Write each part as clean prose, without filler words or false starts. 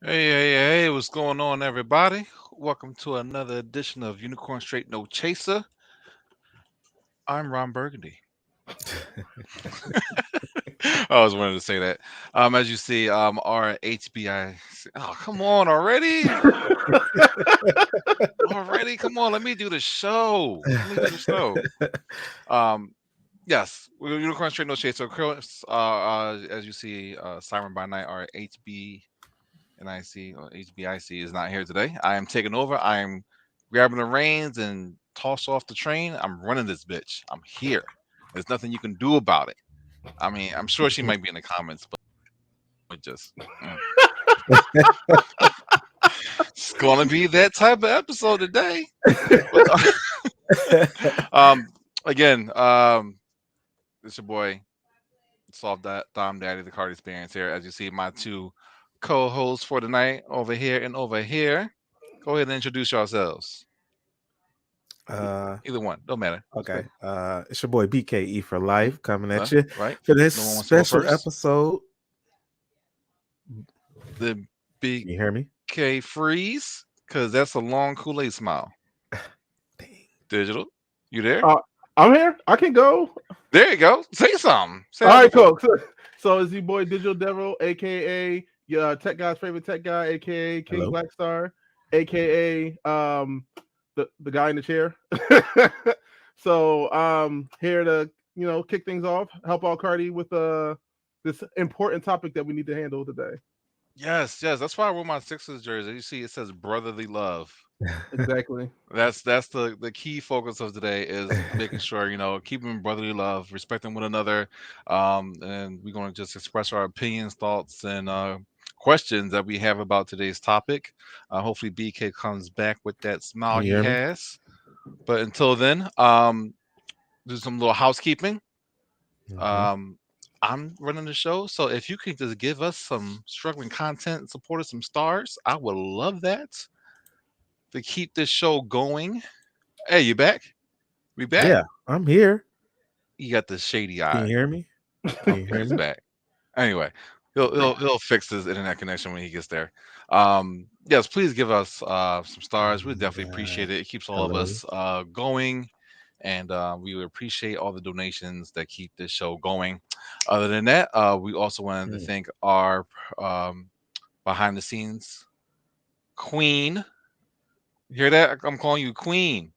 Hey, what's going on, everybody? Welcome to another edition of Unicorn Straight No Chaser. I'm Ron Burgundy. I always wanted to say that. As you see, our HBI. Oh, come on already! Come on, let me do the show. Yes, we're Unicorn Straight No Chaser. Of course, as you see, Siren by Night, our HB. NIC or HBIC is not here today. I am taking over. I am grabbing the reins and toss off the train. I'm running this bitch. I'm here. There's nothing you can do about it. I mean, I'm sure she might be in the comments, but just it's gonna be that type of episode today. Again, it's your boy, Soft Dom Daddy, the Carty Experience here. As you see, my two co-hosts for tonight over here and over here. Go ahead and introduce yourselves. Either one, don't matter. Okay. It's your boy BKE for life coming at you right for this special episode. The BK you hear me? Freeze, because that's a long Kool-Aid smile. Dang. Digital, you there? I'm here. I can go. There you go. Say something. All right, cool. So it's your boy Digital Devil, aka Tech Guy's favorite tech guy, aka King Hello? Blackstar, aka the guy in the chair. So here to kick things off, help out Carty with this important topic that we need to handle today. Yes. That's why I wore my Sixers jersey. You see, it says brotherly love. Exactly. That's the key focus of today is making sure keeping brotherly love, respecting one another, and we're going to just express our opinions, thoughts, and questions that we have about today's topic. Hopefully, BK comes back with that smile he has. But until then, do some little housekeeping. Mm-hmm. I'm running the show, so if you could just give us some struggling content and support us some stars, I would love that to keep this show going. Hey, you back? We back? Yeah, I'm here. You got the shady eye. Can you hear me? Can you hear He's me? back. Anyway, he'll fix his internet connection when he gets there. Yes, please give us some stars. We'd definitely appreciate it. It keeps all of us going, and we would appreciate all the donations that keep this show going. Other than that, we also wanted to thank our behind the scenes queen. You hear that? I'm calling you queen.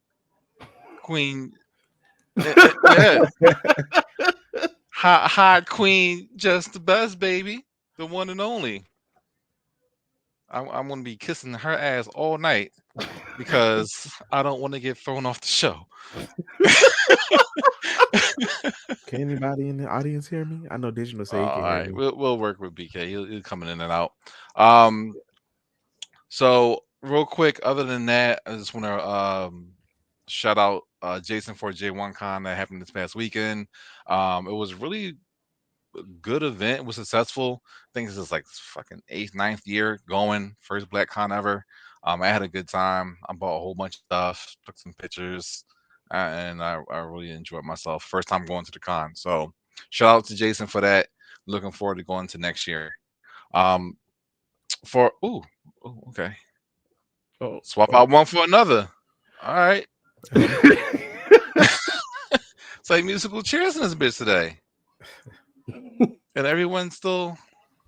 Yeah. Hot queen, just the best, baby, the one and only. I'm gonna be kissing her ass all night because I don't want to get thrown off the show. Can anybody in the audience hear me? I know Digital say he can hear me. We'll work with BK. He'll coming in and out. So real quick, other than that, I just want to shout out Jason for J1Con that happened this past weekend. It was really a good event. It was successful. I think this is like fucking 8th, 9th year going. First Black Con ever. I had a good time. I bought a whole bunch of stuff, took some pictures, and I really enjoyed myself. First time going to the con. So shout out to Jason for that. Looking forward to going to next year. Okay. Swap out one for another. All right. It's like musical chairs in this bitch today. And everyone's still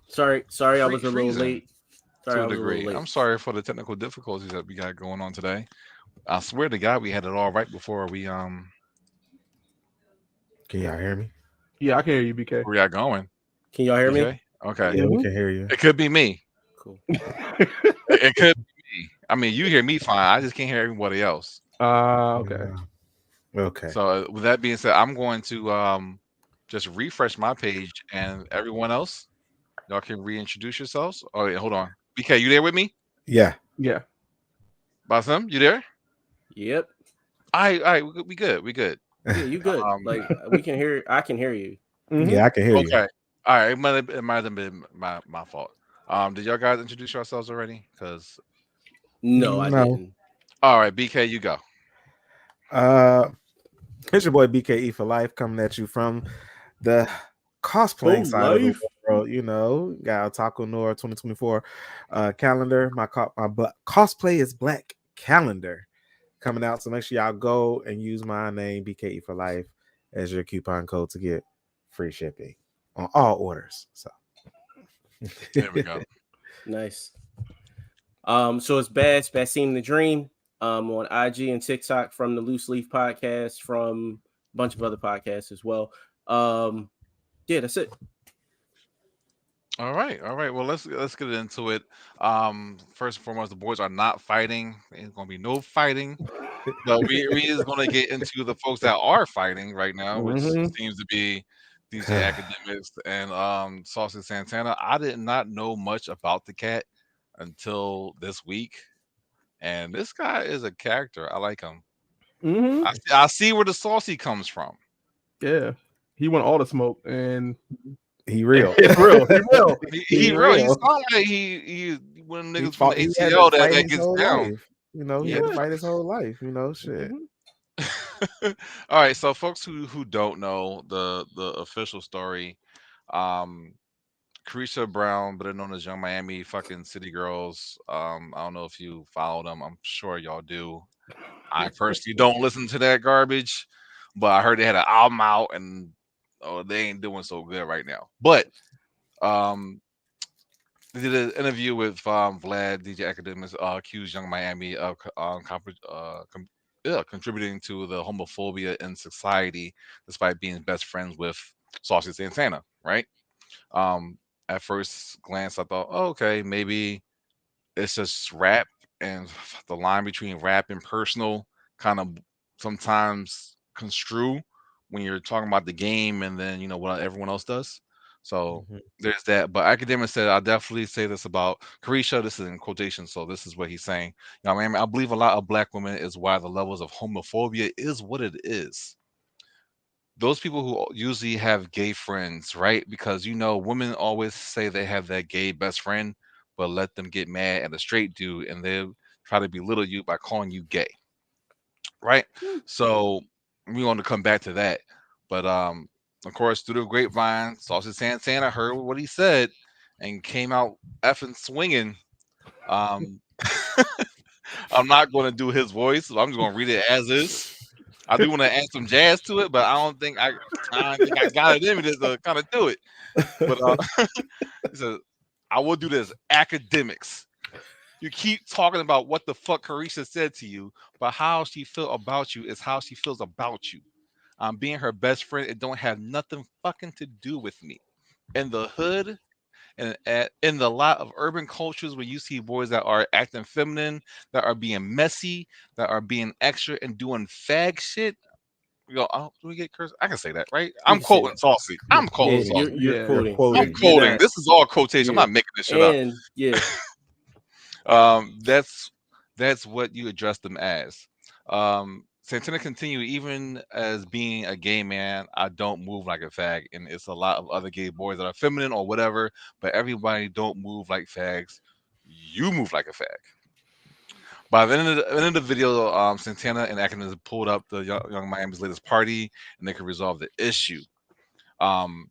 sorry, I was a little late. To a degree. I'm sorry for the technical difficulties that we got going on today. I swear to God we had it all right before we Can y'all hear me? Yeah, I can hear you, BK. Where y'all going? Can y'all hear me? Okay. Yeah, we can hear you. It could be me. Cool. It could be me. I mean, you hear me fine. I just can't hear everybody else. Okay. Okay. So with that being said, I'm going to just refresh my page, and everyone else, y'all can reintroduce yourselves. Oh, wait, hold on. BK, you there with me? Yeah. Basim, you there? Yep. All right, we good. Yeah, you good. Like we can hear. I can hear you. Mm-hmm. Yeah, I can hear you. Okay. All right. It might have been my fault. Did y'all guys introduce yourselves already? Because No, I No. didn't. All right, BK, you go. It's your boy BKE for life coming at you from the cosplaying Oh, side of the life. world. You know, got a Taco Noir 2024 calendar. My cosplay is black calendar coming out. So make sure y'all go and use my name BKE for life as your coupon code to get free shipping on all orders. So There we go. Nice. So it's Basim the Dream on IG and TikTok from the Loose Leaf podcast, from a bunch of other podcasts as well. Yeah, that's it. All right, all right. Well, let's get into it. First and foremost, the boys are not fighting. There's gonna be no fighting, but we is gonna get into the folks that are fighting right now, which seems to be DJ Academics and Saucy Santana. I did not know much about the cat until this week, and this guy is a character. I like him. I see where the saucy comes from. Yeah, he want all the smoke, and he real. it's real. He real. He real. He sound like he one of them niggas from the He had to ATL fight that his gets whole down. life. You know, he had to fight his whole life. You know, shit. All right, so folks who don't know the official story, um, Carisha Brown, better known as Young Miami fucking City Girls. I don't know if you follow them. I'm sure y'all do. I personally don't listen to that garbage, but I heard they had an album out and they ain't doing so good right now. But um, they did an interview with Vlad, DJ Academics, accused Young Miami of contributing to the homophobia in society, despite being best friends with Saucy Santana. Right? At first glance, I thought, oh, okay, maybe it's just rap, and the line between rap and personal kind of sometimes construe when you're talking about the game and then what everyone else does. So there's that. But academic said, I'll definitely say this about Carisha. This is in quotation, so this is what he's saying. I believe a lot of black women is why the levels of homophobia is what it is. Those people who usually have gay friends, right? Because women always say they have that gay best friend, but let them get mad at a straight dude and they'll try to belittle you by calling you gay, right? So we want to come back to that. But of course, through the grapevine, Saucy Santana heard what he said and came out effing swinging. Um, I'm not going to do his voice, so I'm just going to read it as is. I do want to add some jazz to it, but I don't think I got it in me to kind of do it. But he said, I will do this. Academics. You keep talking about what the fuck Carisha said to you, but how she feel about you is how she feels about you. Being her best friend, it don't have nothing fucking to do with me. In the hood and in the lot of urban cultures where you see boys that are acting feminine, that are being messy, that are being extra and doing fag shit. Oh, do we get cursed? I can say that, right? I'm quoting Saucy. I'm quoting Yeah, Saucy. you're quoting. I'm quoting. This is all quotation. I'm not making this shit up. And yeah, That's what you address them as. Santana continue, even as being a gay man, I don't move like a fag, and it's a lot of other gay boys that are feminine or whatever, but everybody don't move like fags. You move like a fag. By the end of the video, Santana and Akademics pulled up the young Miami's latest party, and they could resolve the issue. Um,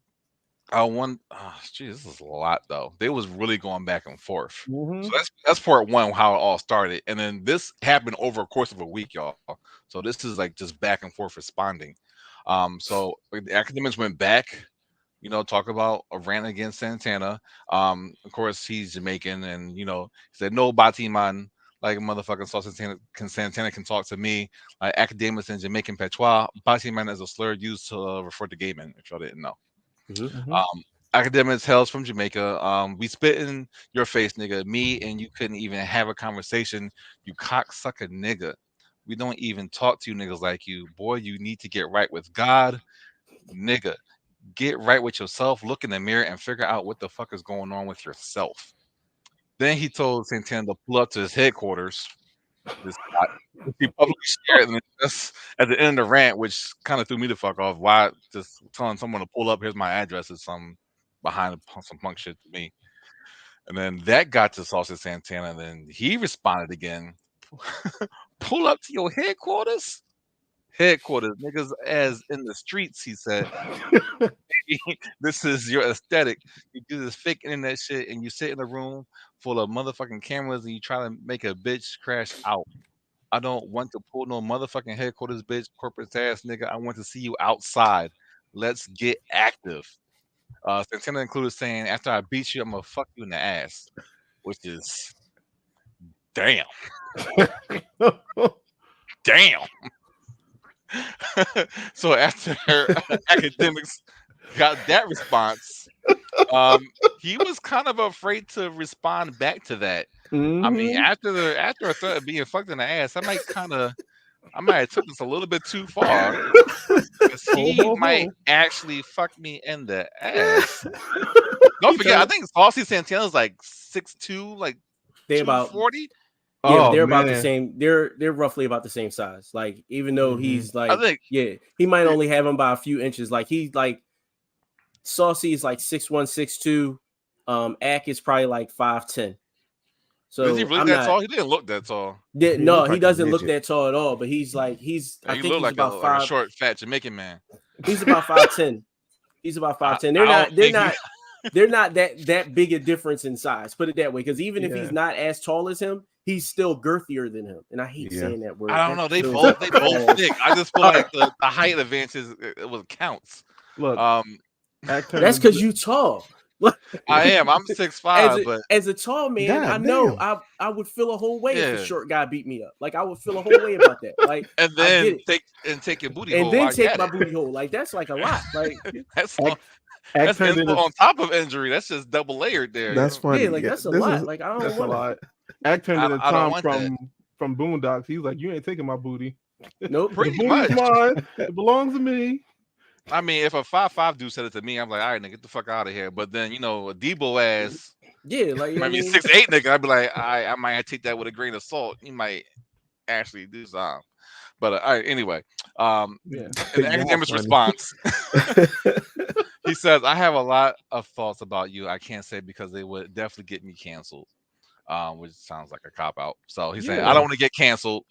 this is a lot though. They was really going back and forth. So that's part one, how it all started, and then this happened over a course of a week, y'all. So this is like just back and forth responding. So like, the Academics went back, talk about a rant against Santana. Of course, he's Jamaican, and he said, "No, Batiman, like motherfucking Santana can talk to me like academics in Jamaican patois. Batiman is a slur used to refer to gay men. If y'all didn't know." Academics hails from Jamaica. We spit in your face, nigga. Me and you couldn't even have a conversation. You cocksucker nigga. We don't even talk to you niggas like you. Boy, you need to get right with God, nigga. Get right with yourself, look in the mirror, and figure out what the fuck is going on with yourself. Then he told Santana to pull up to his headquarters. This spot, which he publicly shared, and that's at the end of the rant, which kind of threw me the fuck off. Why just telling someone to pull up? Here's my address is some behind some punk shit to me. And then that got to Saucy Santana. And then he responded again. Pull up to your headquarters. Headquarters, niggas as in the streets, he said. This is your aesthetic. You do this fake internet shit and you sit in a room full of motherfucking cameras and you try to make a bitch crash out. I don't want to pull no motherfucking headquarters, bitch, corporate ass nigga. I want to see you outside. Let's get active. Santana included saying, after I beat you, I'm gonna fuck you in the ass. Which is damn. Damn. So after Academics got that response, he was kind of afraid to respond back to that. I mean, Mhm. after a threat of being fucked in the ass, I might have took this a little bit too far. Because he might actually fuck me in the ass. Don't forget, I think Saucy Santana's like 6'2", like They about 240. yeah, Oh, they're about the man. same. They're roughly about the same size. Like even though he's I like think yeah, he might only have him by a few inches. Like he's like Saucy is like 6'1", 6'2". Ack is probably like 5'10". is he So really I'm that not. tall? He didn't look that tall. He No, looked he like a doesn't look midget. that tall at all. But he's I Yeah, he think looked he's about like a 5. short, fat Jamaican man. He's about 5'10". He's about 5'10". I don't think They're not that big a difference in size. Put it that way, because even if Yeah. he's not as tall as him, he's still girthier than him. And I hate saying that word. I don't That know. They feels both bad. thick. I just feel like the height advantage it was counts. Look, Ack turned That's into because you tall. I am. I'm 6'5", but as a tall man, I God know damn. I would feel a whole way if a Yeah. short guy beat me up. Like I would feel a whole way about that. Like and I get then it. take your booty And hole then while you take at my it. booty hole. Like that's like a lot. Like That's Ack that's turned insult into on top of injury. That's just double layered there. That's funny. yeah, like Yeah, that's a this lot. is Like I don't that's a want to. lot. Ack turned into I don't Tom want that. from Boondocks. He's like, you ain't taking my booty. Nope. Pretty The booty's much. mine. It belongs to me. I mean, if a 5'5" dude said it to me, I'm like, all right, nigga, get the fuck out of here. But then, a Debo ass, Yeah, like I maybe mean, 6'8" nigga, I'd be like, I might take that with a grain of salt. You might actually do something. But all right, anyway, Yeah. in y'all Academics funny. response, he says, I have a lot of thoughts about you. I can't say because they would definitely get me canceled, which sounds like a cop out. So he's saying, I Yeah. don't want to get canceled.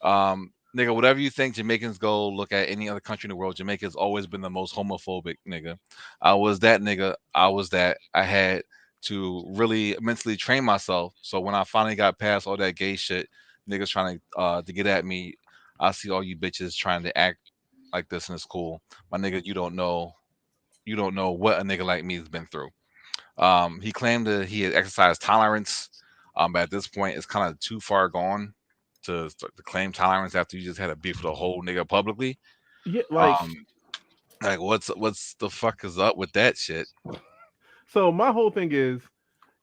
Nigga, whatever you think, Jamaicans go look at any other country in the world. Jamaica's always been the most homophobic, nigga. I was that nigga. I was that. I had to really mentally train myself. So when I finally got past all that gay shit, niggas trying to get at me, I see all you bitches trying to act like this and it's cool. My nigga, you don't know what a nigga like me has been through. He claimed that he had exercised tolerance. But at this point, it's kind of too far gone to claim tolerance after you just had a beef with a whole nigga publicly. Yeah, like Like what's the fuck is up with that shit? so my whole thing is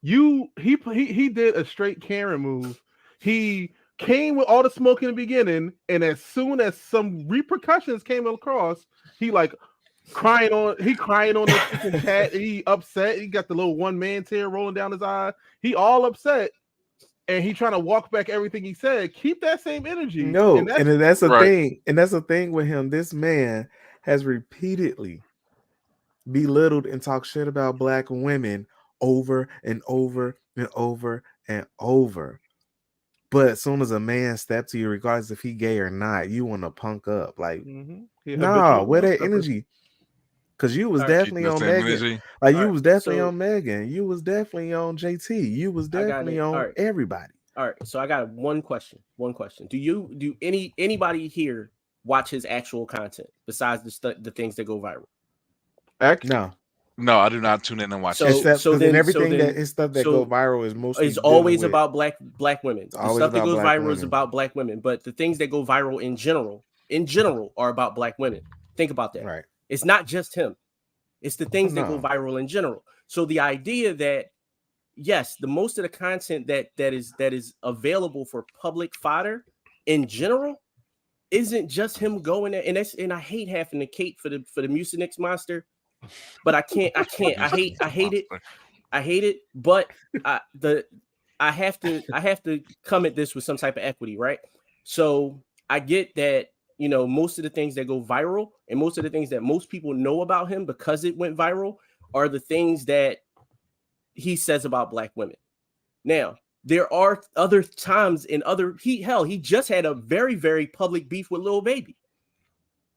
he did a straight Karen move. He came with all the smoke in the beginning, and as soon as some repercussions came across, he like crying on the freaking chat. He upset. He got the little one man tear rolling down his eye. He all upset, and he trying to walk back everything he said. Keep that same energy. No, and and that's the Right. thing. And that's the thing with him. This man has repeatedly belittled and talked shit about black women over and over and over and over. But as soon as a man steps to you, regardless if he gay or not, you want to punk up. Like, he nah, habitual where that stepper. energy? Because you was All right. Keeping definitely the on same Megan. energy. Like, All you right, was definitely so- on Megan. You was definitely on JT. You was I got definitely it. All on right. everybody. All right, so I got one question. Do anybody here watch his actual content besides the things that go viral? No. No, I do not tune in and watch So- that shit. Except so because then- everything so that then- is stuff that so go viral is mostly It's always dealing with- about black women. The always stuff that about goes black viral is women. about black women, but the things that go viral in general are about black women. Think about that. Right. It's not just him. It's the things that go No. viral in general. So the idea that yes, the most of the content that is available for public fodder in general isn't just him going there. And I hate having to cape for the Usnc monster, but I can't. I hate it. I hate it. But I have to come at this with some type of equity, right? So I get that, most of the things that go viral and most of the things that most people know about him because it went viral are the things that he says about black women. Now, there are other times in other he just had a very, very public beef with Lil Baby.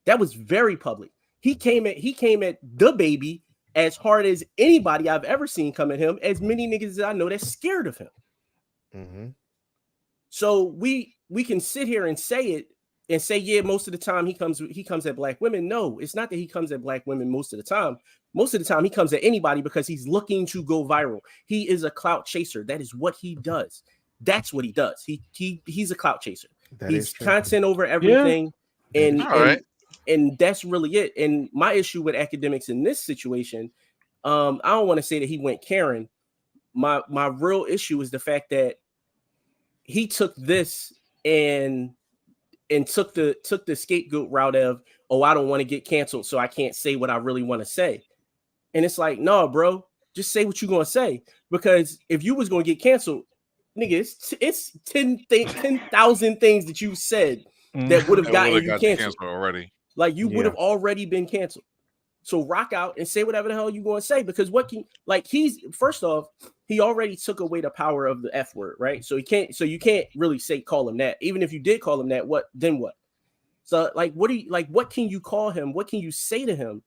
That was very public. He came at the baby as hard as anybody I've ever seen come at him, as many niggas as I know that's scared of him. Mm-hmm. So we can sit here and say it and say, yeah, most of the time he comes at black women. No, it's not that he comes at black women most of the time. Most of the time he comes at anybody because he's looking to go viral. He is a clout chaser. That is what he does. That's what he does. He's a clout chaser. He's content over everything. Yeah. And that's really it. And my issue with Akademiks in this situation, I don't want to say that he went Karen. My real issue is the fact that he took this and took the scapegoat route of, oh, I don't want to get canceled, so I can't say what I really want to say. And it's like, no, bro, just say what you're gonna say. Because if you was gonna get canceled, nigga, it's 10,000 things that you said that would have gotten you canceled already. Like you would have already been canceled. So rock out and say whatever the hell you going to say, because first off, he already took away the power of the F word, right? So you can't really call him that. Even if you did call him that, what? So what can you call him? What can you say to him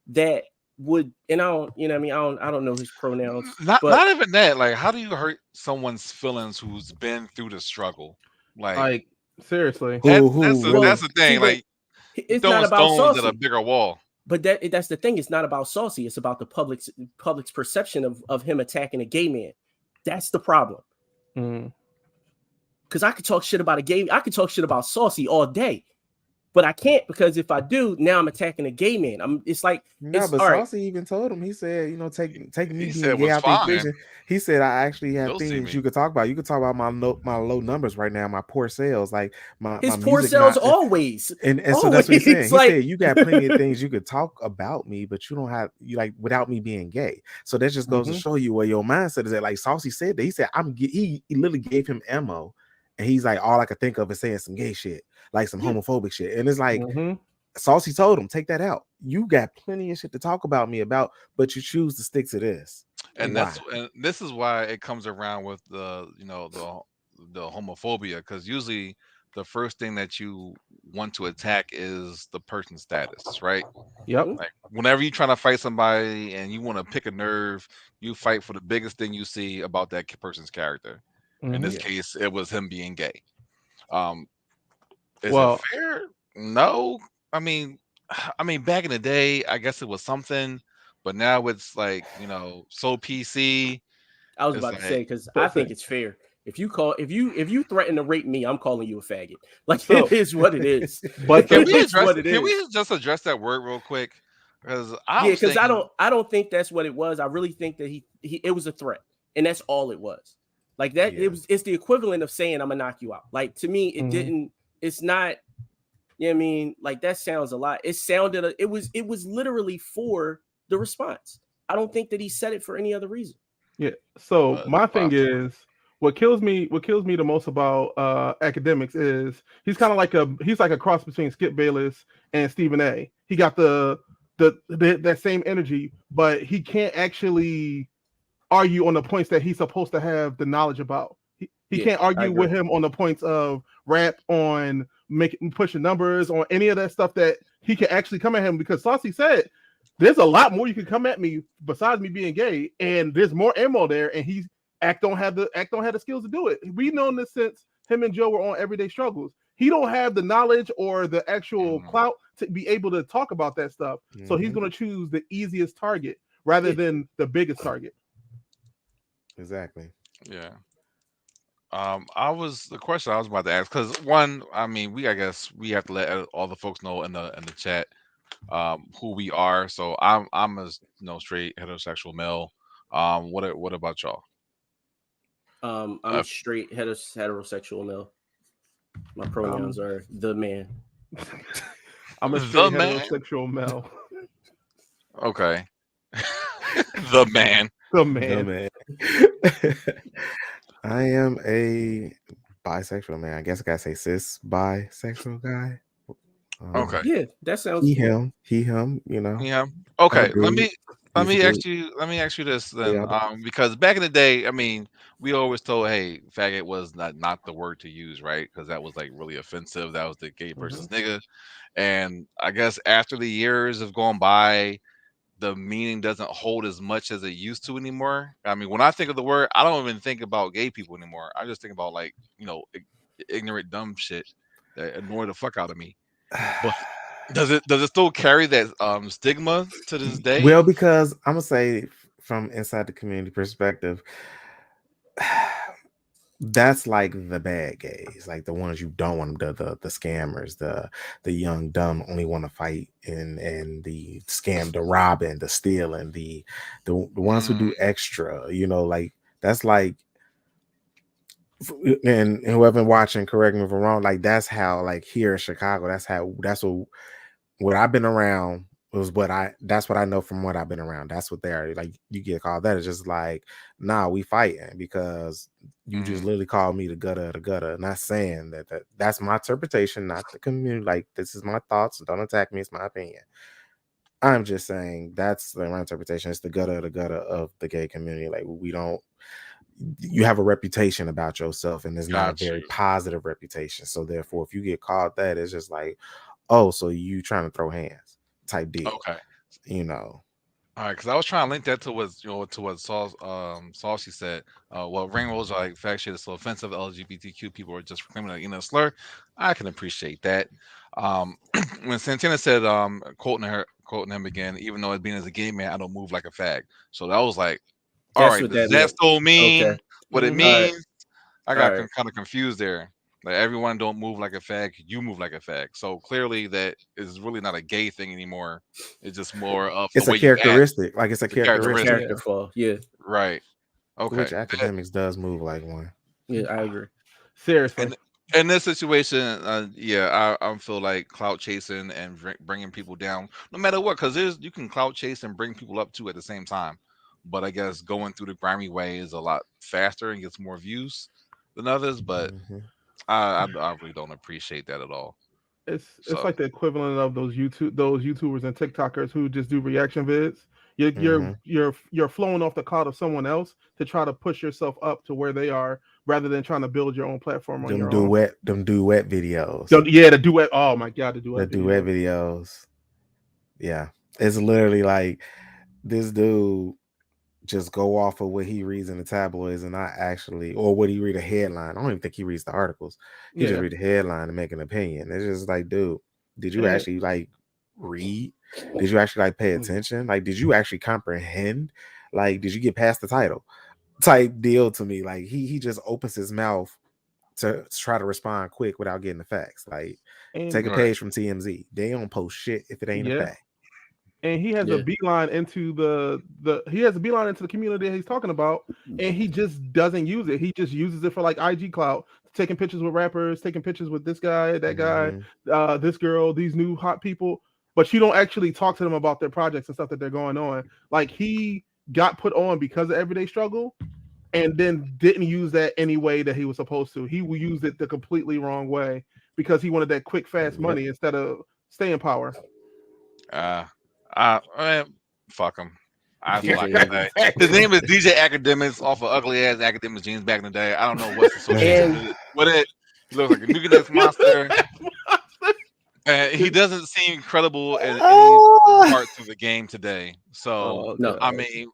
that would, and I don't know his pronouns. Not even that. Like, how do you hurt someone's feelings who's been through the struggle? Like seriously. That's the thing. Like, it's not about stones Saucy. at a bigger wall. But that's the thing. It's not about Saucy. It's about the public's perception of him attacking a gay man. That's the problem. Because I could talk shit about I could talk shit about Saucy all day, but I can't, because if I do, now I'm attacking a gay man. Saucy even told him. He said, take me being gay out the equation. He said, I actually have things you could talk about. You could talk about my low numbers right now, my poor sales, like his poor sales always. And so that's what he's saying. He said, you got plenty of things you could talk about me, but you don't have without me being gay. So that just goes to show you where your mindset is at. Like Saucy said that. He said, he literally gave him ammo. And he's like, all I could think of is saying some gay shit, like some homophobic shit. And it's like, Saucy told him, take that out. You got plenty of shit to talk about me about, but you choose to stick to this. And this is why it comes around with the homophobia, because usually the first thing that you want to attack is the person's status, right? Yep. Like, whenever you're trying to fight somebody and you want to pick a nerve, you fight for the biggest thing you see about that person's character. In this case, it was him being gay. Is it fair? No. I mean, back in the day, I guess it was something, but now it's like, so PC. I was about to say, because I think it's fair. If you threaten to rape me, I'm calling you a faggot. Like, it is what it is. But can we just address that word real quick? Because I don't think that's what it was. I really think that it was a threat, and that's all it was. Like that, it's the equivalent of saying I'm gonna knock you out. Like, to me, it didn't. It's not. You know what I mean? Like, that sounds a lot. It sounded. It was literally for the response. I don't think that he said it for any other reason. Yeah. So my thing is, what kills me the most about Akademiks is he's like a cross between Skip Bayless and Stephen A. He got that same energy, but he can't actually argue on the points that he's supposed to have the knowledge about. He can't argue with him on the points of rap, on pushing numbers, on any of that stuff that he can actually come at him, because Saucy said there's a lot more you can come at me besides me being gay, and there's more ammo there, and Act don't have the skills to do it. We've known this since him and Joe were on Everyday Struggles. He don't have the knowledge or the actual clout to be able to talk about that stuff. So he's going to choose the easiest target rather than the biggest target. Exactly. Yeah. The question I was about to ask, because one, I guess we have to let all the folks know in the chat who we are. So I'm a straight heterosexual male. What about y'all? I'm a straight heterosexual male. My pronouns are the man. I'm a straight heterosexual male. Okay. The man. The man. I am a bisexual man. I guess I gotta say cis bisexual guy. Okay. Yeah, that sounds he him. Yeah. Okay. Let He's a me good. ask you. Let me ask you this then, Yeah. because back in the day, I mean, we always told, "Hey, faggot was not the word to use," right? Because that was like really offensive. That was the gay versus nigga. And I guess after the years have gone by, the meaning doesn't hold as much as it used to anymore. I mean, when I think of the word, I don't even think about gay people anymore. I just think about like ignorant, dumb shit that annoy the fuck out of me. But does it still carry that stigma to this day? Well, because I'm gonna say from inside the community perspective, that's like the bad gays, like the ones you don't want, the scammers, the young dumb only want to fight, and the scam, the robbing, the stealing, the ones who Mm, do extra, like that's like, and whoever watching, correct me if I'm wrong, like that's how, like here in Chicago, that's what I've been around was that's what I know from what I've been around. That's what they are like. You get called that. It's just like, nah, we fighting because you just mm, literally called me the gutter of the gutter. Not saying that's my interpretation, not the community. Like, this is my thoughts. Don't attack me. It's my opinion. I'm just saying that's my interpretation. It's the gutter of the gay community. Like, you have a reputation about yourself, and it's not a got very you. positive reputation. So therefore, if you get called that, it's just like, oh, so you trying to throw hands type deal, Okay. you know. All right, because I was trying to link that to what Saucy said. Well, Ring was like fact shit is so offensive. LGBTQ people are just proclaiming a slur. I can appreciate that. Um, when Santana said, quoting him again, even though it being as a gay man, I don't move like a fag. So that was like, all That's right, what does that that meant. still Okay. mean what it Mhm. All right. means? I All got right. kind of confused there. Like everyone don't move like a fag, you move like a fag. So clearly that is really not a gay thing anymore. It's just more of the It's a way you act. characteristic. Like, it's a It's a It's a characteristic, characteristic. character Yeah. flaw. Yeah. Right. Okay. which academics does move like one. Yeah, I agree. Seriously. And in this situation, yeah, I feel like clout chasing and bringing people down, no matter what, because you can clout chase and bring people up too at the same time. But I guess going through the grimy way is a lot faster and gets more views than others. But Mhm. I really don't appreciate that at all. It's So like the equivalent of those YouTubers and TikTokers who just do reaction vids. Mhm. You're flowing off the cloud of someone else to try to push yourself up to where they are, rather than trying to build your own platform on Them your own. duet videos. Yeah, the duet. Oh my god, the The duet duet videos. videos. Yeah. It's literally like this dude just go off of what he reads in the tabloids and not actually, or what he read a headline. I don't even think he reads the articles. He just Yeah, read the headline and make an opinion. It's just like, dude, did you and actually like read? Did you actually like pay attention? Like, did you actually comprehend? Like, did you get past the title? Type deal to me. Like, he just opens his mouth to try to respond quick without getting the facts. Like, take and a right. page from TMZ. They don't post shit if it ain't a yeah, fact. and he has a Yeah. beeline into the community that he's talking about, and he just doesn't use it. He just uses it for like IG clout, taking pictures with rappers, taking pictures with this guy, that guy, Mhm. this girl, these new hot people. But you don't actually talk to them about their projects and stuff that they're going on. Like, he got put on because of everyday struggle, and then didn't use that any way that he was supposed to. He used it the completely wrong way because he wanted that quick, fast Yep. money instead of staying power. Uh, man, fuck him. That's all I can DJ say. Exactly. His name is DJ Academics off of ugly ass Academics jeans back in the day. I don't know what's association And with it. He looks like a Mucinex monster, and he doesn't seem credible in any Ah! parts of the game today. So Oh no. I god. mean,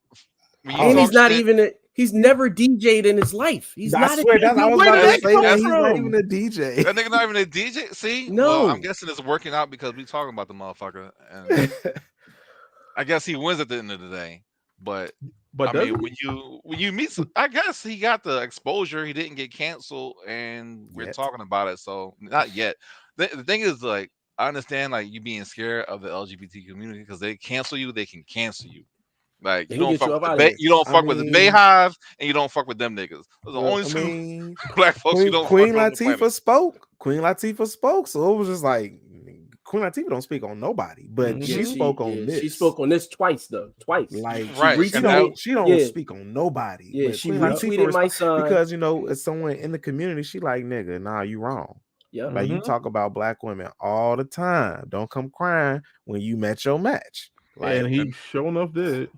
when you Oh, And talk he's not shit, even he's never DJ'd in his life. He's I not a swear that I DJ. was Where about did to that's that say come that that's he's not even from? a DJ. that nigga not even a DJ. See, well, I'm No. guessing it's working out because we talking about the motherfucker, and I guess he wins at the end of the day. But But I doesn't mean, when you meet, I guess he got the exposure. He didn't get canceled, and we're Yet. talking about it. So not yet. The thing is, like, I understand like you being scared of the LGBT community because they cancel you, they can cancel you. Like They you can don't get fuck you with up the out of there. you don't I fuck with the mean, Bayhive, and you don't fuck with them niggas. Those are the only I two mean, black folks you don't fuck Queen with on the planet. Latifah spoke. Queen Latifah spoke, so it was just like Queen Latifah don't speak on nobody, but Yeah, she hmm spoke on she this. spoke on this twice though. Twice. Like, She Right, and that retweeted. she don't Yeah, speak on nobody, yeah. but She Queen Yep. Latifah retweeted my respond son. because as someone in the community, she like, nigga, nah, you wrong. Yep. Like, you hmm talk about black women all the time. Don't come crying when you met your match. And Like, he and sure enough did.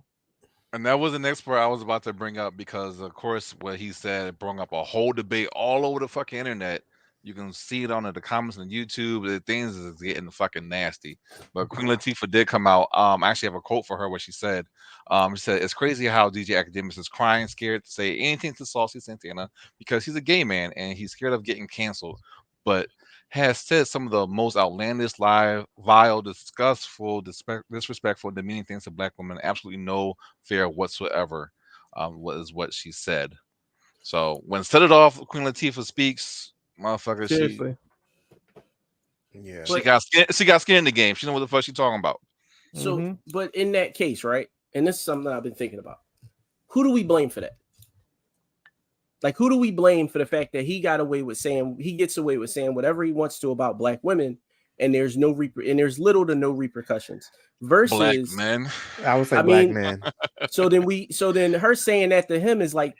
And that was the next part I was about to bring up because, of course, what he said brought up a whole debate all over the fucking internet. You can see it on the comments on YouTube. The things is getting fucking nasty. But Queen Latifah did come out. I actually have a quote for her. What she said. She said, "It's crazy how DJ Academics is crying, scared to say anything to Saucy Santana because he's a gay man and he's scared of getting canceled. But has said some of the most outlandish, live, vile, disgustful, disrespectful, and demeaning things to black women. Absolutely no fair whatsoever," was what she said. So when Set It Off, Queen Latifah speaks, motherfucker, Seriously. Yeah. she got skin. She got skin in the game. She know what the fuck she talking about. So, but in that case, right? And this is something I've been thinking about. Who do we blame for that? Like, who do we blame for the fact that he gets away with saying whatever he wants to about black women, and there's little to no repercussions. Versus Black men. I would say black men. So then her saying that to him is like,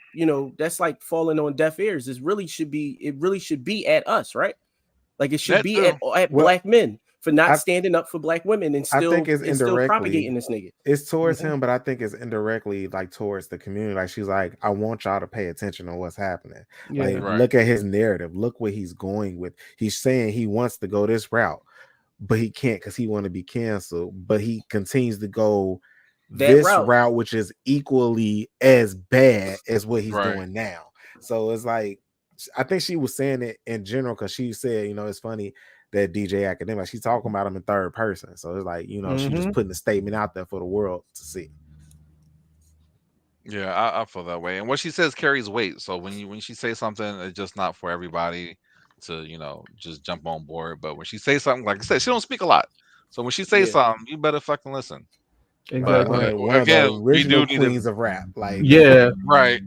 that's like falling on deaf ears. It really should be at us, right? Like it should That be too. at black men for not standing up for black women and still, I think it's still indirectly propagating this nigga. It's towards him, but I think it's indirectly like towards the community. Like she's like, I want y'all to pay attention on what's happening. Yeah. Like, Right. look at his narrative. Look where he's going with. He's saying he wants to go this route, but he can't because he want to be canceled. But he continues to go this route, which is equally as bad as what he's doing now. So it's like, I think she was saying it in general because she said, it's funny that DJ Academics, she's talking about him in third person. So it's like, she just putting a statement out there for the world to see. Yeah, I feel that way. And what she says carries weight. So when she says something, it's just not for everybody to, just jump on board. But when she says something, like I said, she don't speak a lot. So when she says something, you better fucking listen. Exactly. But one of the original queens of rap. Like, yeah. Right.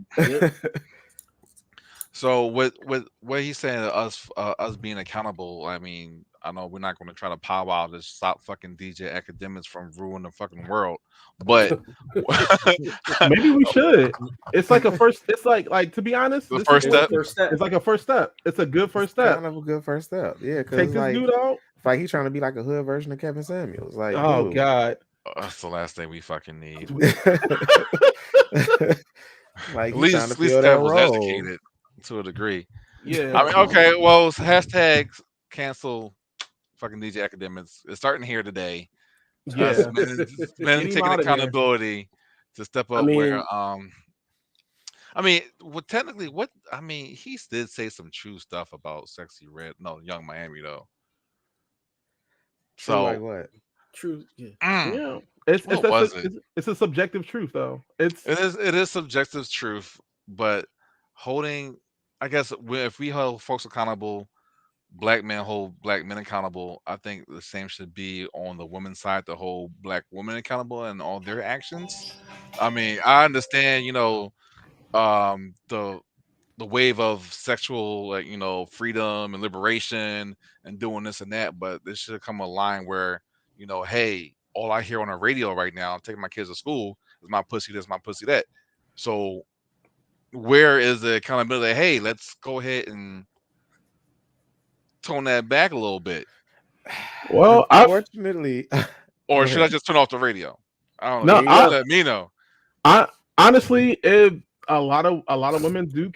So what he's saying to us being accountable, I mean, I know we're not going to try to powwow to stop fucking DJ Academics from ruining the fucking world, but maybe we should. It's like a first. It's like to be honest, the first step. It's like a first step. It's a good first step. Kind of a good first step. Yeah, take this dude out. It's like he's trying to be like a hood version of Kevin Samuels. Like, oh god, that's the last thing we fucking need. Like, at least that was educated to a degree. Yeah. I mean, okay. Well, hashtag cancel fucking DJ Academics. It's starting here today. Yeah. Men taking accountability to step up where I mean, technically, he did say some true stuff about Young Miami though. So like what? True, yeah. Yeah. It's a subjective truth though. It is subjective truth, but holding, I guess, if we hold folks accountable, black men hold black men accountable. I think the same should be on the women's side to hold black women accountable and all their actions. I mean, I understand, the wave of sexual, like, freedom and liberation and doing this and that, but there should come a line where, hey, all I hear on the radio right now, I'm taking my kids to school, is my pussy this, my pussy that. So where is the accountability? Hey, let's go ahead and tone that back a little bit. Well, unfortunately, or should I just turn off the radio? I don't know. No, let me know. I honestly, if a lot of women do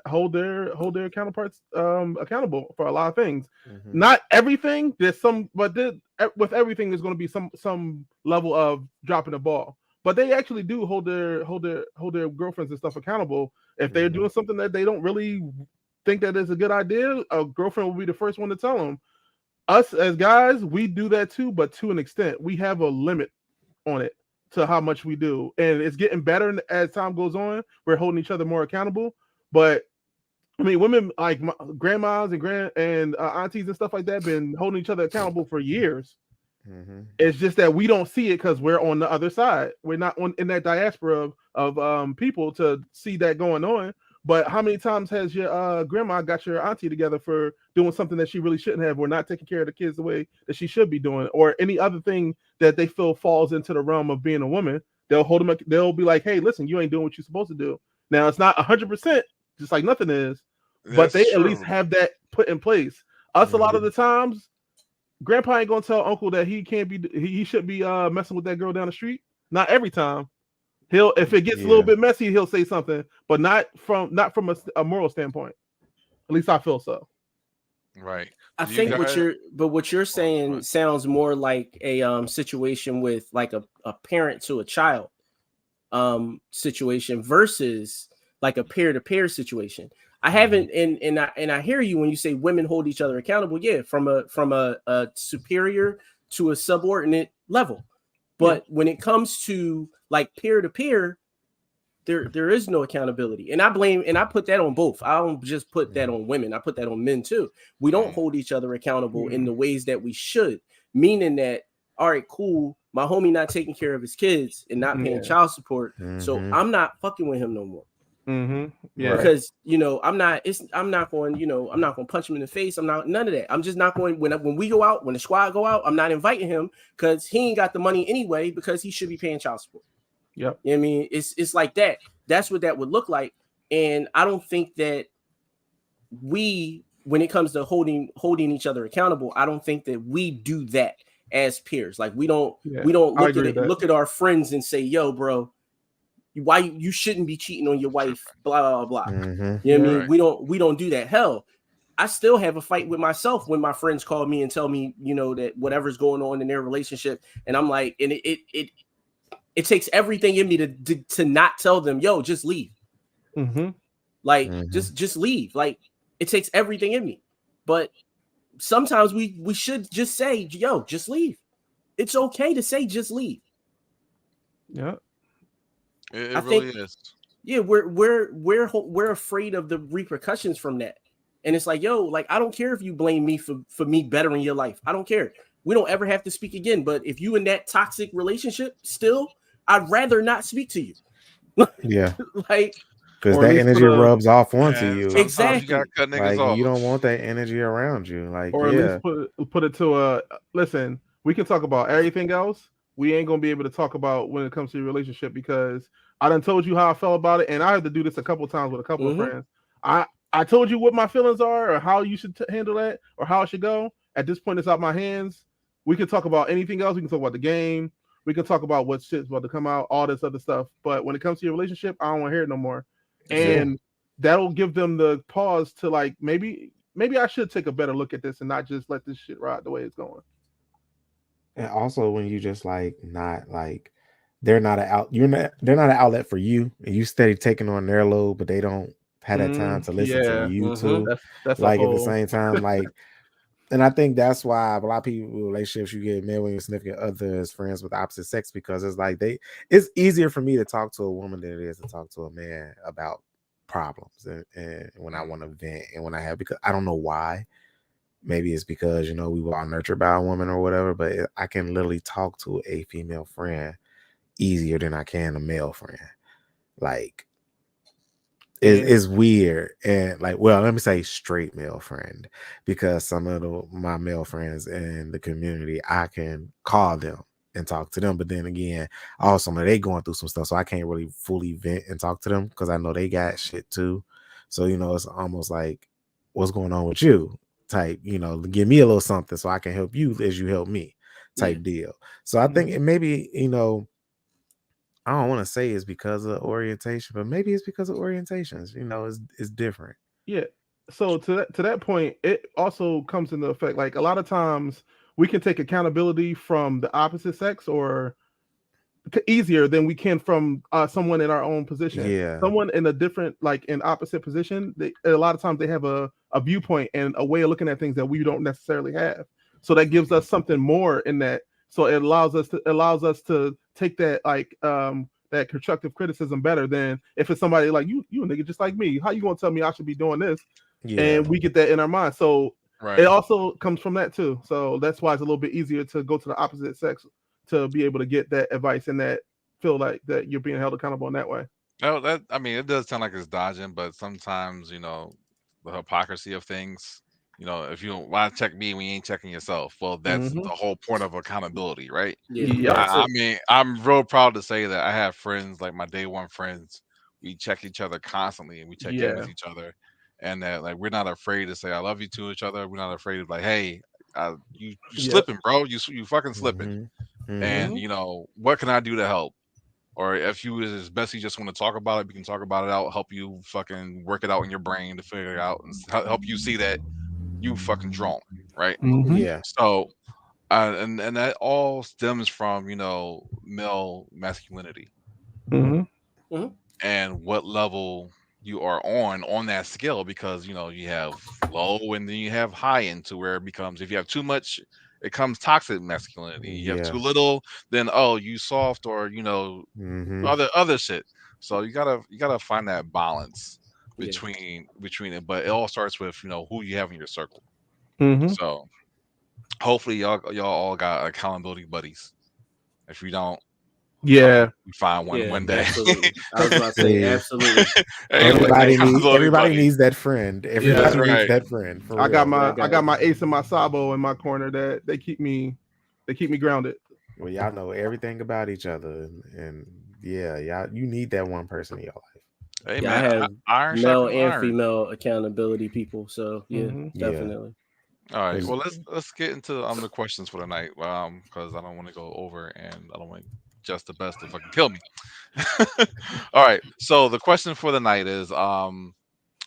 hold their counterparts accountable for a lot of things. Mm-hmm. Not everything. There's some, but with everything, there's going to be some level of dropping the ball. But they actually do hold their girlfriends and stuff accountable. If they're doing something that they don't really think that is a good idea, a girlfriend will be the first one to tell them. Us as guys, we do that too, but to an extent. We have a limit on it to how much we do, and it's getting better as time goes on. We're holding each other more accountable. But I mean, women like grandmas and aunties and stuff like that been holding each other accountable for years. Mm-hmm. It's just that we don't see it because we're on the other side. We're not in that diaspora of people to see that going on. But how many times has your grandma got your auntie together for doing something that she really shouldn't have, or not taking care of the kids the way that she should be doing, or any other thing that they feel falls into the realm of being a woman? They'll hold them. They'll be like, "Hey, listen, you ain't doing what you're supposed to do." Now it's not 100%, just like nothing is, but they at least have that put in place. Us a lot of the times, Grandpa ain't gonna tell Uncle that he shouldn't be messing with that girl down the street. Not every time. If it gets a little bit messy, he'll say something, but not from a moral standpoint. At least I feel so. Right. I Do you think guys? what you're saying sounds more like a situation with like a parent to a child situation versus like a peer-to-peer situation. I haven't and I hear you when you say women hold each other accountable. Yeah, from a superior to a subordinate level. But when it comes to like peer-to-peer, there is no accountability. And I put that on both. I don't just put that on women. I put that on men too. We don't hold each other accountable in the ways that we should, meaning that, all right, cool, my homie not taking care of his kids and not paying child support. So I'm not fucking with him no more. Yeah. Because I'm not going, I'm not going to punch him in the face. I'm not none of that. I'm just not going when we go out, when the squad go out, I'm not inviting him because he ain't got the money anyway because he should be paying child support. Yep. You know what I mean, it's like that. That's what that would look like. And I don't think that when it comes to holding each other accountable, I don't think that we do that as peers. Like we don't look at our friends and say, yo, bro, why you shouldn't be cheating on your wife, blah, blah, blah. You know what I mean? We don't do that. Hell, I still have a fight with myself when my friends call me and tell me, that whatever's going on in their relationship. And I'm like, and it takes everything in me to not tell them, yo, just leave. Like, just leave. Like, it takes everything in me. But sometimes we should just say, yo, just leave. It's okay to say, just leave. Yeah. It really is. Yeah, we're afraid of the repercussions from that. And it's like, yo, like, I don't care if you blame me for me bettering your life. I don't care. We don't ever have to speak again. But if you in that toxic relationship still, I'd rather not speak to you. Yeah. Like, because that energy rubs off onto you. Exactly. You gotta cut niggas like off. you don't want that energy around you. Like, or at least put it to listen, we can talk about everything else. We ain't gonna be able to talk about when it comes to your relationship because I done told you how I felt about it, and I had to do this a couple of times with a couple of friends. I told you what my feelings are, or how you should handle that, or how it should go. At this point, it's out my hands. We can talk about anything else. We can talk about the game. We can talk about what shit's about to come out, all this other stuff. But when it comes to your relationship, I don't want to hear it no more. And that'll give them the pause to like, maybe I should take a better look at this and not just let this shit ride the way it's going. And also when you just like not like they're not they're not an outlet for you, and you steady taking on their load, but they don't have that time to listen to you too. That's like at the same time, like, and I think that's why a lot of people in relationships you get married with your significant other as friends with opposite sex, because it's like it's easier for me to talk to a woman than it is to talk to a man about problems and when I want to vent and when I have, because I don't know why. Maybe it's because we were all nurtured by a woman or whatever, but I can literally talk to a female friend easier than I can a male friend. Like it's weird. And like, well, let me say straight male friend, because some of my male friends in the community, I can call them and talk to them, but then again, also they going through some stuff, so I can't really fully vent and talk to them because I know they got shit too. So it's almost like, what's going on with you type, give me a little something so I can help you as you help me type deal. So I think maybe I don't want to say it's because of orientation, but maybe it's because of orientations. It's different. Yeah. So to that point, it also comes into effect. Like a lot of times, we can take accountability from the opposite sex or easier than we can from someone in our own position. Yeah. Someone in a different, like in opposite position, a lot of times they have a viewpoint and a way of looking at things that we don't necessarily have. So that gives us something more in that. So it allows us to take that that constructive criticism better than if it's somebody like you a nigga just like me. How you gonna tell me I should be doing this? Yeah. And we get that in our mind. So it also comes from that too. So that's why it's a little bit easier to go to the opposite sex to be able to get that advice and that feel like that you're being held accountable in that way. Oh, it does sound like it's dodging, but sometimes the hypocrisy of things. If you don't want to check me when you ain't checking yourself, well, that's the whole point of accountability, right? Yeah. I'm real proud to say that I have friends, like my day one friends. We check each other constantly, and we check in with each other, and that like we're not afraid to say I love you to each other. We're not afraid of like, hey, you slipping, bro. You fucking slipping, and what can I do to help? Or if you is best you just want to talk about it, we can talk about it out, help you fucking work it out in your brain to figure it out, and help you see that you fucking drawn, right? Mm-hmm. Yeah. So, and that all stems from male masculinity Mm-hmm. Mm-hmm. and what level you are on that scale, because you have low and then you have high, into where it becomes, if you have too much, it comes toxic masculinity. You have too Yeah. little, then oh, you soft, or Mm-hmm. other shit. So you gotta find that balance Yeah. between it, but it all starts with who you have in your circle. Mm-hmm. So hopefully y'all all got accountability buddies. If you don't, Yeah. you find one Yeah, one day. absolutely. I was about to say, Please. absolutely. Hey, look, accountability Everybody buddy. needs that friend. That's Yeah. Everybody needs right. that friend for I got real. Yeah, I my I got got my ace and my sabo in my corner that they keep me grounded. Well, y'all know everything about each other, and yeah, y'all, you need that one person in your life. Hey yeah, I man, have iron male sharpens and iron. female accountability people. So yeah, Mm-hmm. Yeah, definitely. All right. because Well, let's get into the questions for the night. Because I don't want to go over, and I don't want just the best to fucking kill me. All right. So the question for the night is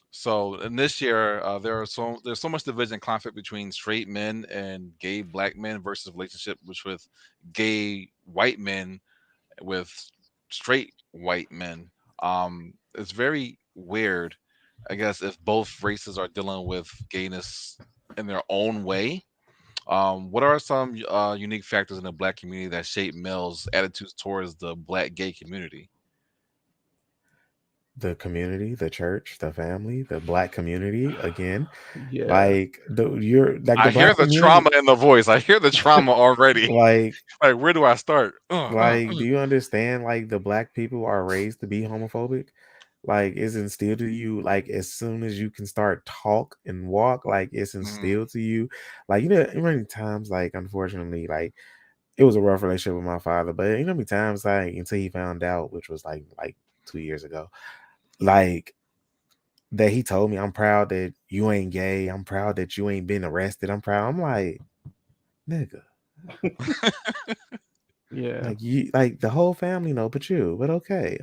so in this year, there's so much division and conflict between straight men and gay black men versus relationship with gay white men with straight white men. It's very weird, I guess, if both races are dealing with gayness in their own way. What are some unique factors in the black community that shape males' attitudes towards the black gay community? the community, the church, the family, the black community, again, Yeah. like the I hear black the community, trauma in the voice. I hear the trauma already. like Like, where do I start? do you understand? Like the black people are raised to be homophobic. Like it's instilled to you. Like as soon as you can start talk and walk, like it's Mhm. instilled to you. Like how many times, like unfortunately, like it was a rough relationship with my father, but how many times, like until he found out, which was like 2 years ago, like that he told me, I'm proud that you ain't gay. I'm proud that you ain't been arrested. I'm proud. I'm like, nigga, Yeah. like you, like the whole family know, but you, but okay,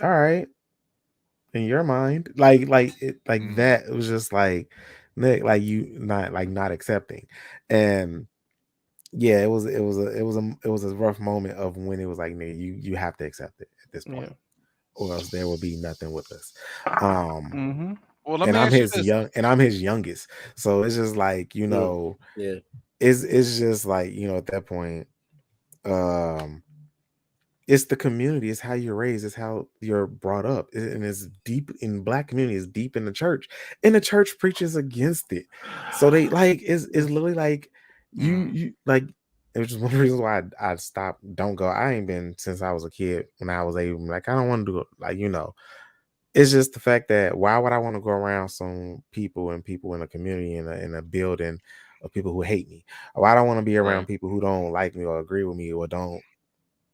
all right, in your mind, like Mhm. that. It was just like, like you not accepting, and yeah, it was a rough moment of when it was like, nigga, you have to accept it at this Yeah. point, or else there will be nothing with us. Um, Mm-hmm. Well, let and me I'm ask you his this. young, and I'm his youngest, so it's just like Yeah. it's just like at that point, um it's the community, it's how you're raised, it's how you're brought up, and it's deep in black community, it's deep in the church, and the church preaches against it. So they like it's literally like Mhm. you like it was just one of the reasons why I stopped, don't go. I ain't been since I was a kid. When I was able, like I don't want to do it, like it's just the fact that why would I want to go around some people and people in a community in a building of people who hate me? Why I don't want to be around Right. people who don't like me or agree with me or don't,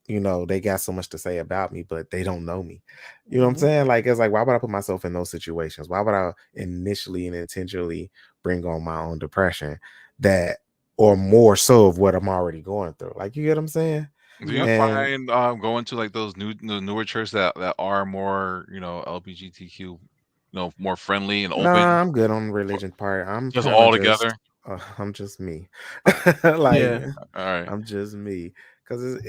they got so much to say about me, but they don't know me. You know what I'm Mm-hmm. saying? Like, it's like, why would I put myself in those situations? Why would I initially and intentionally bring on my own depression that, or more so of what I'm already going through? Like, you get what I'm saying? Do you Yeah. And find going to like those the newer churches that are more LGBTQ, more friendly and open, nah, I'm good on religion part. I'm just kind of all just, together? I'm just me. Like, Yeah. All right. I'm just me, because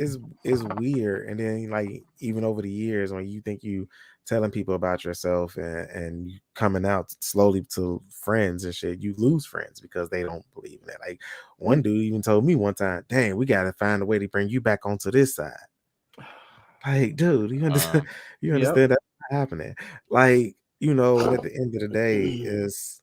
it's weird. And then like even over the years, when you think you telling people about yourself and you coming out slowly to friends and shit, you lose friends because they don't believe in that. Like one dude even told me one time, "Dang, we got to find a way to bring you back onto this side." Like, dude, you Uh, understand? You Yep. understand that's not happening. Like, and at the end of the day, is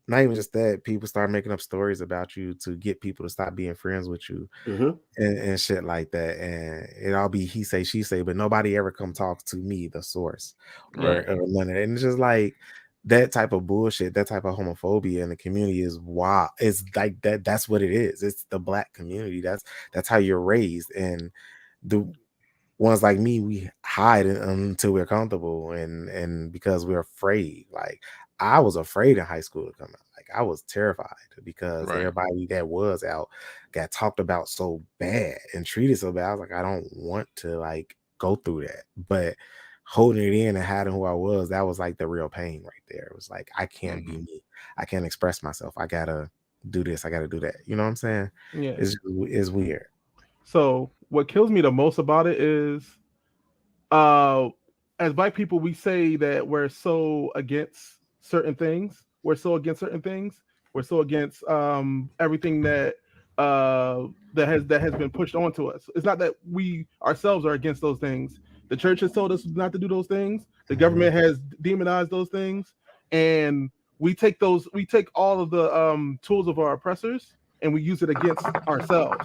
not even just that people start making up stories about you to get people to stop being friends with you Mm-hmm. and shit like that. And it all be he say, she say, but nobody ever come talk to me, the source, right. or none of that. And it's just like that type of bullshit, that type of homophobia in the community is wild. It's like that. That's what it is. It's the black community. That's how you're raised. And the ones like me, we hide until we're comfortable, and because we're afraid. Like I was afraid in high school to come out. Like I was terrified because Right. everybody that was out got talked about so bad and treated so bad. I was like, I don't want to like go through that. But holding it in and hiding who I was, that was like the real pain right there. It was like, I can't be me. I can't express myself. I gotta do this. I gotta do that. You know what I'm saying? Yeah. It's weird. So what kills me the most about it is, as Black people, we say that we're so against certain things. We're so against certain things. We're so against everything that has been pushed onto us. It's not that we ourselves are against those things. The church has told us not to do those things. The government has demonized those things, and we take all of the tools of our oppressors and we use it against ourselves.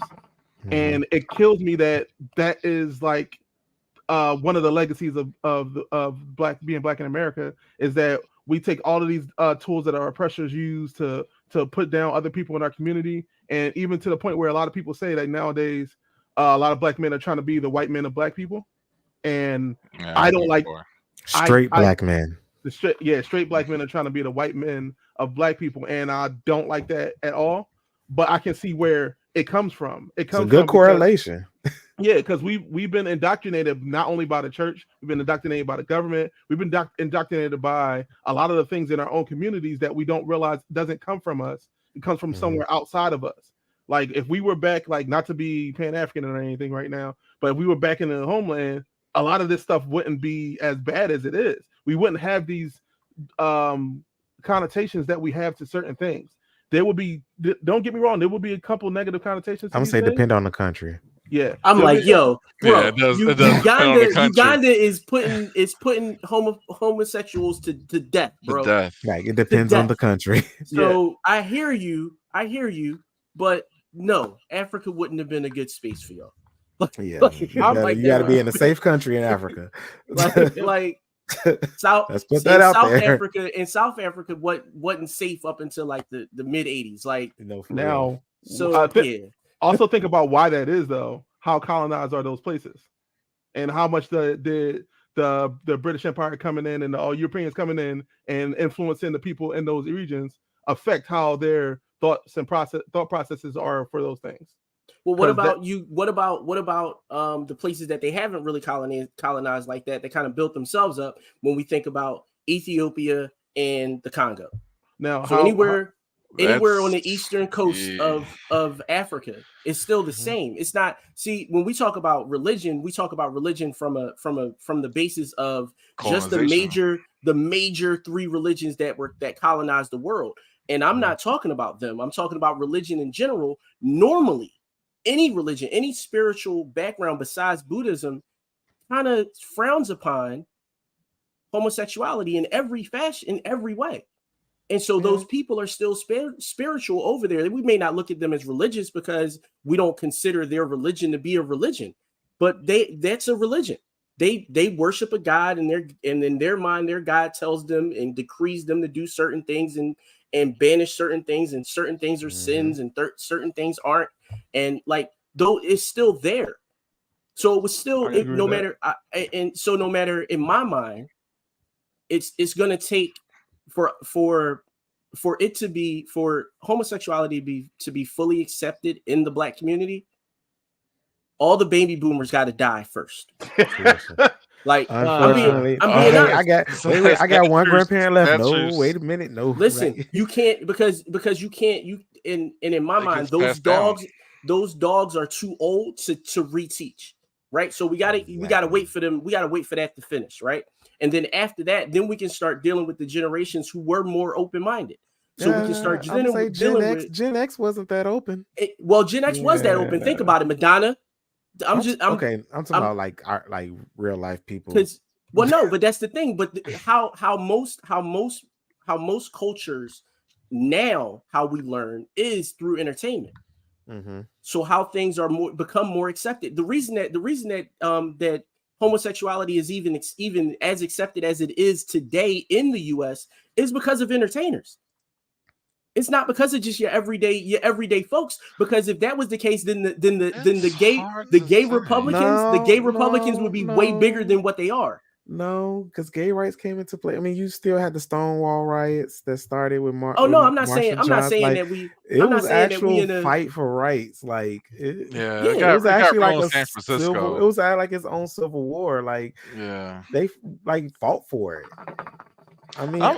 And it kills me that is like one of the legacies of being black in America is that we take all of these tools that our oppressors use to put down other people in our community, and even to the point where a lot of people say that nowadays a lot of black men are trying to be the white men of black people, and I don't like straight black men. Straight black men are trying to be the white men of black people, and I don't like that at all. But I can see where it comes from. It comes it's a good from correlation. Because we've been indoctrinated not only by the church, we've been indoctrinated by the government, we've been indoctrinated by a lot of the things in our own communities that we don't realize doesn't come from us. It comes from somewhere outside of us. Like if we were back, like not to be Pan-African or anything right now, but if we were back in the homeland, a lot of this stuff wouldn't be as bad as it is. We wouldn't have these connotations that we have to certain things. There would be, don't get me wrong, there will be a couple negative connotations. I'm gonna say depend on the country. Yeah, I'm like, yo, bro, yeah, it does Uganda is putting homosexuals to death, bro. To death. Like it depends on the country. So I hear you, but no, Africa wouldn't have been a good space for y'all. Yeah, you gotta be in a safe country in Africa. like South Africa. In South Africa, wasn't safe up until like the mid 80s. Like now, so Also think about why that is though. How colonized are those places, and how much the British Empire coming in and the Europeans coming in and influencing the people in those regions affect how their thought processes are for those things. Well, what about the places that they haven't really colonized like that? They kind of built themselves up. When we think about Ethiopia and the Congo, now so anywhere on the eastern coast of Africa, it's still the same. It's not. See, when we talk about religion, we talk about religion from the basis of just the major three religions that colonized the world. And I'm not talking about them. I'm talking about religion in general. Normally, any religion, any spiritual background besides Buddhism kind of frowns upon homosexuality in every fashion, in every way. And so those people are still spiritual over there. We may not look at them as religious because we don't consider their religion to be a religion, but that's a religion. They worship a God, and in their mind, their God tells them and decrees them to do certain things and banish certain things, and certain things are sins and certain things aren't. And like, though it's still there. So it was still, no matter in my mind, it's going to take for homosexuality to be fully accepted in the Black community, all the baby boomers got to die first. Like, unfortunately, I'm being honest. I got one grandparent left. No, wait a minute. No, listen, you can't because you can't. In my mind, those dogs are too old to reteach. Right. So we gotta wait for them. We gotta wait for that to finish. Right. And then after that, then we can start dealing with the generations who were more open-mindinded. So we can start dealing with Gen X wasn't that open. Gen X was that open. Think about it, Madonna. I'm talking about like real life people. But that's the thing. But how most cultures now, how we learn is through entertainment. So how things are become more accepted. The reason that homosexuality is even as accepted as it is today in the U.S. is because of entertainers. It's not because of just your everyday folks. Because if that was the case, then the gay Republicans would be way bigger than what they are. No, because gay rights came into play. I mean, you still had the Stonewall riots that started with Oh no, Marshall I'm not Johnson. saying Like, that we. it I'm not was saying that we actual in a. fight for rights. Like, Yeah, Yeah. it was it got actually real like in a San civil. It Francisco. was like its own civil war. Like, Yeah. they like fought for it. I mean, I'm,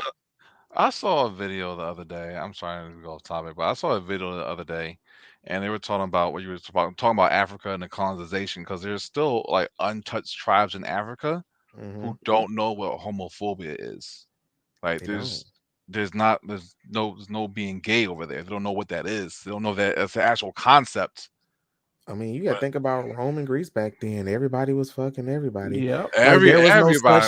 I saw a video the other day. I'm sorry to go off topic, but I saw a video the other day, and they were talking about what you were talking about Africa and the colonization, because there's still like untouched tribes in Africa who don't know what homophobia is. Like they don't. there's no being gay over there. They don't know what that is. They don't know that it's the actual concept. I mean, you got to But think about Rome and Greece back then. Everybody was fucking everybody. Yep. Like, everybody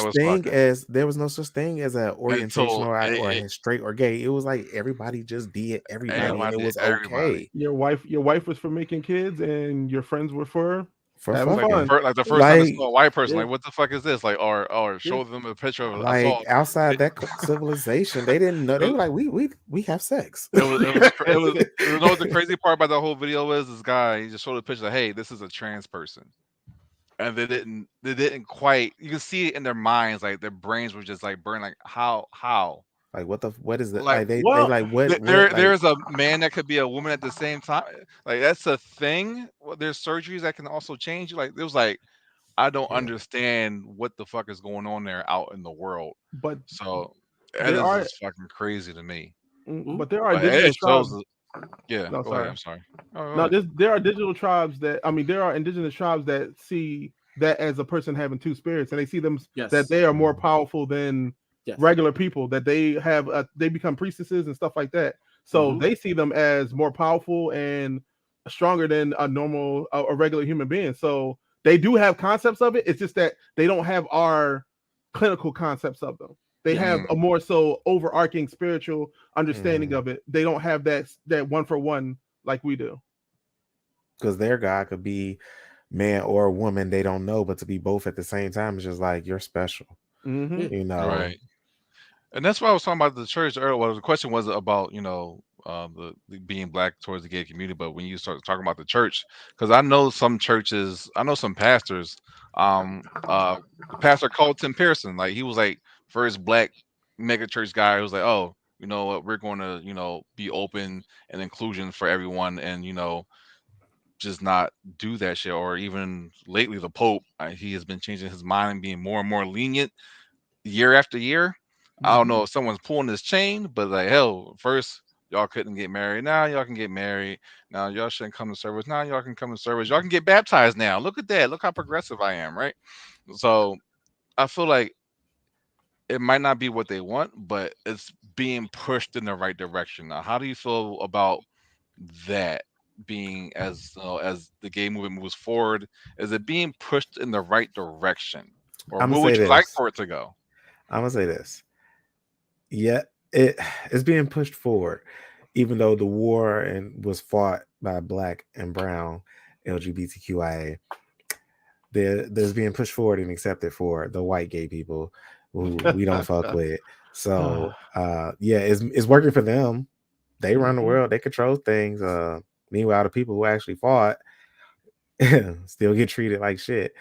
was fucking there was no such thing as an orientation until or straight or gay. It was like everybody just did everybody, and it everybody was everybody. okay Your wife was for making kids, and your friends were for for having Like fucking. fun. the first time I Like, saw a white person, Yeah. like what the fuck is this? Like or Yeah. show them a picture of I saw like outside that civilization, they didn't know. They it, were like, we have sex. you know what the crazy part about the whole video is? This guy, he just showed a picture like, hey, this is a trans person. And they didn't quite, you can see it in their minds, like their brains were just like burned, like how? Like, what is it? Like Like, they Well, like what like. there's a man that could be a woman at the same time. Like that's a thing. Well, there's surgeries that can also change you. Like it was like I don't Yeah. understand what the fuck is going on there out in the world. but So that there is are just fucking crazy to me. but there are But digital it shows tribes. yeah, No, go ahead. sorry. I'm sorry. Oh, go No, ahead. there are digital tribes there are indigenous tribes that see that as a person having two spirits, and they see them that Yes. they are more powerful than Yes. regular people. That they have they become priestesses and stuff like that. So they see them as more powerful and stronger than a regular human being. So they do have concepts of it. It's just that they don't have our clinical concepts of them. They Yeah. have a more so overarching spiritual understanding Mhm. of it. They don't have that one for one like we do. Because their God could be man or woman, they don't know, but to be both at the same time is just like, you're special, Mm-hmm. you know. Right. And that's why I was talking about the church earlier. Well, the question was about, the being black towards the gay community. But when you start talking about the church, because I know some churches, I know some pastors. The pastor called Tim Pearson, like he was like first black mega church guy. Who was like, oh, you know what, we're going to, be open and inclusion for everyone, and just not do that shit. Or even lately, the Pope, he has been changing his mind and being more and more lenient year after year. I don't know if someone's pulling this chain, but like hell, first y'all couldn't get married. Now y'all can get married. Now y'all shouldn't come to service. Now y'all can come to service. Y'all can get baptized now. Look at that. Look how progressive I am, right? So I feel like it might not be what they want, but it's being pushed in the right direction. Now, how do you feel about that being as the gay movement moves forward? Is it being pushed in the right direction? Or I'm gonna where say would you like this. for it to go? I'm gonna say this. Yeah, it's being pushed forward, even though the war and was fought by black and brown LGBTQIA. There's being pushed forward and accepted for the white gay people who we don't fuck with. So yeah, it's working for them. They run the world, they control things. Meanwhile, the people who actually fought still get treated like shit.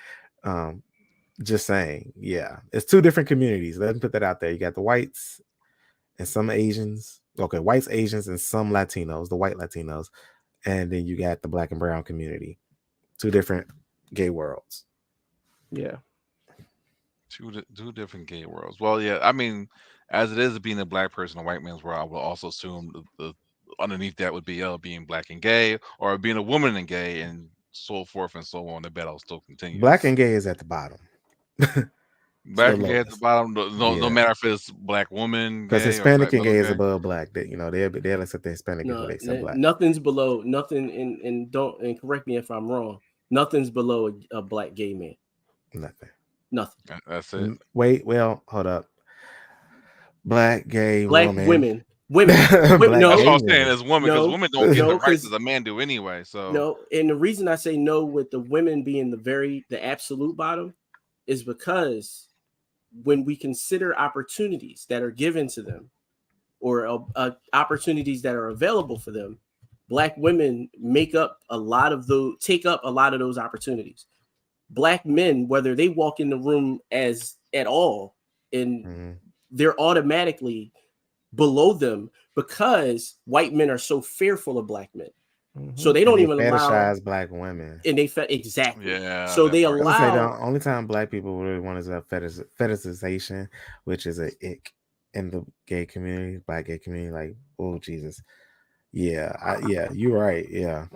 Just saying, yeah, it's two different communities. Let me put that out there. You got the whites and some Asians. Okay, whites, Asians, and some Latinos, the white Latinos, and then you got the black and brown community. Two different gay worlds. Yeah. Two different gay worlds. Well, yeah, I mean, as it is being a black person in a white man's world, I will also assume the underneath that would be being black and gay, or being a woman and gay, and so forth and so on. The battle still Black continues. and gay is at the bottom. It's the Black and gay at the lowest. bottom. No Yeah, matter if it's black woman because gay or Hispanic black and male gay is gay. above black. That they'll accept the Hispanic before No, they accept black. nothing's below nothing. And don't and correct me if I'm wrong. Nothing's below a black gay man. Nothing. Nothing. That's it. Wait, well, hold up. Black gay Black woman. women. Black That's what gay I'm No, saying. women. As women, because no, women don't get the no, rights because as a man do anyway. So no. And the reason I say no with the women being the absolute bottom is because when we consider opportunities that are given to them or opportunities that are available for them, black women take up a lot of those opportunities. black men, whether they walk in the room as at all, and they're automatically below them because white men are so fearful of black men. So they don't even allow black women, and they exactly. Yeah. So they I was gonna say the allow. only time black people really want is a fetishization, which is a ick in the gay community, black gay community. Like, oh Jesus, yeah, you're right, yeah.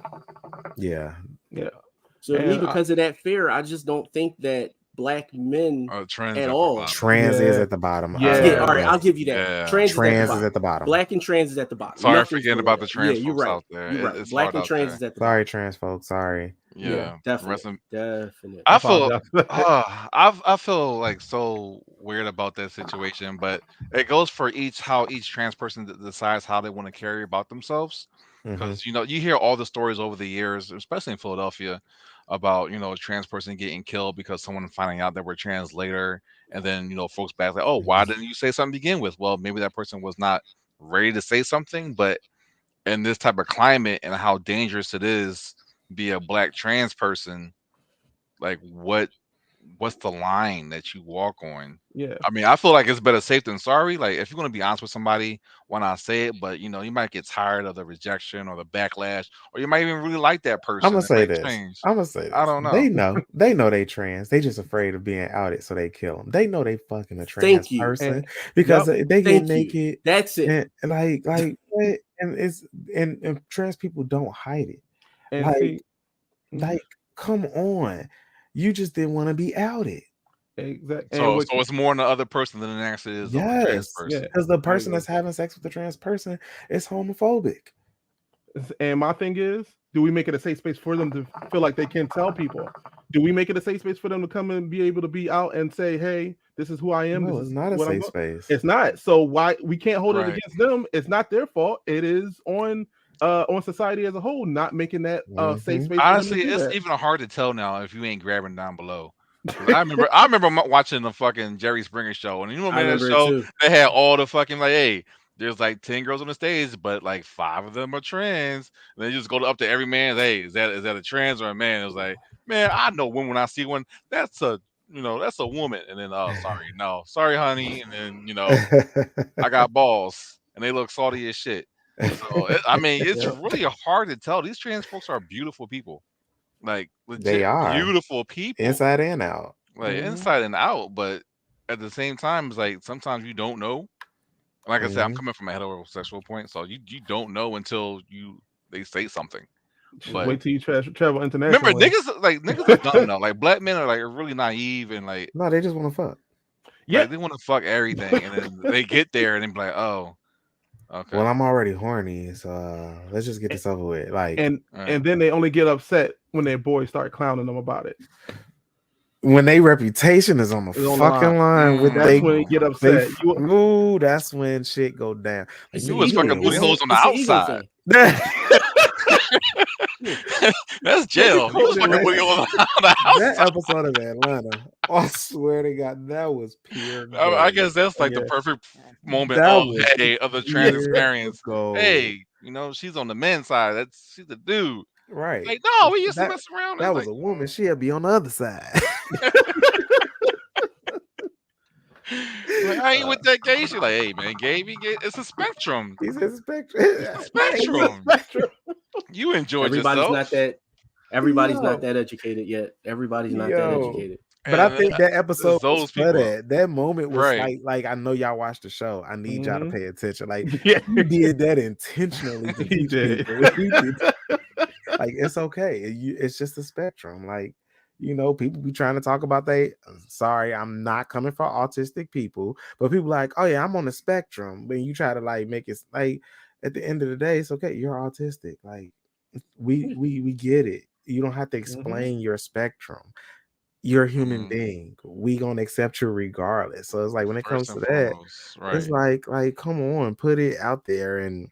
So to me, because of that fear, I just don't think that black men trans at all. Trans is at the bottom. Yeah, all right, I'll give you that. Yeah. Trans is at the bottom. Black and trans is at the bottom. Sorry, Nothing's forgetting about the trans you're folks right. out there. You're right. It's Black hard and out trans there. is at the Sorry, bottom. trans folks. Sorry. Yeah, definitely. Definitely. I feel I feel like so weird about that situation, but it goes for how each trans person decides how they want to carry about themselves. Because you hear all the stories over the years, especially in Philadelphia, about a trans person getting killed because someone finding out they were trans later, and then folks back like, oh, why didn't you say something to begin with? Well, maybe that person was not ready to say something, but in this type of climate and how dangerous it is to be a black trans person, like what's the line that you walk on? Yeah. I mean, I feel like it's better safe than sorry. Like if you're gonna be honest with somebody, why not say it? But you might get tired of the rejection or the backlash, or you might even really like that person. I'm gonna say this. Change. I'm gonna say this. I don't know. They know they trans. They just afraid of being outed, so they kill them. They know they fucking a trans person because they get naked. That's it. And like what? And it's and trans people don't hide it. And like come on, you just didn't want to be outed. Exactly. So it's more on the other person than it actually is on the trans person. Because the person that's having sex with the trans person is homophobic. And my thing is, do we make it a safe space for them to feel like they can tell people? Do we make it a safe space for them to come and be able to be out and say, hey, this is who I am? No, it's not a safe space. It's not. So why we can't hold it against them? It's not their fault. It is on society as a whole not making that safe space. Honestly, it's even hard to tell now if you ain't grabbing down below. I remember watching the fucking Jerry Springer show, and in that show they had all the fucking like, hey, there's like 10 girls on the stage, but like 5 of them are trans. And they just go up to every man, hey, is that a trans or a man? It was like, man, I know when I see one, that's a woman. And then sorry, honey, and then I got balls, and they look salty as shit. So I mean, it's really hard to tell. These trans folks are beautiful people. Like legit they are beautiful people, inside and out. Like inside and out, but at the same time, it's like sometimes you don't know. Like I said, I'm coming from a heterosexual point, so you don't know until they say something. But wait till you travel internationally. Remember, niggas are dumb though. Like black men are like really naive and like no, they just want to fuck. Yeah, they want to fuck everything, and then they get there and they be like, oh. Okay. Well, I'm already horny, so let's just get this over with. Like, and then they only get upset when their boys start clowning them about it. When their reputation is on the fucking line, with that's when they get upset. Ooh, that's when shit go down. Like, you was fucking booty holes on the outside. That's jail. You was fucking booty holes on the outside. That episode of Atlanta, I swear to God, that was pure. I guess that's like the perfect moment of the trans experience. Hey, she's on the men's side. She's a dude. Right. Like, no, we used to mess around. That was a woman. She'll be on the other side. Like, I ain't with that gay shit. Like, hey, man, gay, it's a spectrum. He's a spectrum. It's a spectrum. You enjoyed yourself. Everybody's not that educated yet. Everybody's not that educated. But I think that episode was for that moment was like I know y'all watched the show. I need y'all to pay attention. Like you did that intentionally. He did. Like it's okay. It's just a spectrum. Like people be trying to talk about sorry, I'm not coming for autistic people, but people like, oh yeah, I'm on the spectrum. When you try to like make it like at the end of the day, it's okay. You're autistic. Like we get it. You don't have to explain your spectrum. You're a human being. We gonna accept you regardless. So it's like when it comes to that, it's like come on, put it out there and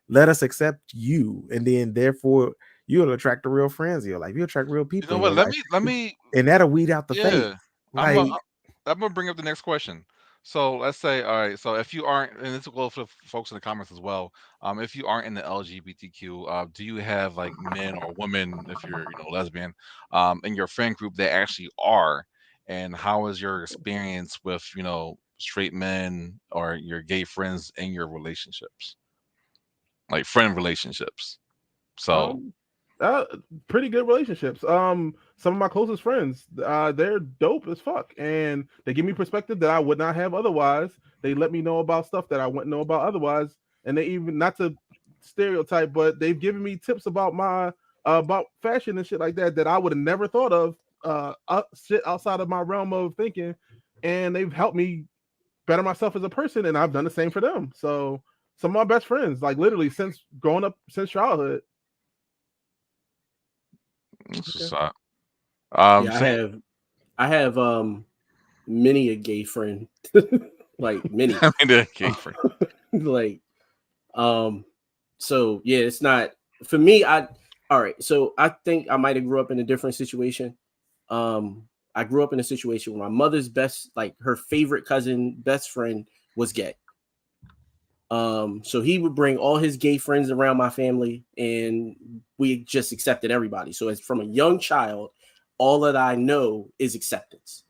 let us accept you, and then therefore you'll attract the real friends in your life. You attract real people. You know what? Let me, and that'll weed out the fake. I'm gonna bring up the next question. So let's say, all right. So if you aren't, and this will go for the folks in the comments as well. If you aren't in the LGBTQ, do you have like men or women, if you're lesbian, in your friend group that actually are? And how is your experience with straight men or your gay friends in your relationships, like friend relationships? So Um, uh, Pretty good relationships. Some of my closest friends, they're dope as fuck, and they give me perspective that I would not have otherwise. They let me know about stuff that I wouldn't know about otherwise, and they even, not to stereotype, but they've given me tips about my about fashion and shit like that that I would have never thought of. Shit outside of my realm of thinking, and they've helped me better myself as a person, and I've done the same for them. So some of my best friends, like literally since growing up, since childhood. this is Okay. Yeah, same. I have many a gay friend. Like many. I mean, the gay friend. Like so yeah, it's not for me. All right, so I think I might have grew up in a different situation. I grew up in a situation where my mother's best, like her favorite cousin, best friend was gay. So he would bring all his gay friends around my family, and we just accepted everybody. So as from a young child, all that I know is acceptance.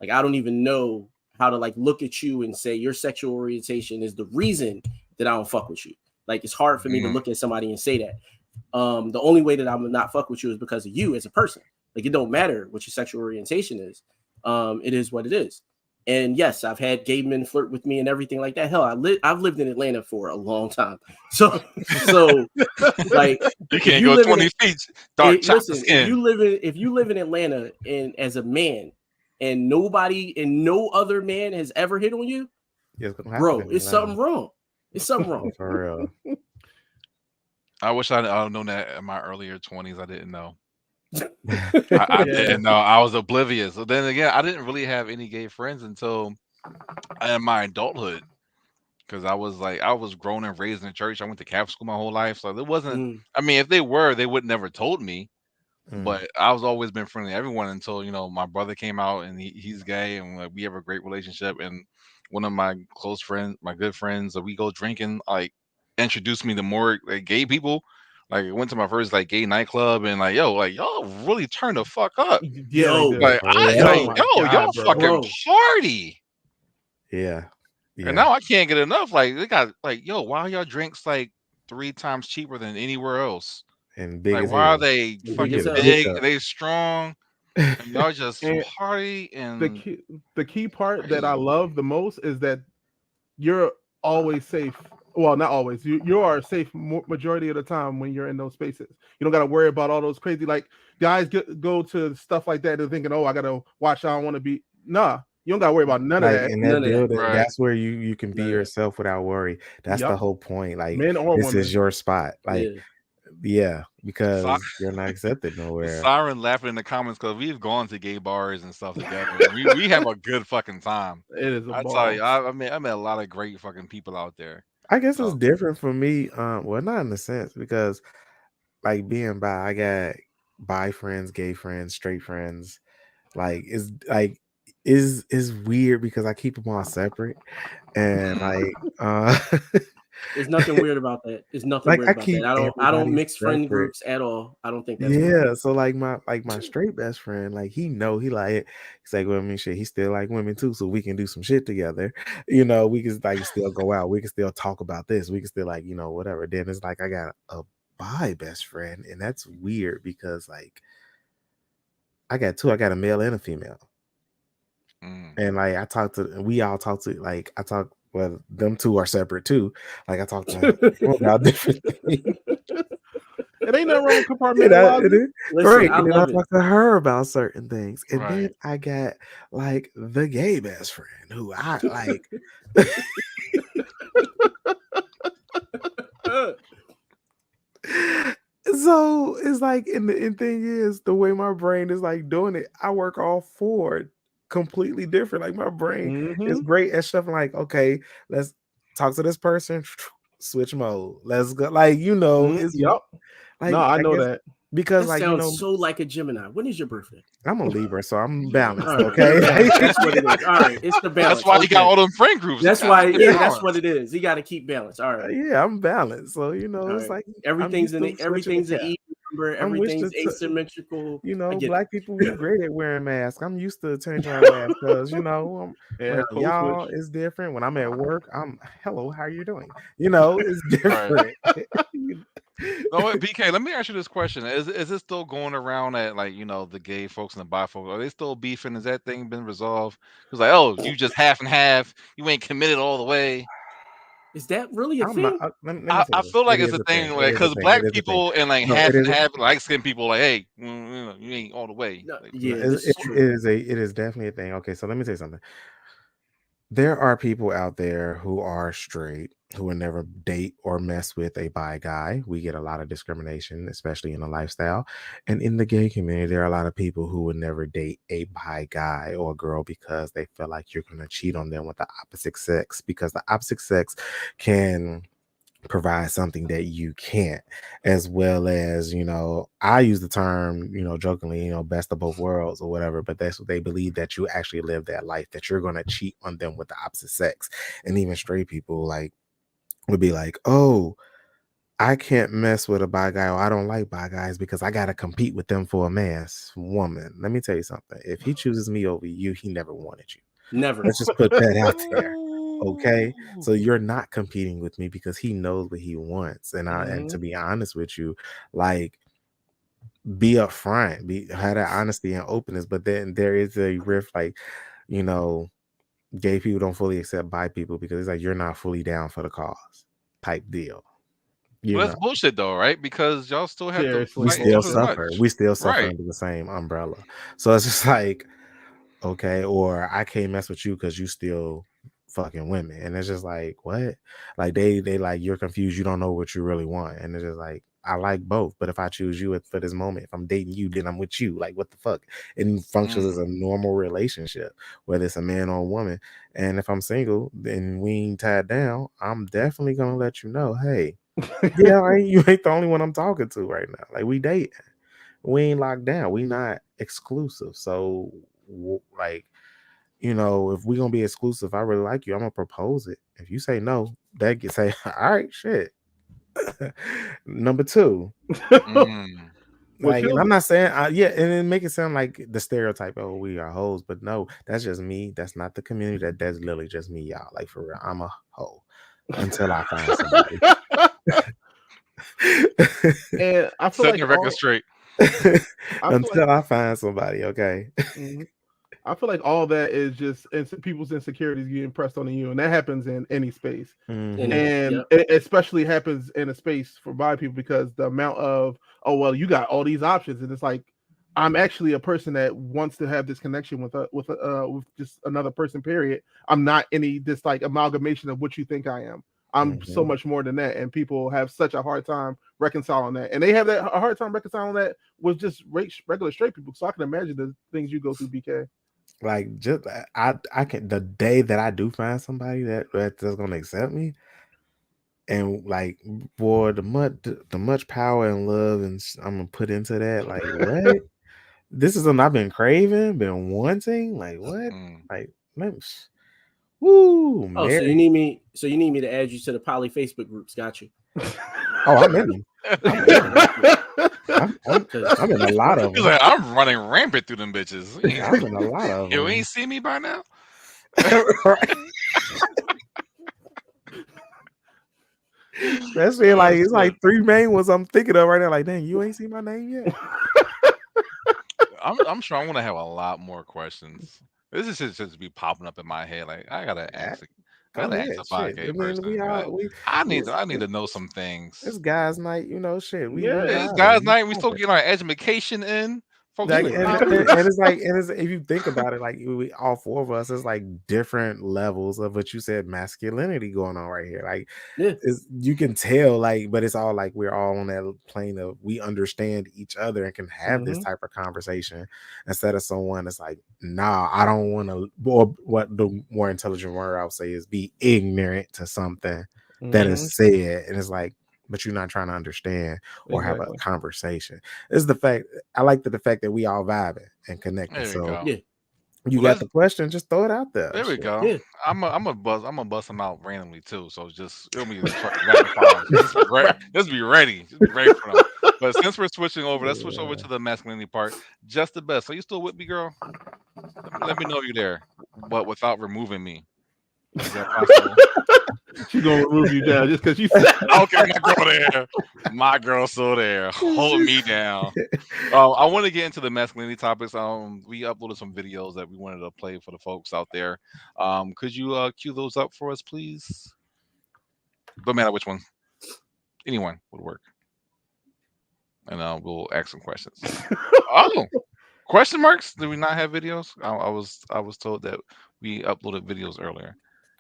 Like I don't even know how to like look at you and say your sexual orientation is the reason that I don't fuck with you. Like it's hard for me to look at somebody and say that. The only way that I'm gonna not fuck with you is because of you as a person. Like it don't matter what your sexual orientation is. It is what it is. And yes, I've had gay men flirt with me and everything like that. Hell, I've lived in Atlanta for a long time. So like You if can't you go live in 20 feet, dark chocolate listen, skin. if you live in Atlanta and as a man and nobody and no other man has ever hit on you, Yeah, it's gonna happen bro, in it's Atlanta. something wrong. It's something wrong. For real. I wish I'd known that in my earlier 20s. I didn't know. I Yeah. didn't know. I was oblivious. So then again, I didn't really have any gay friends until in my adulthood. Because I was grown and raised in the church. I went to Catholic school my whole life. So there wasn't, Mm. I mean, if they were, they would never told me. Mm. But I was always been friendly to everyone until, my brother came out and he's gay and like, we have a great relationship. And one of my close friends, my good friends, we go drinking, like introduced me to more like gay people. Like I went to my first like gay nightclub and like, yo, like y'all really turn the fuck up. Yeah, they Yo, do. Like For real. Oh like my y'all god, bro. fucking bro, party. Yeah. And Yeah. now I can't get enough. Like they got like, yo, why are y'all drinks like 3 times cheaper than anywhere else? And big Like as why are hell. they big You as get fucking a hell. big big? cup. They strong and y'all just And party the and key the key part that I crazy. love the most is that you're always safe. Well, not always. You are safe majority of the time when you're in those spaces. You don't got to worry about all those crazy like guys go to stuff like that. They're thinking, oh, I gotta watch. I don't want to be. Nah, you don't got to worry about none of Like that. in that None of that. building, Right. that's where you can be None of that. yourself without worry. That's the Yep, whole point. Like men or this women. is your spot. Like, Yeah. yeah, Si- because you're not accepted the nowhere. siren laughing in the comments because we've gone to gay bars and stuff together. And we have a good fucking time. It is a I tell you, ball. I met a lot of great fucking people out there. I guess it's So different for me. Well, not in a sense because like being bi, I got bi friends, gay friends, straight friends. Like is weird because I keep them all separate and like There's nothing weird about that. There's nothing like weird I about that. keep I don't everybody mix friend separate. groups at all. I don't think that's weird. Yeah, so like my straight best friend, like he know he like it. He's like, well, I mean, shit, he still like women too, so we can do some shit together. We can like still go out, we can still talk about this, we can still like whatever. Then it's like I got a bi best friend, and that's weird because like I got two, I got a male and a female, and like we all talk to like I talk. Well, them two are separate too. Like I talk to him about different things. It ain't nothing wrong with And compartmentalizing. Listen, right, I and then I love it. talk to her about certain things, and then right. I got like the gay best friend who I like. So it's like, and the thing is, the way my brain is like doing it, I work all four completely different. Like my brain is Mm-hmm. great at stuff like, okay, let's talk to this person, switch mode, let's go. Like it's Yep. No, like I I know guess that. because That like sounds so like a Gemini. When is your birthday? I'm a Libra, so I'm balanced. All right, Okay, that's what it is. All right, it's the balance. That's why you got all them friend groups. That's You why, gotta yeah, get that's balance. what it is. You got to keep balance. All right, yeah, I'm balanced. So it's all right. like I'm Everything's used in to it. switching Everything's it. an Yeah. even number. I'm used Everything's to asymmetrical. I get it. black people, we great at wearing masks. I'm used to changing our masks because Yeah, code y'all switch. is different. When I'm at work, I'm hello, how are you doing? It's Right. different. No, what, BK, let me ask you this question. Is it still going around at like, the gay folks and the bi folks? Are they still beefing? Has that thing been resolved? It's like, oh, you just half and half. You ain't committed all the way. Is that really a I'm not. thing? Let me I, say I this. feel like It it's is a a thing, thing. It like, is a because thing. It black is a thing. people and like No, half it and is. half light skinned people, like, hey, you ain't all the way. No, Like, No, yeah, this is true. it is definitely a thing. Okay, so let me tell you something. There are people out there who are straight who will never date or mess with a bi guy. We get a lot of discrimination, especially in the lifestyle. And in the gay community, there are a lot of people who would never date a bi guy or girl because they feel like you're going to cheat on them with the opposite sex, because the opposite sex can provide something that you can't, as well as I use the term jokingly, best of both worlds or whatever, but that's what they believe, that you actually live that life, that you're going to cheat on them with the opposite sex. And even straight people like would be like, oh, I can't mess with a bi guy, or I don't like bi guys because I gotta compete with them for a man's woman. Let me tell you something. If he chooses me over you, he never wanted you. Never. Let's just put that out there. Okay, ooh. so you're not competing with me because he knows what he wants, and to be honest with you, like, be upfront, have that honesty and openness. But then there is a rift, like, you know, gay people don't fully accept bi people because it's like you're not fully down for the cause type deal. Well, You that's know, bullshit though, right? Because y'all still have to we Seriously, fight still just as bullshit. suffer. much, We still suffer right? under the same umbrella. So it's just like, okay, or I can't mess with you because you still fucking women. And it's just like, what? Like they like, you're confused, you don't know what you really want. And it's just like, I like both, but if I choose you for this moment, if I'm dating you, then I'm with you. Like, what the fuck? It functions as Mm. a normal relationship, whether it's a man or a woman. And if I'm single, then we ain't tied down, I'm definitely gonna let you know, hey, yeah, you ain't the only one I'm talking to right now. Like, we date, we ain't locked down, we not exclusive. So like, if we gonna be exclusive, I really like you, I'm gonna propose it. If you say no, that gets say, all right, shit. Number two, Mm. What like, and kills I'm not saying, yeah, and it make it sound like the stereotype, oh, we are hoes, but no, that's just me. That's not the community. That's literally just me, y'all. Like, for real, I'm a hoe until I find somebody. and I feel Setting like the record straight. I feel like Until I find somebody, okay. mhm. I feel like all that is just people's insecurities getting pressed onto you, and that happens in any space. Mhm. And And yep. it especially happens in a space for bi people because the amount of, oh well, you got all these options, and it's like, I'm actually a person that wants to have this connection with just another person, period. I'm not any this like amalgamation of what you think I am. I'm so Mhm. much more than that, and people have such a hard time reconciling that, and they have a hard time reconciling that with just regular straight people. So I can imagine the things you go through, BK. Like, just I can, the day that I do find somebody that's gonna accept me, and like, boy, the much power and love I'm gonna put into that. Like, what? This is something I've been craving, been wanting. Like, what? Mm. Like, let me, woo, Oh, so you Mary. need me? So you need me to add you to the poly Facebook groups? Got you. Oh, I'm in them. I'm in them. Because I'm in a lot of He's them. like, I'm running rampant through them bitches. I'm in a lot of You them. ain't see me by now. Especially Oh, like, it's shit. like three main ones I'm thinking of right now. Like, dang, you ain't seen my name yet. I'm sure I'm gonna have a lot more questions. This is just be popping up in my head. Like I gotta Ah, ask. I go gotta ask ahead, a shit. gay I mean, person. we all we I need it's, to. I need to know some things. it's guys' night, shit. We Yeah, It's vibing, guys' we night. We still popping. getting our education in. Folks in Like, the yeah, and comments. it's like, and it's, if you think about it, like, we all four of us, it's like different levels of what you said, masculinity going on right here. Like, yeah, you can tell, like, but it's all like we're all on that plane of we understand each other and can have this hmm type of conversation, instead of someone that's like, nah, I don't want to, or what the more intelligent word I'll say is be ignorant to something that yeah. is said, and it's like, but you're not trying to understand or have a Exactly. conversation. It's the fact I like the fact that we all vibing and connecting. There you So go. Yeah. you Well, got the question, just throw it out there. There we Shit. go. Yeah. I'm gonna bust them out randomly too. So just it'll be fucking rapid fire. Just be ready. Just be ready for them. But since we're switching over, let's switch over to the masculinity part. Just the best. Are you still with me, girl? Let me know you're there, but without removing me. Is that possible? She's gonna remove you down just because you said. Okay, my girl there. My girl's still there. Hold me down. I want to get into the masculinity topics. We uploaded some videos that we wanted to play for the folks out there. Could you cue those up for us, please? Don't matter which one. Anyone would work. And we'll ask some questions. Oh, question marks? Did we not have videos? I was told that we uploaded videos earlier.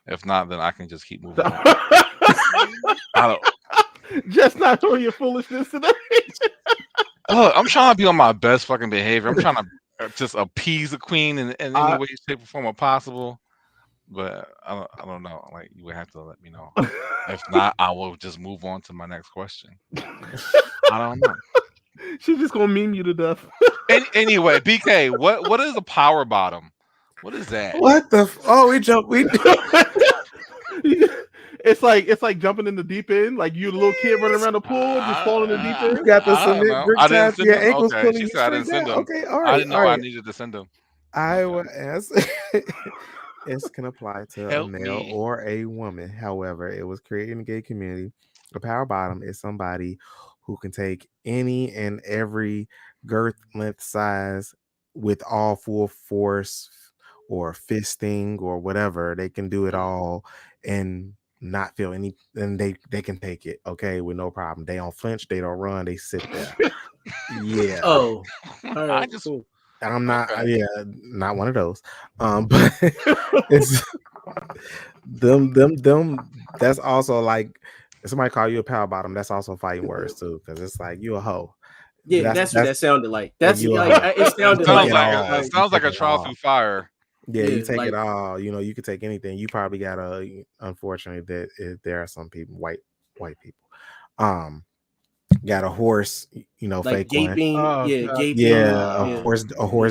If not, then I can just keep moving on. I don't. Just not doing your foolishness today. I'm trying to be on my best fucking behavior. I'm trying to just appease the queen in any way, shape, or form possible. But I don't know. Like, you would have to let me know. If not, I will just move on to my next question. I don't know. She's just gonna meme you to death. Anyway, BK, what is a power bottom? What is that? What the? We jumped. It's like jumping in the deep end, like you a little kid running around the pool, just falling in the deep end. You got the I don't cement know. brick I didn't ties to send your them. ankles, Okay, pulling she you said I didn't straight send down. them. Okay, all right. I didn't know I needed to send them. I Okay. will ask. This can apply to Help a male me. or a woman. However, it was created in the gay community. A power bottom is somebody who can take any and every girth, length, size with all full force or fisting or whatever. They can do it all and not feel any, and they can take it, okay, with no problem. They don't flinch, they don't run, they sit there. Yeah. Oh, all I right, just cool. I'm not, Okay. not one of those. But it's them. That's also like if somebody call you a power bottom. That's also fighting words too, because it's like you a hoe. Yeah, that's what that sounded like. That's you like a- it sounded like it sounds like a trial through fire. Yeah, you take like, it all. You know, you could take anything. You probably got unfortunately, there are some people, white people, got a horse, like fake gaping, one. gaping. Yeah, a horse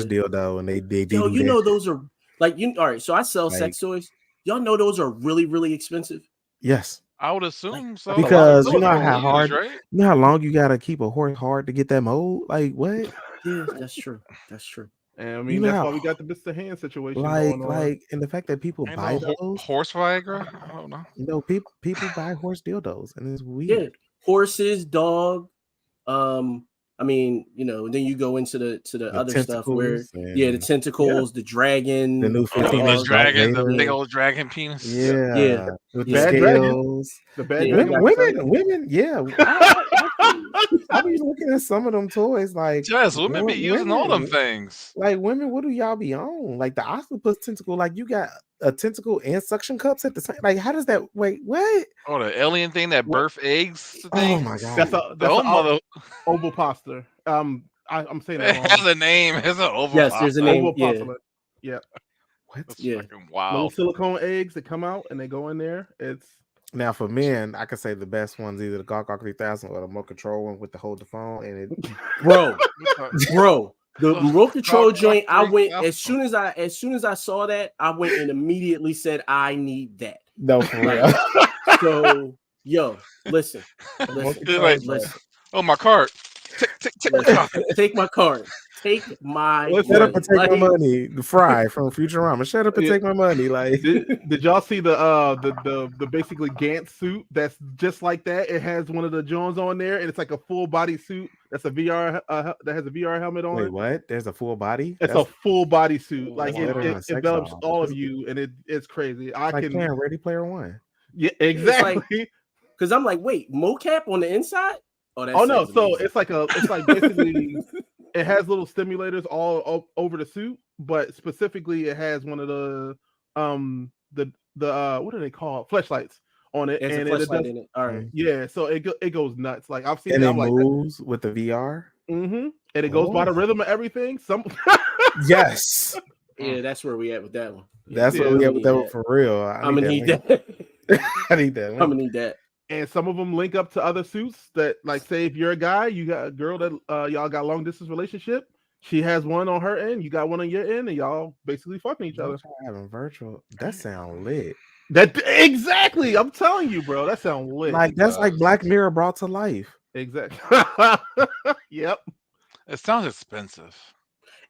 dildo, and they Yo, do that. those are like all right. So I sell Like, sex toys. Y'all know those are really, really expensive. Yes, I would assume so. because you know Silicone how used, hard, right? you know how long you gotta keep a horse hard to get that mold. Like what? Yeah, that's true. That's true. And I mean, that's why we got the Mr. Hand situation going on. And the fact that people Ain't buy no those horse Viagra. I don't know. People buy horse dildos, and it's weird. Yeah, horses, dog. I mean, then you go into the other stuff where the tentacles, the dragon, the new 15 the dragon, the big old dragon penis. Yeah, with the bad scales. The bad dragon. Women, yeah. I be looking at some of them toys like, yes, women be using all them things. Like, women, what do y'all be on? Like the octopus tentacle, like you got a tentacle and suction cups at the same. Like, how does that? Wait, what? Oh, the alien thing that birth eggs. Oh my god, that's an ovipositor. I'm saying that wrong. It has a name. It's an ovipositor. Yes, there's a name. Yeah. What? That's fucking wild. Little silicone eggs that come out and they go in there. It's now for men, I could say the best ones either the Gawk 3000 or the remote control one with the hold the phone and it. Bro, the remote control joint. I went as soon as I saw that, I went and immediately said, I need that. No, for real. So, yo, listen. Oh, my card. Take my card. Take my shut up and take my money. The Fry from Futurama. Shut up and take my money. Like, did y'all see the basically Gantz suit that's just like that? It has one of the Jones on there, and it's like a full body suit. That's a VR that has a VR helmet on. Wait, what? There's a full body? It's a full body suit. Like it envelops doll. all of you, and it's crazy. I like can playing Ready Player One. Yeah, exactly. Because I'm like, wait, mocap on the inside? Oh no! So it's like basically it has little stimulators all over the suit, but specifically it has one of the what do they call fleshlights on it, and it does, in it. All right, yeah. So it goes nuts. Like I've seen and it moves with the VR. Mm-hmm. And it goes by the rhythm of everything. Yes. Yeah, that's where we at with that one. That's where we at with that one for real. I'm gonna need that. I need that. I'm gonna need that. and some of them link up to other suits that, like, say if you're a guy, you got a girl that y'all got a long distance relationship. She has one on her end, you got one on your end, and y'all basically fucking each other. Having virtual, that sound lit. That exactly. I'm telling you, bro. That sounds lit. Like that's like Black Mirror brought to life. Exactly. Yep. It sounds expensive.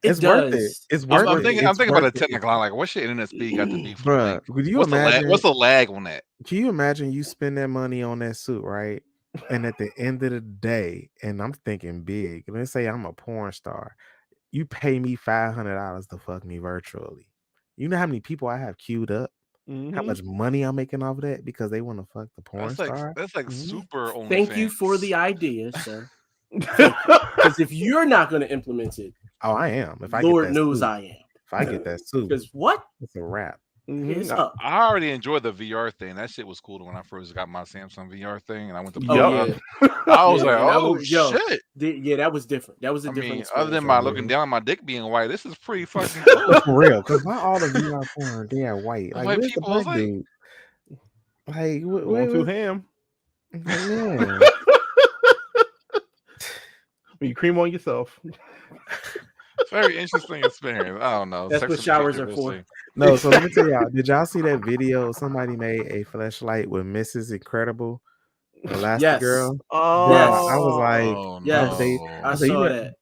It's worth it. It's worth I'm it. thinking It's about worth the it. technical line. Like, what's your internet speed got to be for Bruh, like? could you imagine? What's the lag on that? Can you imagine you spend that money on that suit, right? And at the end of the day, and I'm thinking big. Let's say I'm a porn star. You pay me $500 to fuck me virtually. You know how many people I have queued up? How much money I'm making off of that because they want to fuck the porn star? That's like super OnlyFans. Thank you for the idea, sir. Because if you're not going to implement it, I am. If Lord I get that knows suit, I am. if I get that suit, Because what? It's a wrap. It's up. I already enjoyed the VR thing. That shit was cool when I first got my Samsung VR thing, and I went to. I was like, oh shit. Yeah, that was different. That was a different experience. Other than my looking down, my dick being white, this is pretty fucking cool. For real. Because why all the VR porn they are white? Like, where's the black dude? Like, going too ham. Man. When you cream on yourself. Very interesting experience. I don't know. That's what showers are for. No, so let me tell y'all. Did y'all see that video? Somebody made a flashlight with Mrs. Incredible, Elastigirl. Oh, yes. I was like, I saw that.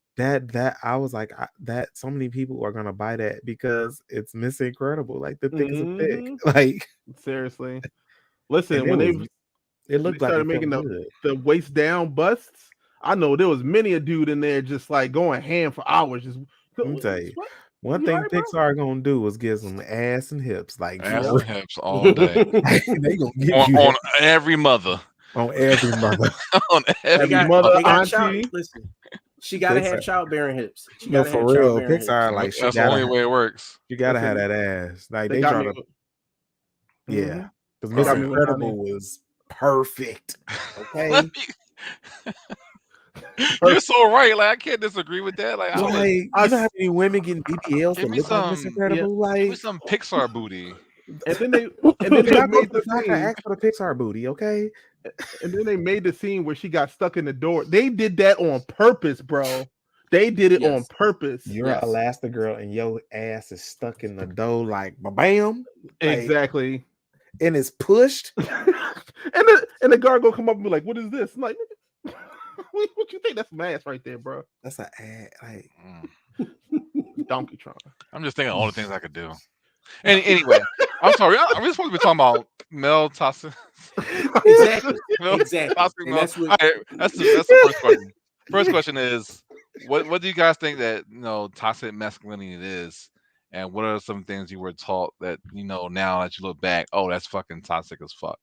That I was like, that so many people are gonna buy that because it's Miss Incredible. Like the thick is a thick. Like seriously. Listen, when it looked like started making the waist down busts. I know there was many a dude in there just like going ham for hours. Just let me tell you, one thing Pixar gonna do is give them ass and hips, like ass and hips all day. They gonna give you on every mother. On every mother. On every mother. Auntie. Listen, she gotta have childbearing hips. She no, gotta for have real. Pixar, like that's the only way it works. You gotta have that ass. Like they draw the yeah, because Miss Incredible was perfect. Okay. You're so right. Like I can't disagree with that. Like, you know how many women getting BBLs that look like Miss Incredible? Like, give me some Pixar booty. And then they made the scene. Ask for the Pixar booty, okay? And then they made the scene where she got stuck in the door. They did that on purpose, bro. They did it on purpose. You're an Elastigirl and your ass is stuck in the door, like bam. Exactly. And it's pushed. and the guard gonna come up and be like, "What is this?" I'm like, what you think? That's some ass right there, bro. That's an ass, like Donkey Tron. I'm just thinking of all the things I could do. And anyway, I'm sorry. I'm just supposed to be talking about male toxic. Exactly. Toxic male. That's what... that's the first question. First question is, what do you guys think that toxic masculinity is, and what are some things you were taught that now that you look back, oh, that's fucking toxic as fuck.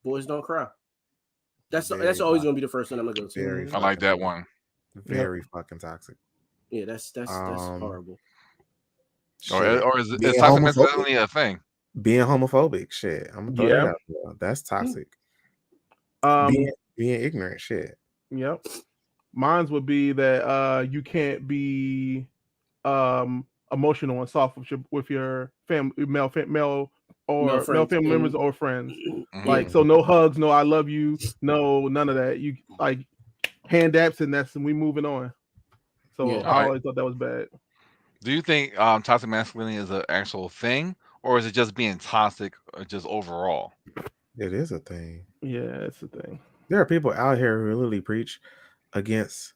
Boys don't cry. That's always gonna be the first one I'm gonna go to. I like that one. Very fucking toxic. Yeah, that's horrible. Or is toxic masculinity a thing? Being homophobic, shit. I'm gonna throw that out there. That's toxic. Being ignorant, shit. Yep. Mine's would be that you can't be emotional and soft with your family, male family members or friends. Mm-hmm. Like, so no hugs, no I love you, no none of that. You like hand daps and we moving on. So I always thought that was bad. Do you think toxic masculinity is an actual thing, or is it just being toxic, or just overall? It is a thing. Yeah, it's a thing. There are people out here who literally preach against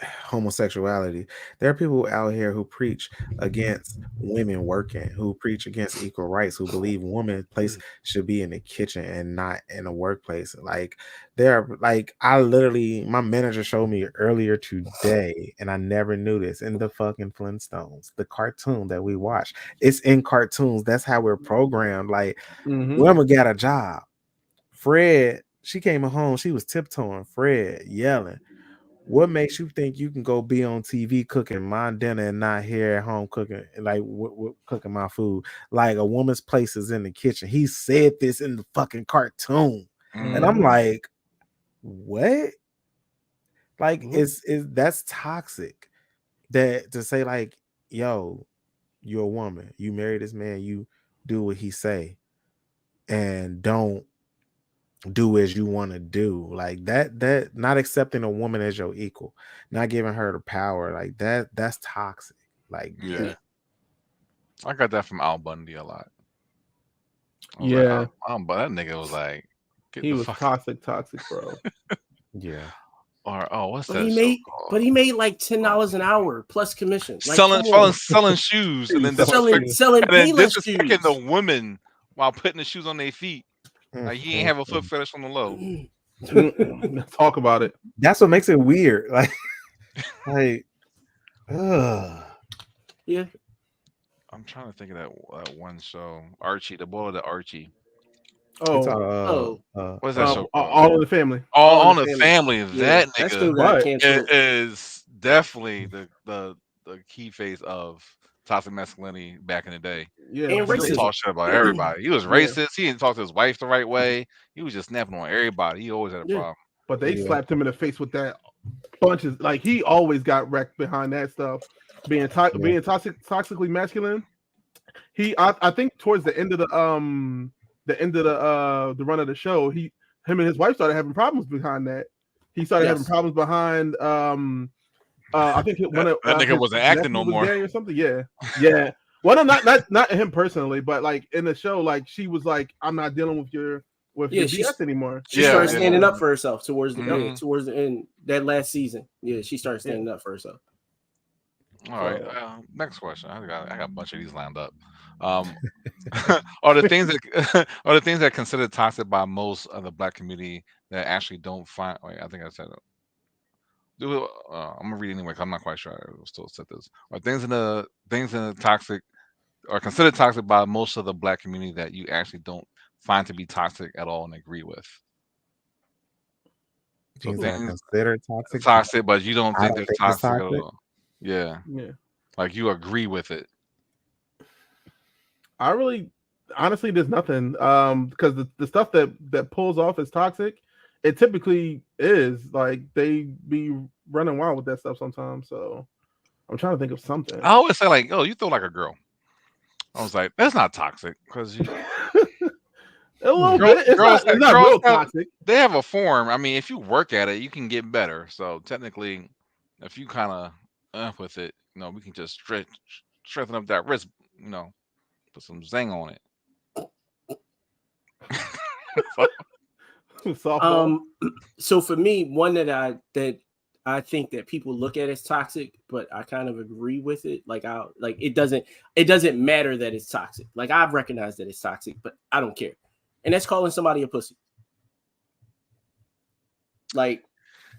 homosexuality. There are people out here who preach against women working, who preach against equal rights, who believe women's place should be in the kitchen and not in a workplace. Like my manager showed me earlier today, and I never knew this, in the fucking Flintstones, the cartoon that we watch. It's in cartoons. That's how we're programmed. Like, women got a job. Fred, she came home, she was tiptoeing. Fred yelling. What makes you think you can go be on TV cooking my dinner and not here at home cooking, like cooking my food? Like, a woman's place is in the kitchen. He said this in the fucking cartoon, and I'm like, what? Like, that's toxic. That to say like, yo, you're a woman, you marry this man, you do what he say, and don't do as you want to do. Like that not accepting a woman as your equal, not giving her the power, like that's toxic. Like Yeah. I got that from Al Bundy a lot. I was Yeah. like, but that nigga was like, get He the was fuck. toxic, bro. yeah. Or what's But that he show made, called? but he made like $10 an hour plus commission. Like, selling come on. selling shoes and then Selling disrespecting selling Payless the shoes. women while putting the shoes on their feet. Like he ain't have a foot fetish on the low. Let's talk about it. That's what makes it weird. Like, Yeah. I'm trying to think of that one show, Archie, the boy of the Archie. What's that show called? All in the Family. All in the Family. Yeah, That that still nigga got canceled. is definitely the key face of toxic masculinity back in the day. Yeah, And He would racism. talk shit about everybody. He was racist. He didn't talk to his wife the right way. He was just snapping on everybody. He always had a problem. But they slapped him in the face with that bunches. Like he always got wrecked behind that stuff. Being toxically masculine. I think towards the end of the run of the show, him and his wife started having problems behind that. He started having problems behind I think that nigga wasn't acting no more or something. Yeah. Well, no, not him personally, but like in the show, like she was like, I'm not dealing with your BS anymore. She started standing up for herself towards the end that last season. Yeah, she started standing up for herself. All right. Next question. I got a bunch of these lined up. Are the things that are considered toxic by most of the Black community that actually don't find? Wait, I think I said it. I'm gonna read anyway. 'Cause I'm not quite sure. I still said this. Are things in the toxic are considered toxic by most of the Black community that you actually don't find to be toxic at all and agree with? So things that are considered toxic, but you don't think they're toxic at all. Yeah. Like you agree with it. I really, honestly, there's nothing. Because the stuff that pulls off as toxic, it typically is like they be running wild with that stuff sometimes. So I'm trying to think of something. I always say like, "Oh, you throw like a girl." I was like, "That's not toxic," because a little bit. It's not real toxic. They have a form. I mean, if you work at it, you can get better. So technically, if you kind of with it, we can just strengthen up that wrist. Put some zing on it. So for me, one that I think that people look at as toxic, but I kind of agree with it. Like it doesn't matter that it's toxic. Like I've recognized that it's toxic, but I don't care. And that's calling somebody a pussy. Like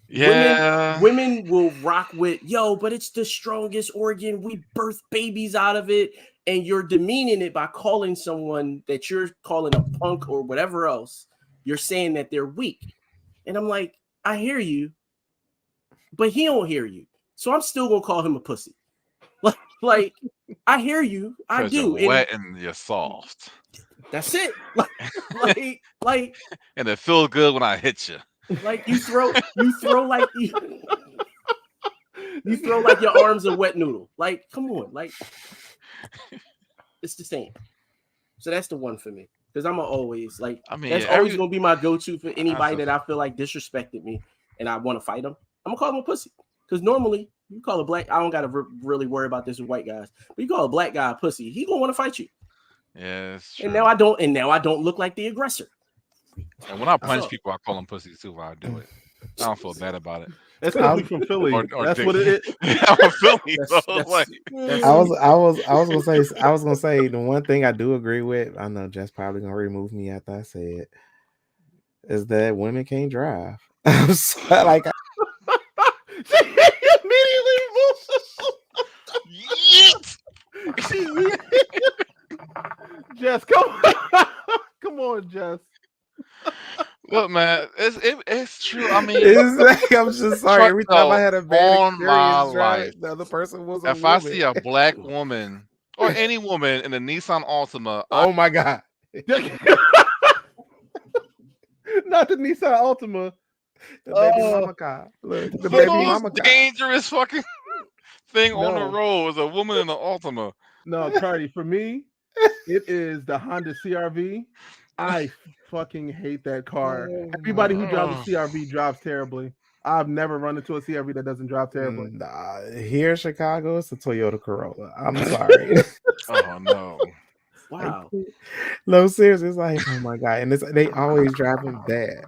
women will rock with, but it's the strongest organ. We birth babies out of it. And you're demeaning it by calling someone that you're calling a punk or whatever else. You're saying that they're weak. And I'm like, I hear you, but he don't hear you. So I'm still going to call him a pussy. Like I hear you. I do. You're wet and you're soft. That's it. Like and it feels good when I hit you. Like you throw like you throw like your arms a wet noodle. Like, come on, like it's the same. So that's the one for me. Because I'm always like, that's always gonna be my go-to for anybody that I feel like disrespected me and I want to fight them. I'm gonna call them a pussy. Because normally you call a black, I don't gotta really worry about this with white guys, but you call a black guy a pussy, he gonna want to fight you. Yeah, and now I don't look like the aggressor. And when I punch people, I call them pussies too while I do it. I don't feel bad about it. That's probably from Philly. That's what it is. I'm from Philly. I was gonna say the one thing I do agree with. I know Jess probably gonna remove me after I say it. Is that women can't drive? Like she immediately moves. Jess, come on, Jess. Look, man, it's true. I mean, I'm just sorry. Every time I had a bad experience driving, the other person was a woman. I see a black woman or any woman in a Nissan Altima, oh my god, not the Nissan Altima, the baby mama car. Look, the baby mama car. Dangerous fucking thing on the road is a woman in an Altima. No, Cardi, for me, it is the Honda CRV. I fucking hate that car. Everybody who drives a CRV drives terribly. I've never run into a CRV that doesn't drive terribly. Here in Chicago, it's a Toyota Corolla. I'm sorry. Oh no. Wow. No, seriously, it's like, oh my god, and they always drive them bad.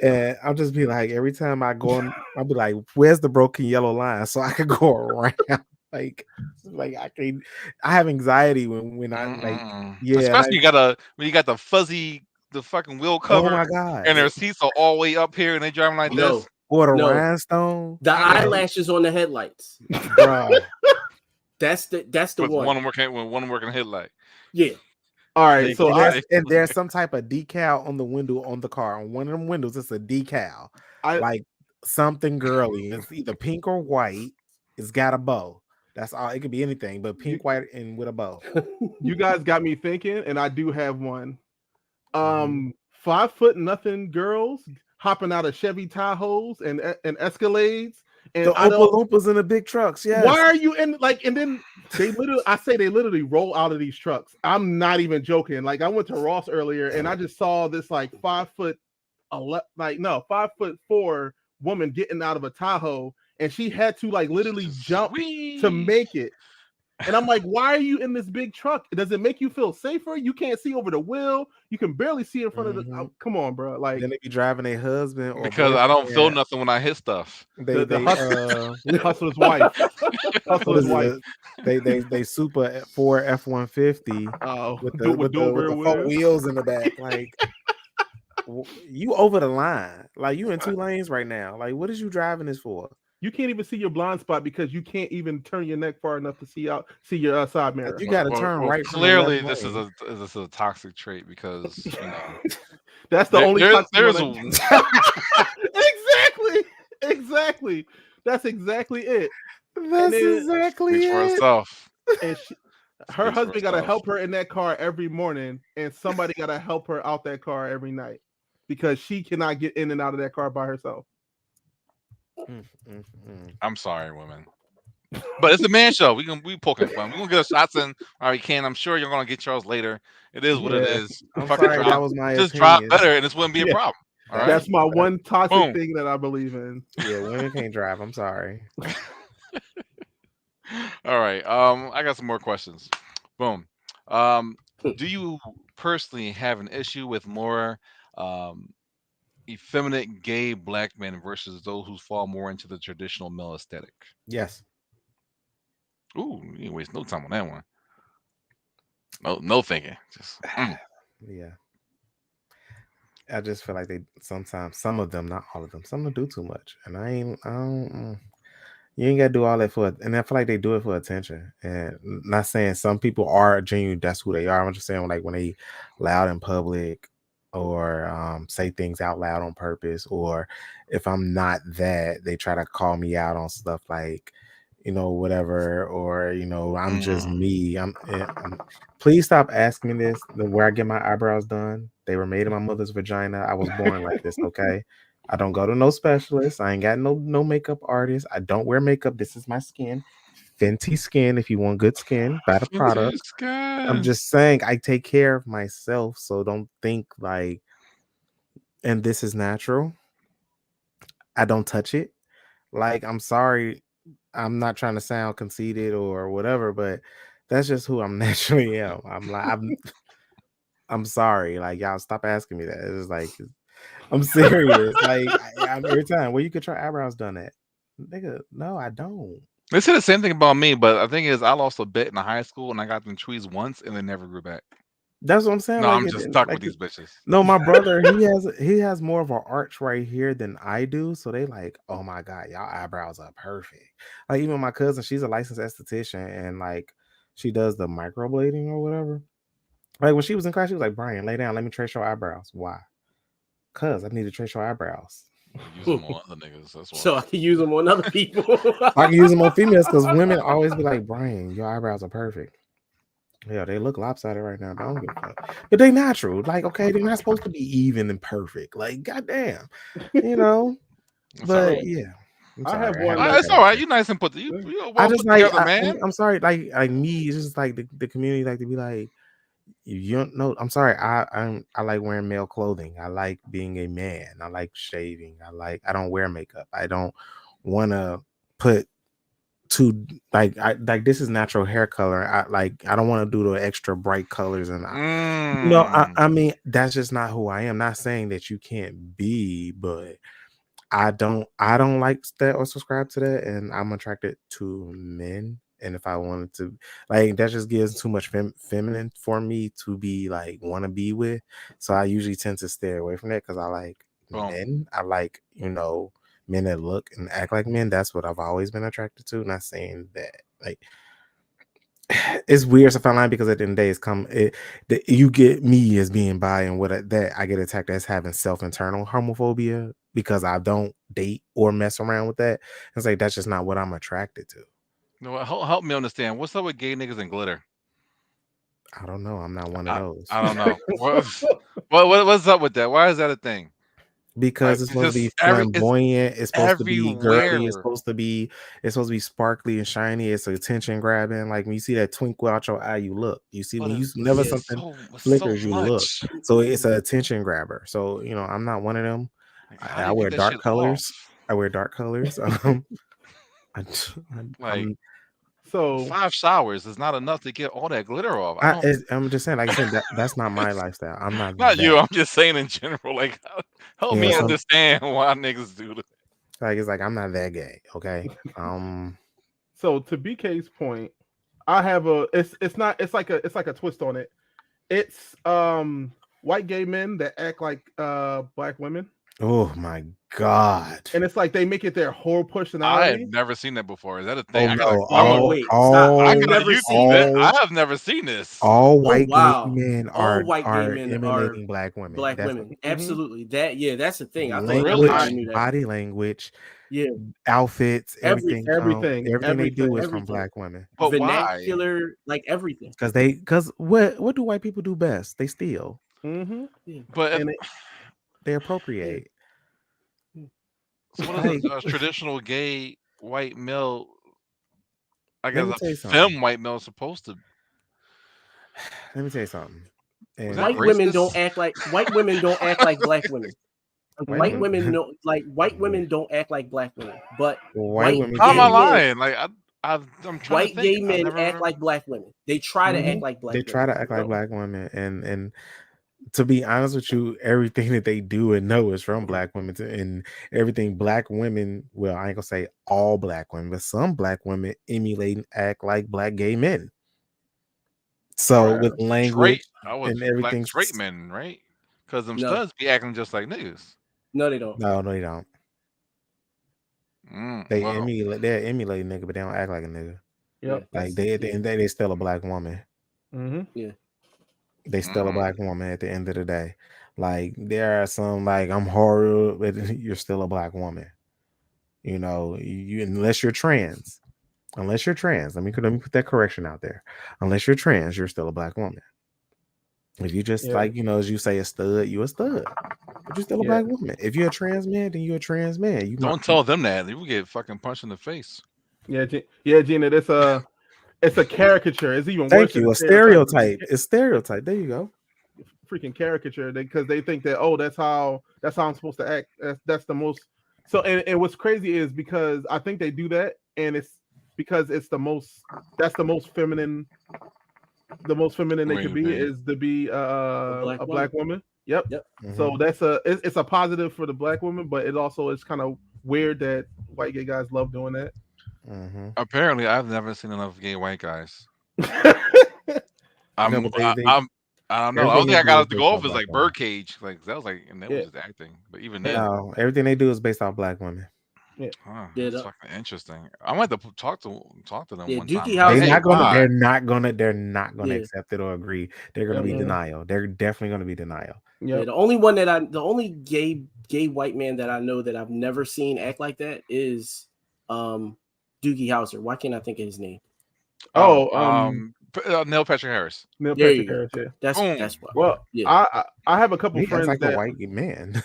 And I'll just be like, every time I go on, I'll be like, where's the broken yellow line so I could go around? like I have anxiety when I Especially when you got the fuzzy, the fucking wheel cover, oh my god, and their seats are all the way up here, and they driving like this. Or the rhinestone, the eyelashes on the headlights, bro. That's the one. One working headlight. Yeah. All right. So there's some type of decal on the window on the car. On one of them windows, it's a decal, like something girly. It's either pink or white. It's got a bow. That's all. It could be anything, but pink, white, and with a bow. You guys got me thinking, and I do have one. 5 foot nothing girls hopping out of Chevy Tahoes and Escalades. And the Oompa Loompas in the big trucks. Yeah. Why are you in and then they literally roll out of these trucks. I'm not even joking. Like I went to Ross earlier and I just saw this like 5'4" woman getting out of a Tahoe, and she had to like literally jump to make it. And I'm like, why are you in this big truck? Does it make you feel safer? You can't see over the wheel. You can barely see in front of the. Come on, bro. Like, then they be driving a husband. Or because I don't feel nothing when I hit stuff. The hustler's wife. Hustler's wife. They super 4 F-150 with the 4 wheels in the back. Like, you over the line. Like, you in 2 lanes right now. Like, what is you driving this for? You can't even see your blind spot because you can't even turn your neck far enough to see your side mirror. You got to turn right. Clearly, this is a toxic trait because that's the only. Exactly. That's exactly it. That's exactly it. For herself. And her husband got to help her in that car every morning, and somebody got to help her out that car every night because she cannot get in and out of that car by herself. I'm sorry, women, but it's a man show. We poking fun. We're gonna get our shots in. All right, Ken. I'm sure you're gonna get yours later. It is what it is. I'm sorry, that was my just drive better, and this wouldn't be a problem. All right? That's my one toxic thing that I believe in. Yeah, women can't drive. I'm sorry. All right. I got some more questions. Boom. Do you personally have an issue with more effeminate gay black men versus those who fall more into the traditional male aesthetic? Yes. Ooh, you ain't waste no time on that one. No thinking. Just yeah. I just feel like they sometimes, some of them, not all of them, some of them do too much, and you ain't gotta do all that and I feel like they do it for attention. And not saying some people are genuine, that's who they are. I'm just saying like when they loud in public, or say things out loud on purpose, or if I'm not that, they try to call me out on stuff like, whatever, or I'm just me. Please stop asking me this. Where I get my eyebrows done, they were made in my mother's vagina. I was born like this. Okay, I don't go to no specialist. I ain't got no makeup artist. I don't wear makeup. This is my skin. Fenty Skin. If you want good skin, buy the product. I'm just saying I take care of myself, so don't think like, and this is natural. I don't touch it. Like, I'm sorry, I'm not trying to sound conceited or whatever, but that's just who I'm naturally am. I'm sorry. Like, y'all stop asking me that. It's like, I'm serious. Like, I'm every time. Well, you could try eyebrows done at. Nigga, no, I don't. They said the same thing about me, but the thing is, I lost a bet in high school, and I got them tweezed once, and they never grew back. That's what I'm saying. No, like, I'm just stuck with these bitches. No, my brother, he has more of an arch right here than I do. So they like, oh my God, y'all eyebrows are perfect. Like even my cousin, she's a licensed esthetician, and like she does the microblading or whatever. Like when she was in class, she was like, Brian, lay down, let me trace your eyebrows. Why? Cause I need to trace your eyebrows. Use them on other niggas. That's why. So I can use them on other people. I can use them on females because women always be like, Brian, your eyebrows are perfect. Yeah, they look lopsided right now, but I don't give a fuck. But they natural. Like, okay, they're not supposed to be even and perfect. Like, goddamn. But yeah. I have one. It's all right. You nice and put I just like together, man. I'm sorry, like me, it's just like the community like to be like, You don't know. I'm sorry. I like wearing male clothing. I like being a man. I like shaving. I don't wear makeup. I don't want to put too like this is natural hair color. I don't want to do the extra bright colors and I mean that's just not who I am. Not saying that you can't be, but I don't like that or subscribe to that, and I'm attracted to men. And if I wanted to, like, that just gives too much feminine for me to be like want to be with. So I usually tend to stay away from that because I like Boom. men. I like men that look and act like men. That's what I've always been attracted to. Not saying that like it's weird to find line because at the end of the day, you get me as being bi and that I get attacked as having self-internal homophobia because I don't date or mess around with that. It's like that's just not what I'm attracted to. No, help me understand. What's up with gay niggas and glitter? I don't know. I'm not one of those. I don't know. What's up with that? Why is that a thing? Because Like it's it's supposed to be just it's flamboyant. It's supposed to be girly. It's everywhere. supposed to be sparkly and shiny. It's attention grabbing. Like when you see that twinkle out your eye, you look. You see But when you it's never Yeah. something so flickers, you look. much. So it's an attention grabber. So I'm not one of them. Like, how do I you wear get that shit dark off? colors. I wear dark colors. I, Like I'm So 5 showers is not enough to get all that glitter off. I don't. I'm just saying, like I said, that's not my lifestyle. I'm not Not you. that. I'm just saying in general. Like, help me so understand why niggas do that. Like it's like I'm not that gay. Okay. so to BK's point, I have it's not it's like a twist on it. It's white gay men that act like black women. Oh my god. And it's like they make it their whole I have personality. never seen that before. Is that a Oh thing? I gotta. no. I'm a. Wait, stop. I You've gotta never YouTube seen that. that? I have never seen this. All Oh white gay wow. men All white gay are men are emulating black women. black That's women. Absolutely. That's the thing. I thought Really? language, everybody knew that. body language, Yeah. outfits, everything. Everything, Everything they do is from everything. black women. But why? Vernacular, like everything. Because what do white people do best? They steal. Mm-hmm. Yeah. But And They Yeah. appropriate. so what is Like, a traditional gay white male? I let guess me a tell you something. femme white male supposed to. Let me tell you something. Was And that White women racist? don't act like black women. White women don't act like black women, but white white women How am I gay do. men, lying? Like I'm trying to white think. gay I men never act remember. like black women. They try to act like black They try women. to act like black women, and to be honest with you, everything that they do and know is from black women, and everything black women. Well, I ain't gonna say all black women, but some black women emulate and act like black gay men. So Or with straight. language I would and think black everything, straight men, right? Because them No, studs be acting just like niggas. no, they don't. no, they don't. Well, They're emulating nigga, but they don't act like a nigga. Yeah, yep. Like they at the end of the day, they still a black woman. Mm-hmm. yeah. They still a black woman at the end of the day. Like there are some like I'm horrible, but you're still a black woman. You unless you're trans. Unless you're trans, let me put that correction out there. Unless you're trans, you're still a black woman. If you just Yeah. as you say a stud, you a stud. But you're still a Yeah. black woman. If you're a trans man, then you're a trans man. don't tell them that. You will get fucking punched in the face. Yeah, Gina, it's a caricature. It's even worse Thank than you. a A stereotype. stereotype. It's stereotype. There you go. Freaking caricature because they think that that's how I'm supposed to act. That's the most. So and what's crazy is because I think they do that and it's because it's the most. That's the most feminine. The most feminine they Way could to be be. is to be a black woman. Yep. Yep. So it's a positive for the black woman, but it also is kind of weird that white gay guys love doing that. Apparently, I've never seen enough gay white guys. No, I'm, but I, they I'm, I don't know. I everything don't they think I do got is to based go off off as black like women. Birdcage. Like that was like, and that Yeah. was just acting. But even then, No, everything they do is based off black women. Yeah. that's fucking interesting. I might have to talk to them Yeah, one Dookie time. Howser- Like, hey, why? They're not gonna Yeah. accept it or agree. They're gonna Yep. be Mhm. denial. They're definitely gonna be denial. Yeah, Yep. the only gay white man that I know that I've never seen act like that is Doogie Howser. Why can't I think of his name? Neil Patrick Harris. Neil There Patrick you go. Harris. Yeah. That's what. Well, Yeah. I have a couple He acts friends like a that white man.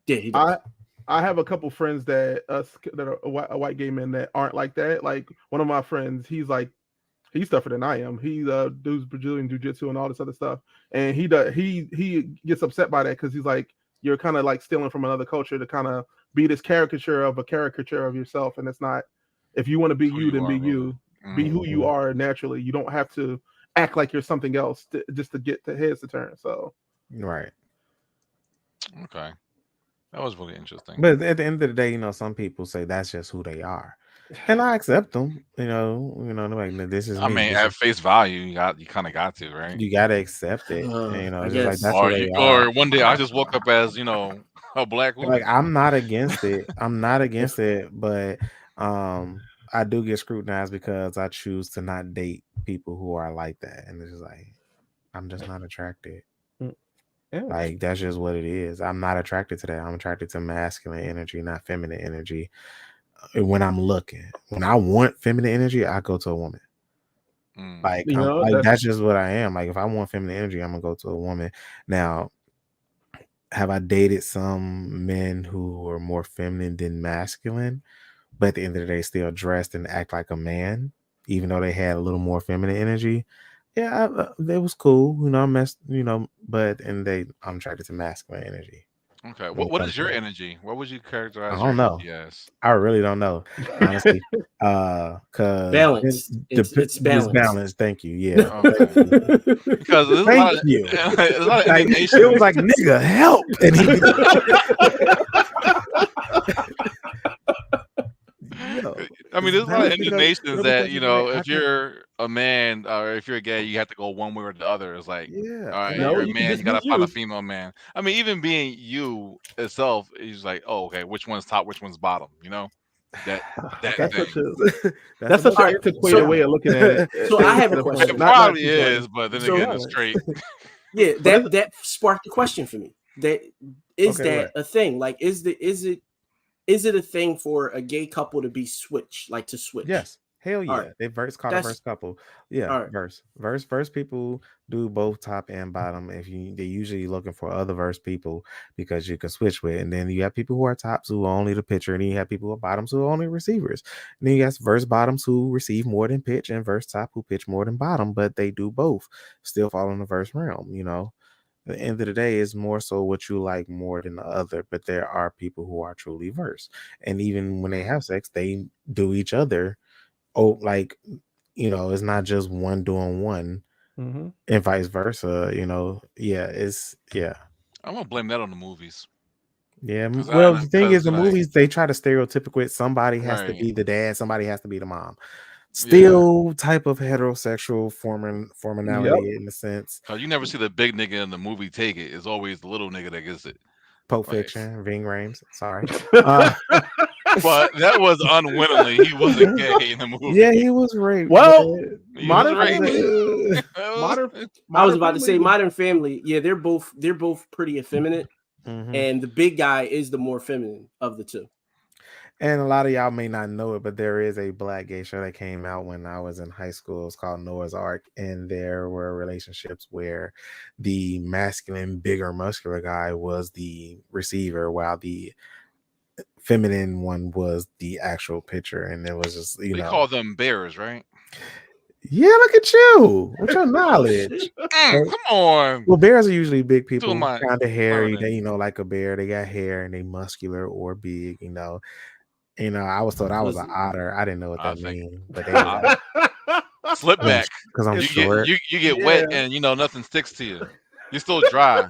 Yeah, he does. I have a couple friends that are white gay men that aren't like that. Like one of my friends, He's tougher than I am. He does Brazilian jiu-jitsu and all this other stuff, and he gets upset by that because he's like, you're kind of like stealing from another culture to kind of be this caricature of a caricature of yourself, and it's not. If you want to be Who you, you then be are, really. you. Be who you are naturally. You don't have to act like you're something else just to get the heads to turn. So Right. Okay, that was really interesting. But at the end of the day, some people say that's just who they are, and I accept them. Like this is I me. mean, This at is, face value, you kind of got to, right? you gotta accept it. I It's just like guess. that's who Or they are. or one day I just woke up as a black Like woman. I'm not against it. I'm not against it, but I do get scrutinized because I choose to not date people who are like that, and it's just like I'm just not attracted. yeah. Like that's just what it is. I'm not attracted to that. I'm attracted to masculine energy, not feminine energy. When I'm looking, when I want feminine energy, I go to a woman. Mm. Like that's that's just what I am. Like if I want feminine energy, I'm gonna go to a woman. Now, have I dated some men who are more feminine than masculine, but at the end of the day, still dressed and act like a man, even though they had a little more feminine energy? Yeah, it was cool. I messed. But and I'm attracted to masculine energy Okay, when it what comes is to your that. energy? What would you I characterize your don't know. energy as? I really don't know, honestly. Cause Balance. It's this balance. balance. Thank you. Yeah. Okay, Thank you. because there's a Thank lot of you. there's a lot of Like it was indignations. like nigga help, and he yo. I mean, This there's a lot of balance indignations that because I if can. you're a man or if you're gay, you have to go one way or the other. It's like, Yeah, all and right, I no. you're a You can man, just you be gotta find a you. female man. I mean, even being you itself is like, oh, okay, which one's top, which one's bottom? That that okay. That's such thing. a That's that's such about All an right. antiquated So way of looking at it. so I To have a the point, It question. not probably too funny. is, but then it's the So again, it's balance. straight. yeah, But that's that sparked a question for me. That is Okay, that what? a thing? Like, is it a thing for a gay couple to be switched, like to switch? Yes. Hell All right, yeah. They called a that's verse couple. Yeah, all right. verse people do both top and bottom. They're usually looking for other verse people because you can switch with. And then you have people who are tops who are only the pitcher, and then you have people who are bottoms who are only receivers. And then you got verse bottoms who receive more than pitch, and verse top who pitch more than bottom, but they do both. Still fall in the verse realm. At the end of the day, it's more so what you like more than the other, but there are people who are truly verse. And even when they Mm. have sex, they do each other. Oh, like, it's not just one doing one mm-hmm. and vice versa. Yeah, yeah. I'm gonna blame that on the movies Yeah. because Well, the thing is, because the movies, they try to stereotypical it. Somebody has to right, be the dad, somebody has to be the mom. yeah. Still type of heterosexual Yep. formality in a sense. Cause you never see the big nigga in the movie take it. It's always the little nigga that gets it. Pulp Like, Fiction, Ving Rhames. Sorry. Uh but that was unwittingly. He wasn't gay in the movie. yeah, he was raped, but Well, He was Modern raped. Family, That Modern I was Modern about to say Family. Modern Family. Yeah, they're both pretty effeminate, Mhm. and the big guy is the more feminine of the two. And a lot of y'all may not know it, but there is a black gay show that came out when I was in high school. It's called Noah's Ark, and there were relationships where the masculine, bigger, muscular guy was the receiver, while the feminine one was the actual pitcher. And it was just, they call them bears, right? yeah, look at you with your Oh shit! knowledge. And- Come on, well, bears are usually big doing people, my kind of hairy. They, learning. like a bear. They got hair and they muscular or big. I was told I was an Listen, otter. I didn't know what I that think means, but they was like, slip back. because I'm You get short. you get Yeah. wet and nothing sticks to you. You're still dry.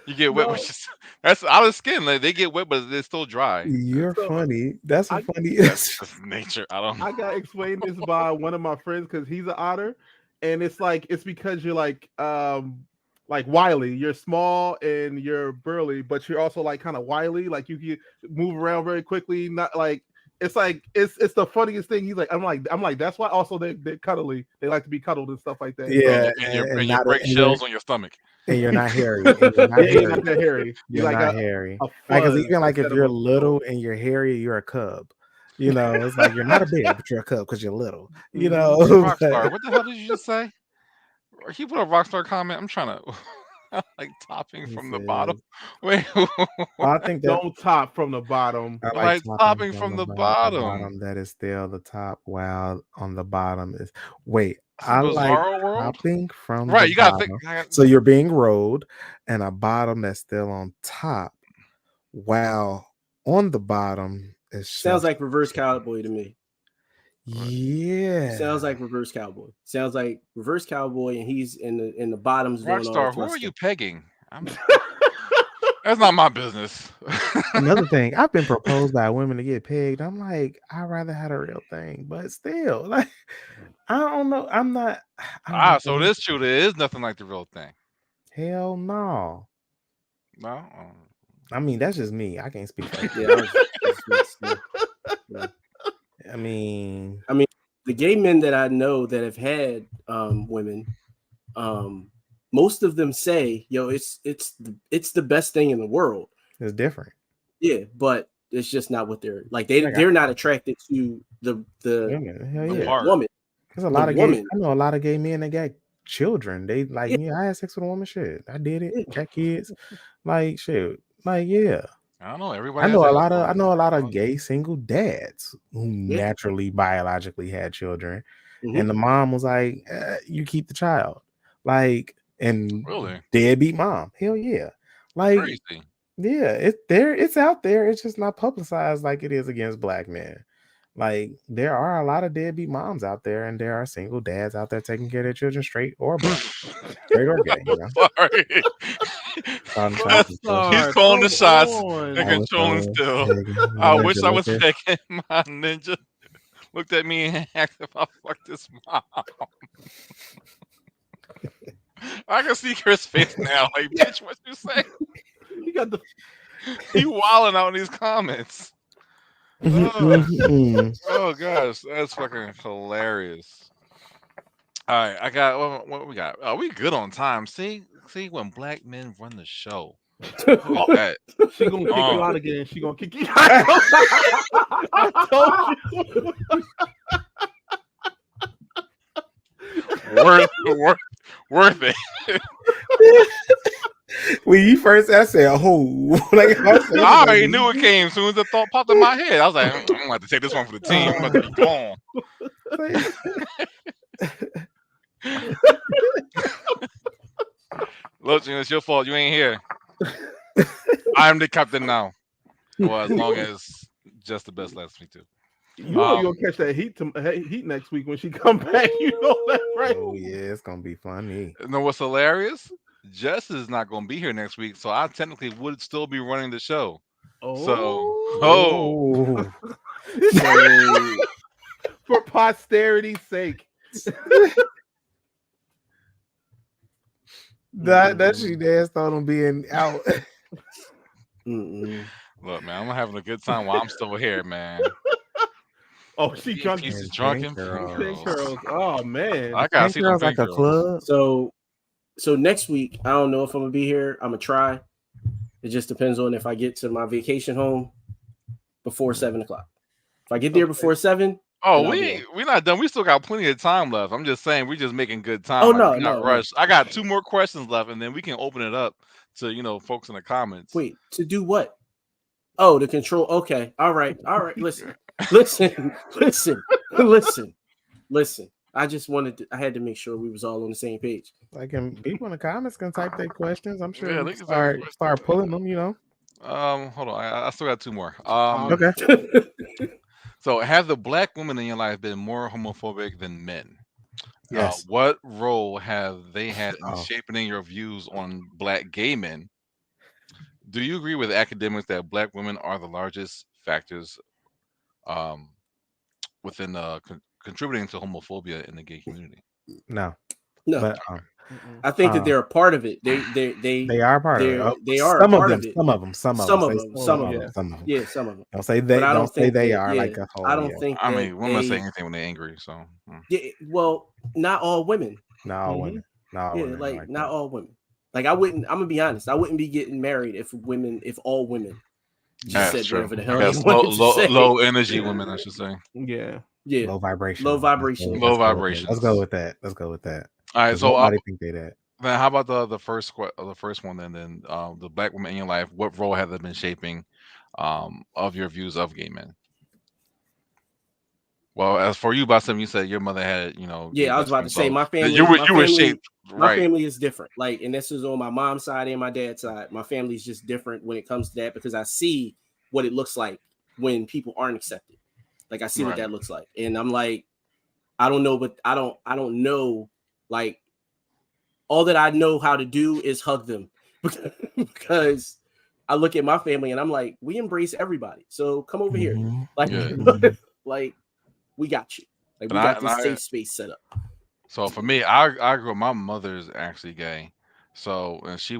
You get wet, No. which is that's out of skin. Like, they get wet, but they're still dry. You're So funny. That's a I funny. That's just nature. I don't. I got explained this by one of my friends because he's an otter, and it's because you're like wily. You're small and you're burly, but you're also like kind of wily. Like you can move around very quickly. Not like it's the funniest thing. He's like I'm like that's why also they're cuddly. They like to be cuddled and stuff like that. And Yeah, So you and your and and your not break shells on your stomach. and you're not hairy. And you're not yeah, you're hairy. not that hairy. You're You're like not hairy. a Like, cause fuzz even like if instead of you're a little and you're hairy, you're a cub. It's like you're not a bear, but you're a cub because you're little. Mhm. But Rockstar. What the hell did you just say? He put a rockstar comment. I'm trying to. like topping He from the bottom. says, Wait, I think that Don't top from the bottom. I like like topping from from the the bottom. bottom. That is still the top, while on the bottom is. Wait, It's a I like bizarro world. topping from Right, the you gotta think. bottom. So you're being rolled, and a bottom that's still on top, while on the bottom is Sounds just like reverse cowboy to me. yeah. Sounds like reverse cowboy. Sounds like reverse cowboy, and he's in the bottoms doing all the Rockstar, who are thrusting. you pegging? That's not my business. Another thing, I've been proposed by women to get pegged. I'm like, I'd rather have a real thing, but still, like, I don't know. I'm not. I don't know. So it is true. There is nothing like the real thing. Hell no. No. I mean, that's just me. I can't speak for Yeah, I mean, the gay men that I know that have had women, most of them say, "Yo, it's the best thing in the world." it's different. Yeah, but it's just not what they're like. They're not attracted to the Women. Hell The yeah. part. woman. There's a lot the of gay. woman. I know a lot of gay men that got children. They like, Yeah. yeah, I had sex with a woman. Shit, I did it. Yeah. Got kids. Like shit. Like yeah. I don't know. Everybody. I has know a their lot of. I own- know a lot of gay single dads who Yeah. naturally biologically had children, Mhm. and the mom was like, "You keep the child." Like, and Really deadbeat mom. Hell yeah. Like, crazy. yeah, it's there. It's out there. It's just not publicized like it is against black men. Like there are a lot of deadbeat moms out there, and there are single dads out there taking care of their children, straight or black, straight or gay. You know, Sorry. calling shots. He's Rockstar, calling the come shots on. and I was controlling still. pegging the I wish ninja I was looking. pegging my ninja. Looked at me and asked if I fucked his mom. I can see Chris' face now. Like, bitch, what you say? You got the He wilding out in these comments. Oh gosh, that's fucking hilarious. All right, I got what we got. Oh, we good on time. See when black men run the show. Look at that. she gonna kick you Oh. out again. She gonna kick you out. I told you. Worth it. When you first I said, "Oh," like I already knew it came as soon as the thought popped in my head. I was like, I'm gonna have to take this one for the team. I'm about to be gone. Look, it's your fault. You ain't here. I'm the captain now. Well, as long as just the best lets me to. You know you're gonna catch that heat next week when she come back. You know that, right? Oh yeah, it's gonna be funny. You know what's hilarious? Jess is not going to be here next week, so I technically would still be running the show. Oh. So, for posterity's sake. That she danced on him being out. Look, man, I'm having a good time while I'm still here, man. Oh, she drunk. Pieces drunken Pink girls. Oh man, I gotta see them like a club. So next week, I don't know if I'm gonna be here. I'm gonna try. It just depends on if I get to my vacation home before 7:00. If I get there before 7. Oh, we're not done. We still got plenty of time left. I'm just saying we're just making good time. Oh, like, no. rush. I got 2 more questions left, and then we can open it up to folks in the comments. Wait, to do what? Oh, to control. Okay, all right. Listen. I just I had to make sure we was all on the same page. Like, people in the comments can type their questions. I'm sure they can can start pulling them. Hold on. I still got 2 more. Okay. So, have the black women in your life been more homophobic than men? Yes. What role have they had in shaping your views on black gay men? Do you agree with academics that black women are the largest factors within contributing to homophobia in the gay community? No. But, I think that they're a part of it. They are part of it. They are some a of part them. of it. Some of them. Some of them. Yeah, some of them. Don't say they. Don't say they are yeah, like a whole. I don't think. I mean, women say anything when they're angry. So. Yeah. Well, not all women. Not all women. Not all women. Like not all women. Like I'm gonna be honest. I wouldn't be getting married if all women just said whatever the hell they wanted to say. Low energy women, I should say. Yeah. Low vibration. Low vibration. Let's go with that. All right. Nobody think they that. Now, how about the first one? Then the black woman in your life. What role have they been shaping of your views of gay men? Well, as for you, Basim, you said your mother had gay Yeah, I was best about to friends, say so you were shaped my right, family is different. Like, and this is on my mom's side and my dad's side. My family is just different when it comes to that because I see what it looks like when people aren't accepted. Like I see what right. that looks like, and I'm like, I don't know, but I don't know. Like all that I know how to do is hug them because I look at my family and I'm like, we embrace everybody. So come over here, Mhm. like, Yeah. Mhm. like we got you. Like And we I got and this I safe space set up. so for me, I grew up. My mother's actually gay, so and she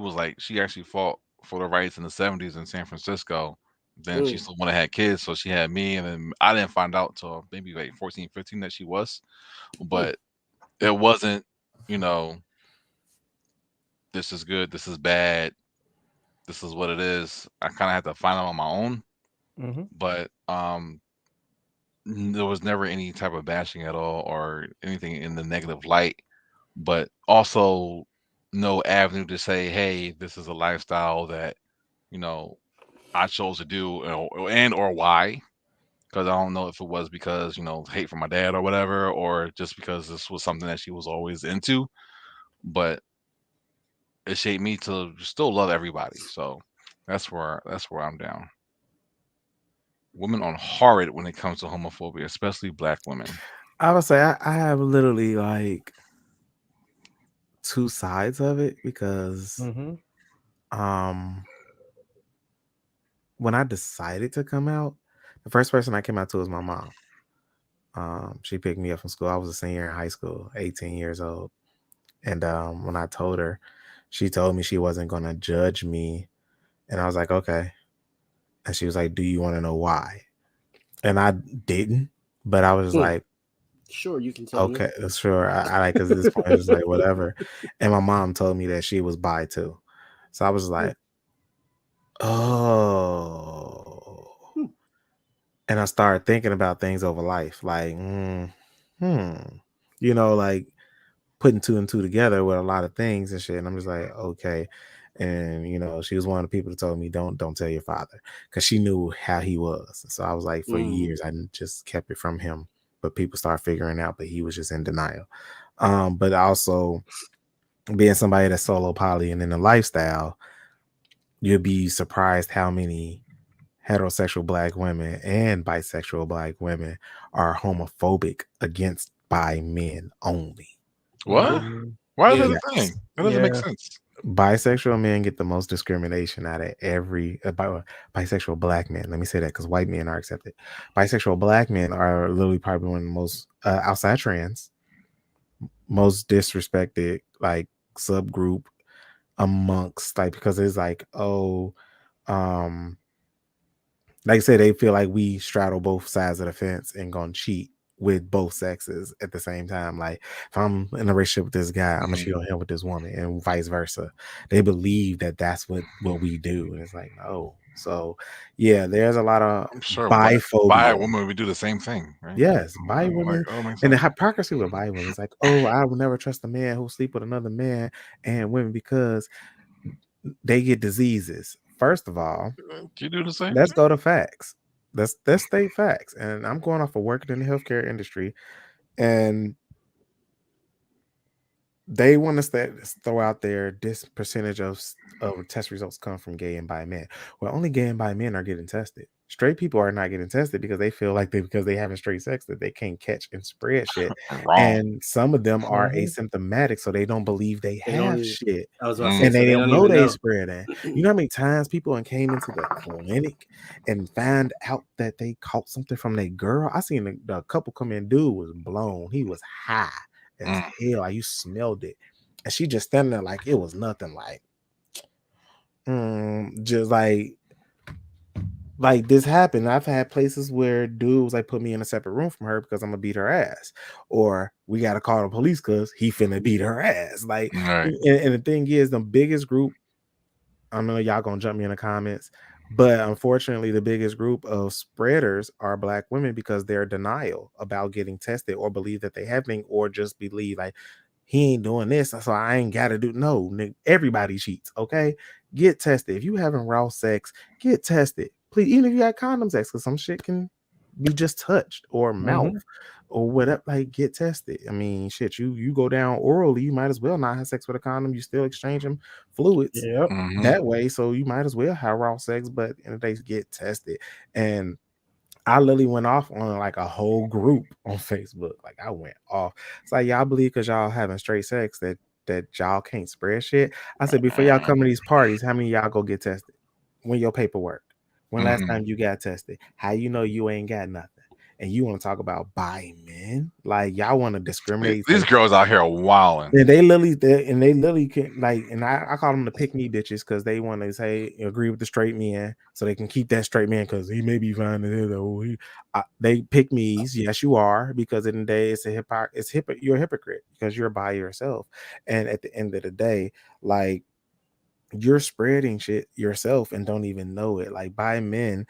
actually fought for the rights in the '70s in San Francisco. Then she Mm, still wanted to have kids, so she had me, and then I didn't find out till maybe like 14, 15 that she was, mm, but it wasn't, you know, this is good, this is bad, this is what it is. I kind of had to find out on my own, Mm-hmm. but there was never any type of bashing at all or anything in the negative light, but also no avenue to say, hey, this is a lifestyle that, you know, I chose to do and or why. Because I don't know if it was because, hate from my dad or whatever, or just because this was something that she was always into. But it shaped me to still love everybody. So that's where I'm down. Women on hard when it comes to homophobia, especially black women. I would say I have literally like two sides of it because Mm-hmm. um when I decided to come out, the first person I came out to was my mom. She picked me up from school. I was a senior in high school, 18 years old. And when I told her, she told me she wasn't gonna judge me. And I was like, okay. And she was like, do you want to know why? And I didn't, but I was mm. like, Sure, you can tell me. okay, sure. I like, because at this point, it was like, whatever. And my mom told me that she was bi too. So I was Mm, like, oh. mm, And I started thinking about things over life, like, hmm, like putting two and two together with a lot of things and shit. And I'm just like, okay. And she was one of the people that told me don't tell your father, because she knew how he was. So I was like, for mm, years I just kept it from him, but people start figuring out, but he was just in denial. But also being somebody that's solo poly and in a lifestyle, you'll be surprised how many heterosexual black women and bisexual black women are homophobic against bi men only. What? Mm-hmm. Why is yeah. that a thing? Yes. That doesn't make Yeah. sense. Bisexual men get the most discrimination out of every bisexual black men. Let me say that, because white men are accepted. Bisexual black men are literally probably one of the most outside trans, most disrespected like subgroup amongst, like, because it's like, oh, um like I said, they feel like we straddle both sides of the fence and gonna cheat with both sexes at the same time. Like, if I'm in a relationship with this guy, I'm gonna cheat Mhm. on him with this woman, and vice versa. They believe that that's what we do, and it's like, no. So yeah, there's a lot of I'm sure bi biphobia. women would do the same thing, right? Yes, bi Like, women, oh, makes and the sense. hypocrisy with bi women is like, oh, I will never trust a man who sleep with another man and women because they get diseases. First of all, You do the same let's thing. go to facts. Let's state facts. And I'm going off of working in the healthcare industry, and they want to throw out there this percentage of test results come from gay and bi men. Well, only gay and bi men are getting tested. Straight people are not getting tested because they feel like because they having straight sex that they can't catch and spread shit. Wrong. And some of them are Mm-hmm. asymptomatic, so they don't believe they They don't have even. shit. I was about to say, Mm. And so they they don't don't know even they know. spread it. You know how many times people came into the clinic and found out that they caught something from their girl? I seen a couple come in, dude was blown. He was high as Mm. hell. Like, you smelled it. And she just standing there like it was nothing, like just like this happened. I've had places where dude was like, put me in a separate room from her because I'm gonna beat her ass, or we gotta call the police because he finna beat her ass. Like, Right. and the thing is, the biggest group, I know y'all gonna jump me in the comments, but unfortunately, the biggest group of spreaders are black women because they're denial about getting tested or believe that they have been, or just believe like he ain't doing this, so I ain't got to do. No, nigga, everybody cheats. Okay, get tested. If you having raw sex, get tested, please. Even if you got condom sex, because some shit can be just touched or mouth or whatever. Like, get tested. I mean, shit, you go down orally, you might as well not have sex with a condom. You still exchanging fluids that way, so you might as well have raw sex. But in the day, get tested. And I literally went off on like a whole group on Facebook. Like, I went off. It's like, y'all believe because y'all having straight sex that y'all can't spread shit. I said, before y'all come to these parties, how many of y'all go get tested? When your paperwork? When last time you got tested? How you know you ain't got nothing? And you want to talk about buying men? Like, y'all want to discriminate? These girls out here are wilding. And they literally can, like, and I call them the pick me bitches because they want to say agree with the straight men so they can keep that straight man because he may be fine. They pick me's. Yes, you are, because in the day it's you're a hypocrite because you're by yourself. And at the end of the day, like, you're spreading shit yourself and don't even know it. Like, by men,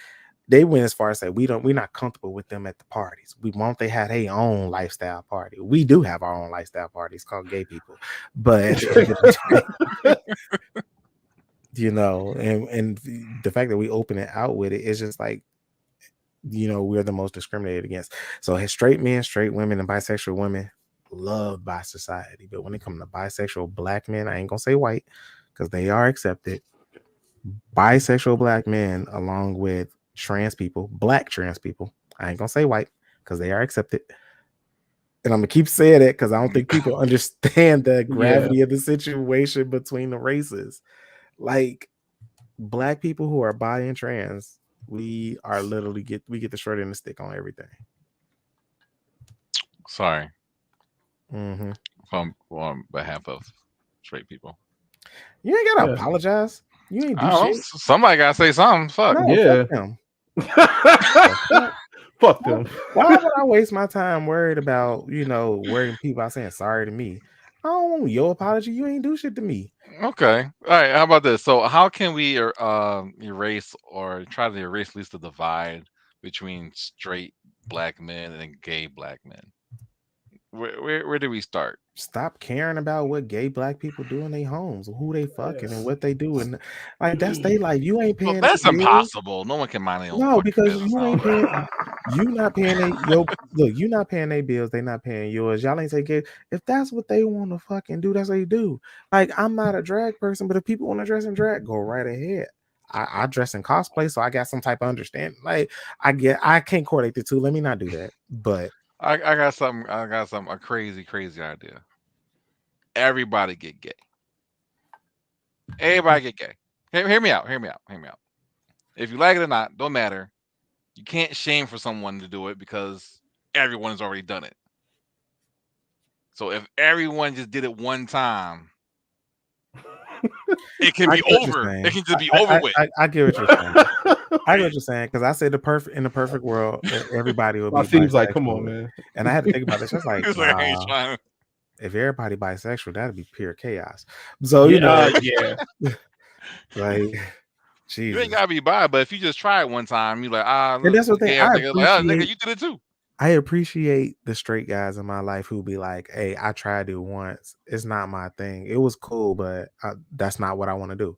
they went as far as say we're not comfortable with them at the parties. We want they had their own lifestyle party. We do have our own lifestyle parties called gay people, but at the end of the day, you know, and the fact that we open it out with it is just like, you know, we're the most discriminated against. So straight men, straight women, and bisexual women loved by society, but when it comes to bisexual black men, I ain't gonna say white because they are accepted. Bisexual black men, along with trans people, black trans people, I ain't gonna say white because they are accepted. And I'm gonna keep saying it because I don't think people understand the gravity of the situation between the races. Like, black people who are bi and trans, we are literally get the short end of the stick on everything. Sorry. On behalf of straight people. You ain't gotta apologize. You ain't do shit. Somebody gotta say something. Fuck. No, fuck them. Fuck them. Why would I waste my time worried about, you know, worrying people out saying sorry to me? I don't want your apology. You ain't do shit to me. Okay. All right. How about this? So, how can we erase or try to erase at least the divide between straight black men and gay black men? Where do we start? Stop caring about what gay black people do in their homes, who they fucking and what they do, and like that's they life. You ain't paying. Well, that's impossible. No one can mind their own. No, because you ain't paying. You not paying look. You not paying their bills. They not paying yours. Y'all ain't taking. If that's what they want to fucking do, that's what they do. Like, I'm not a drag person, but if people want to dress in drag, go right ahead. I dress in cosplay, so I got some type of understanding. Like, I can't correlate the two. Let me not do that. But I got something. A crazy idea. Everybody get gay. Everybody get gay. Hear me out. If you like it or not, don't matter. You can't shame for someone to do it because everyone has already done it. So if everyone just did it one time, it can be over. It can just be over with. I get what you're saying. I get what you're saying because I say in the perfect world, everybody will be. Seems like, come on, man. And I had to think about this. I was like, nah, if everybody bisexual, that'd be pure chaos. So you know, like, Jesus. You ain't gotta be bi, but if you just try it one time, you like, and that's the thing. Nigga, you did it too. I appreciate the straight guys in my life who be like, hey, I tried it once. It's not my thing. It was cool, but that's not what I want to do.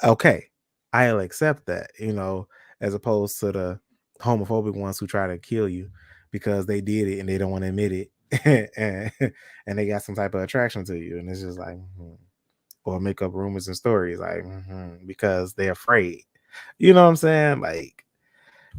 Okay, I'll accept that, you know, as opposed to the homophobic ones who try to kill you because they did it and they don't want to admit it. and they got some type of attraction to you. And it's just like, or make up rumors and stories like, because they're afraid. You know what I'm saying? Like,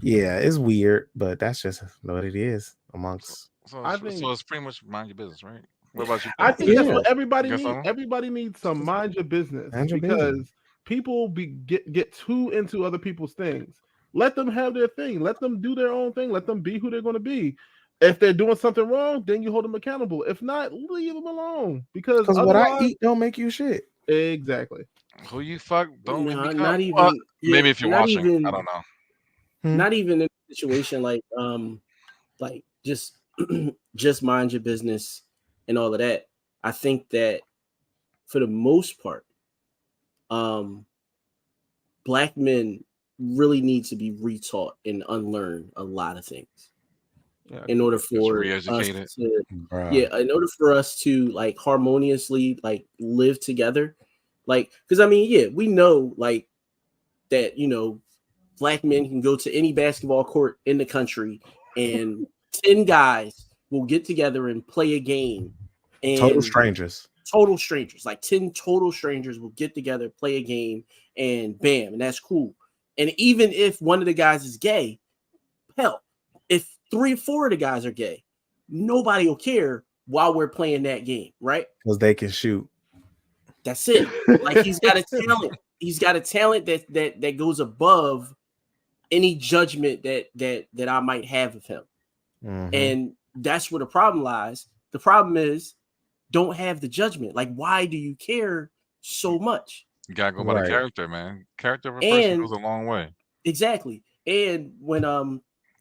yeah, it's weird, but that's just what it is amongst. So it's pretty much mind your business, right? What about you? I think that's what everybody needs. Everybody needs some mind your business because people get too into other people's things. Let them have their thing. Let them do their own thing. Let them be who they're going to be. If they're doing something wrong, then you hold them accountable. If not, leave them alone. Because what I eat don't make you shit. Exactly. Who you fuck don't make not even. Maybe if you're washing, I don't know. Not even in a situation like just just mind your business and all of that. I think that for the most part, black men really need to be retaught and unlearn a lot of things. in order Just for us re-educated. to, Bruh. in order for us to like harmoniously like live together, like because I mean, yeah, we know like that, black men can go to any basketball court in the country and 10 guys will get together and play a game, Total and strangers. total strangers, like 10 total strangers will get together, play a game, and bam, and that's cool. And even if one of the guys is gay, hell, if 3 or 4 of the guys are gay, nobody will care while we're playing that game, right? Because they can shoot. That's it. Like he's got a talent. He's got a talent that goes above any judgment that I might have of him. Mhm. And that's where the problem lies. The problem is don't have the judgment. Like, why do you care so much? You gotta go by the Right. character, man. Character of a person And goes a long way. exactly. And when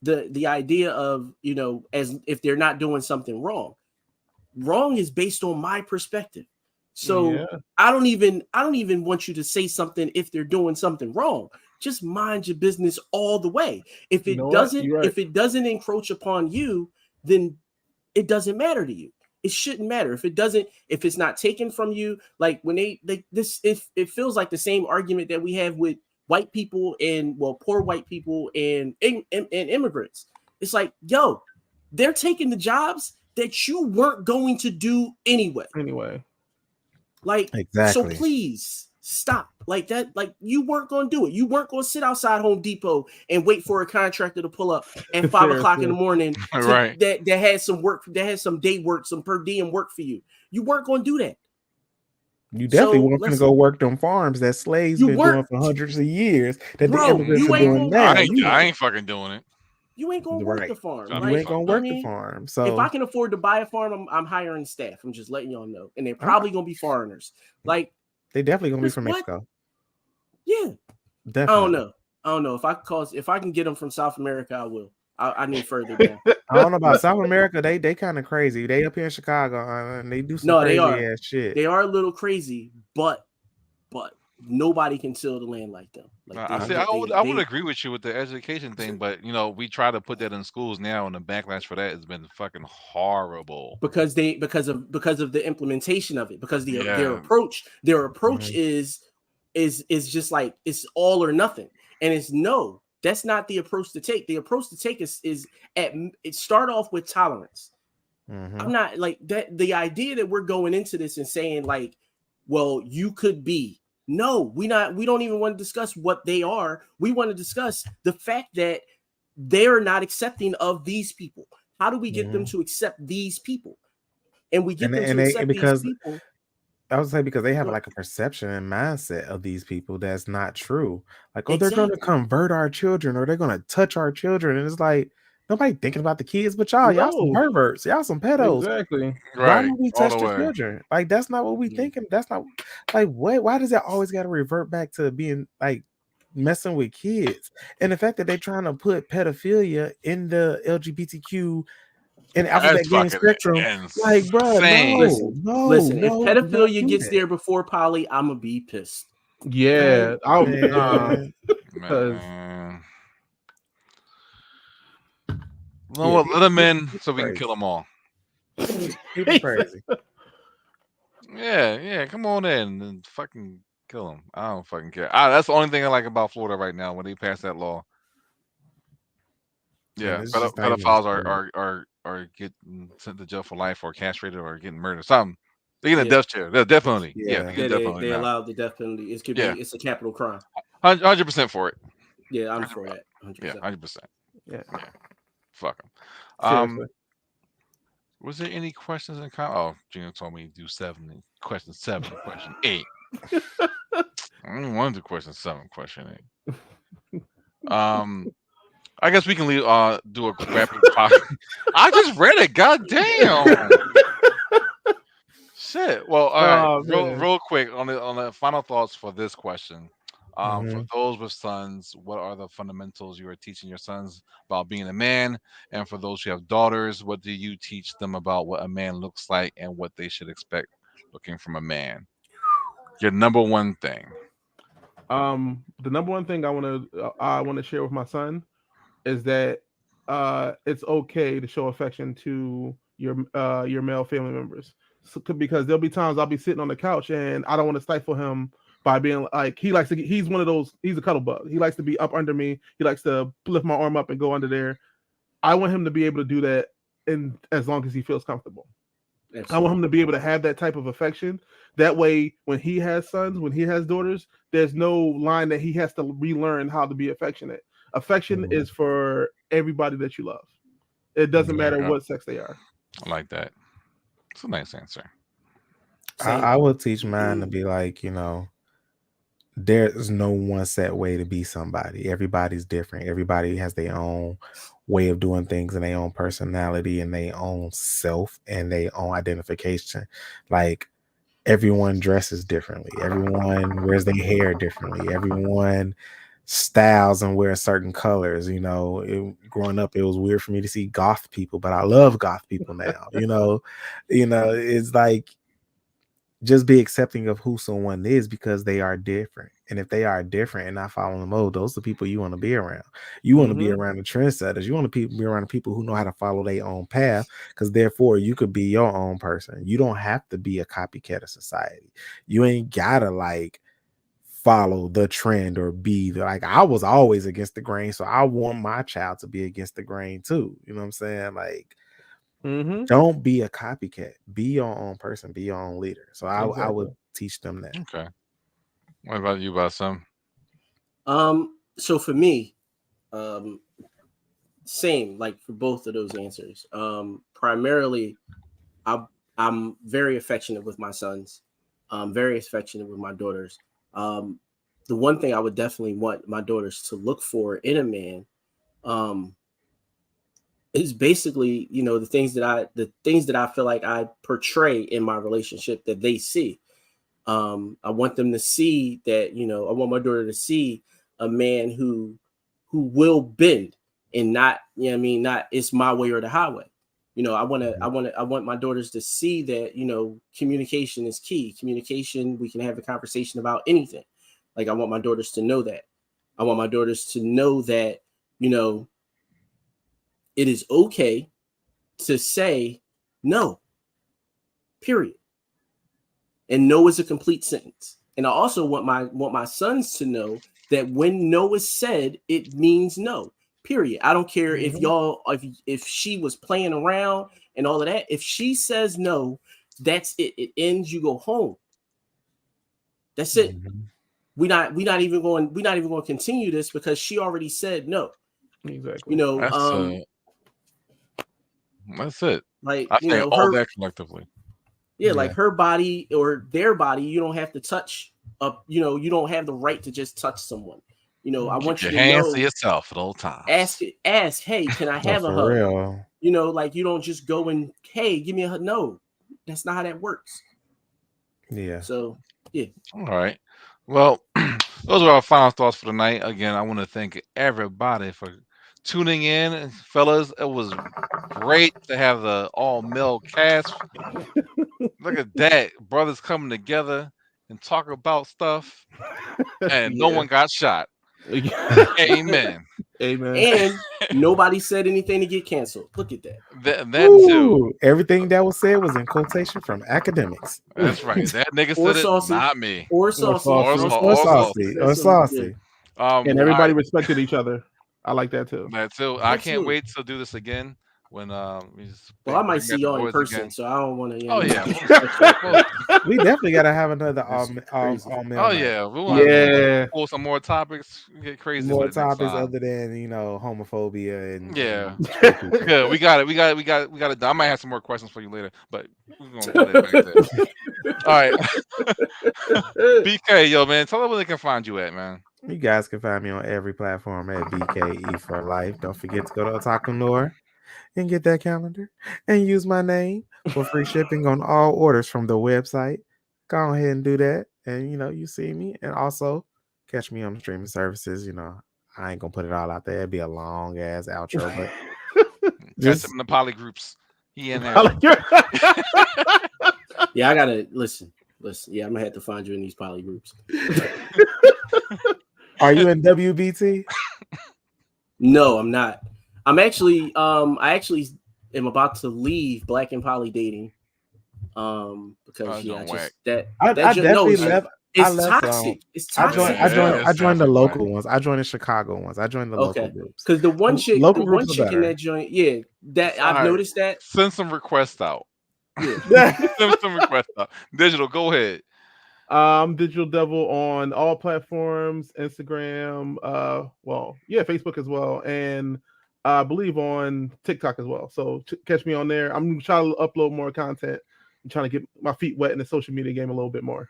the idea of, as if they're not doing something wrong is based on my perspective. So Yeah. I don't even want you to say something if they're doing something wrong. Just mind your business all the way. If You it know what? doesn't, You're right. if it doesn't encroach upon you, then it doesn't matter to you. It shouldn't matter. If it's not taken from you, like when it feels like the same argument that we have with white people and poor white people and immigrants. It's like, yo, they're taking the jobs that you weren't going to do anyway. Anyway, Like, Exactly. so please stop. Like that, like you weren't going to do it. You weren't going to sit outside Home Depot and wait for a contractor to pull up at 5 o'clock in the morning Right. that had some work, that had some day work, some per diem work for you. You weren't going to do that. You definitely So, weren't going to go work them farms that slaves You been weren't. doing for hundreds of years that Bro, the immigrants you are ain't doing gonna now. I ain't fucking doing it. You ain't gonna work Right. the farm. You You Like, ain't gonna I work the mean, farm. if So I can afford to buy a farm, I'm hiring staff. I'm just letting y'all know, and they're probably gonna be foreigners. Like, they definitely gonna be from what? Mexico. Yeah, Definitely. I don't know. If I can get them from South America, I will. I need further down. I don't know about South America. They kind of crazy. They up here in Chicago and they do some No, they crazy are. ass shit. They are a little crazy, but nobody can till the land like them. Like I would agree with you with the education thing, but we try to put that in schools now, and the backlash for that has been fucking horrible. because of the implementation of it, because their Yeah. approach is just like it's all or nothing, and it's no, that's not the approach to take. The approach to take is it start off with tolerance. I'm not like that. The idea that we're going into this and saying like, well, you could be. No, we don't even want to discuss what they are. We want to discuss the fact that they're not accepting of these people. How do we get them to accept these people? And we get them to accept these people. I would say because they have like a perception and mindset of these people that's not true. Like, oh, they're Exactly. going to convert our children or they're going to touch our children. And it's like, nobody thinking about the kids, but y'all some perverts. Y'all some pedos. Exactly. Why Right. would we touch the children? Like, that's not what we thinking. That's not like what? Why does it always got to revert back to being like messing with kids? And the fact that they're trying to put pedophilia in the LGBTQ and alphabet game spectrum, like, bro, listen. If pedophilia gets there before poly, I'm gonna be pissed. Yeah, Well, let them in so we can kill them all. People crazy. Yeah, come on in and fucking kill them. I don't fucking care. That's the only thing I like about Florida right now when they pass that law. Yeah, pedophiles are getting sent to jail for life or castrated or getting murdered. Something. They get a death chair. They're definitely. They allowed the death penalty. It's a capital crime. 100% for it. Yeah, I'm for that. 100%. Yeah, 100%. Yeah. Fuck them. Was there any questions in comment? Oh, Gina told me to do 7. Question 7. Question 8. I don't want to do question 7. Question 8. I guess we can do a rapid fire. I just read it. God damn. Shit. Well, all right. Real quick on the final thoughts for this question. For those with sons, what are the fundamentals you are teaching your sons about being a man? And for those who have daughters, what do you teach them about what a man looks like and what they should expect looking from a man? Your number one thing. The number one thing I want to share with my son is that it's okay to show affection to your male family members. Because there'll be times I'll be sitting on the couch and I don't want to stifle him by being like he's one of those, he's a cuddle bug. He likes to be up under me. He likes to lift my arm up and go under there. I want him to be able to do that in as long as he feels comfortable. Absolutely. I want him to be able to have that type of affection. That way, when he has sons, when he has daughters, there's no line that he has to relearn how to be affectionate. Affection is for everybody that you love. It doesn't matter what sex they are. I like that. It's a nice answer. I would teach mine to be like, there's no one set way to be somebody. Everybody's different. Everybody has their own way of doing things and their own personality and their own self and their own identification. Like, everyone dresses differently. Everyone wears their hair differently. Everyone styles and wears certain colors. Growing up, it was weird for me to see goth people, but I love goth people now. It's like, just be accepting of who someone is because they are different. And if they are different and not following the mode, those are the people you want to be around. You want to be around the trendsetters. You want to be around the people who know how to follow their own path, because therefore you could be your own person. You don't have to be a copycat of society. You ain't gotta like follow the trend or be like, I was always against the grain, so I want my child to be against the grain too. You know what I'm saying? Like, don't be a copycat. Be your own person. Be your own leader. So I would teach them that. Okay. What about you, Basim? So for me, same, like for both of those answers. Primarily, I'm very affectionate with my sons. I'm very affectionate with my daughters. The one thing I would definitely want my daughters to look for in a man, is basically, the things that I feel like I portray in my relationship that they see. I want them to see that, I want my daughter to see a man who will bend and not, not it's my way or the highway. I want my daughters to see that, communication is key. Communication, we can have a conversation about anything. Like, I want my daughters to know that. I want my daughters to know that, it is okay to say no, period. And no is a complete sentence. And I also want my sons to know that when no is said, it means no, period. I don't care if if she was playing around and all of that. If she says no, that's it. It ends. You go home. That's it. We're not even going to continue this because she already said no. Exactly. That's it. Like, I think all that collectively. Yeah, like her body or their body, you don't have to touch up. You don't have the right to just touch someone. I want you to hands know, to yourself at all times. Ask, hey, can I have a hug? Real. Like, you don't just go and, hey, give me a hug. No, that's not how that works. Yeah. So, yeah. All right. Well, those are our final thoughts for the night. Again, I want to thank everybody for tuning in, fellas. It was great to have the all-male cast. Look at that, brothers coming together and talk about stuff, and no one got shot. Amen. Amen. And nobody said anything to get canceled. Look at that. That too. Everything that was said was in quotation from Akademics. That's right. That nigga said Saucy. It, not me. Or Saucy. Or Saucy. And everybody respected each other. I like that too. That too. I can't wait to do this again. When I might see y'all in person, so I don't want to. Oh yeah, we definitely gotta have another all male. Oh yeah, we'll pull some more topics. Get crazy. More topics other than homophobia and yeah. We got it. I might have some more questions for you later, but we're gonna put it back there. All right, BK, yo man, tell them where they can find you at, man. You guys can find me on every platform at BKE for life. Don't forget to go to Otaku Noir and get that calendar and use my name for free shipping on all orders from the website. Go ahead and do that. And you see me. And also catch me on the streaming services. I ain't gonna put it all out there. It'd be a long ass outro, but just him in the poly groups. He in there. Yeah, I gotta listen. Yeah, I'm gonna have to find you in these poly groups. Are you in WBT? No, I'm not. I actually am about to leave Black and Poly dating. Because Don't whack. I definitely left. I It's left. toxic. It's I toxic. joined the local ones. I joined the Chicago ones. I joined the local groups. Because the one chick in that joint, that I've Alright. noticed that. Send some requests out. Yeah. Send some requests out. Digital, go ahead. Digital Devil on all platforms, Instagram, Facebook as well, and I believe on TikTok as well. So catch me on there. I'm trying to upload more content. I'm trying to get my feet wet in the social media game a little bit more.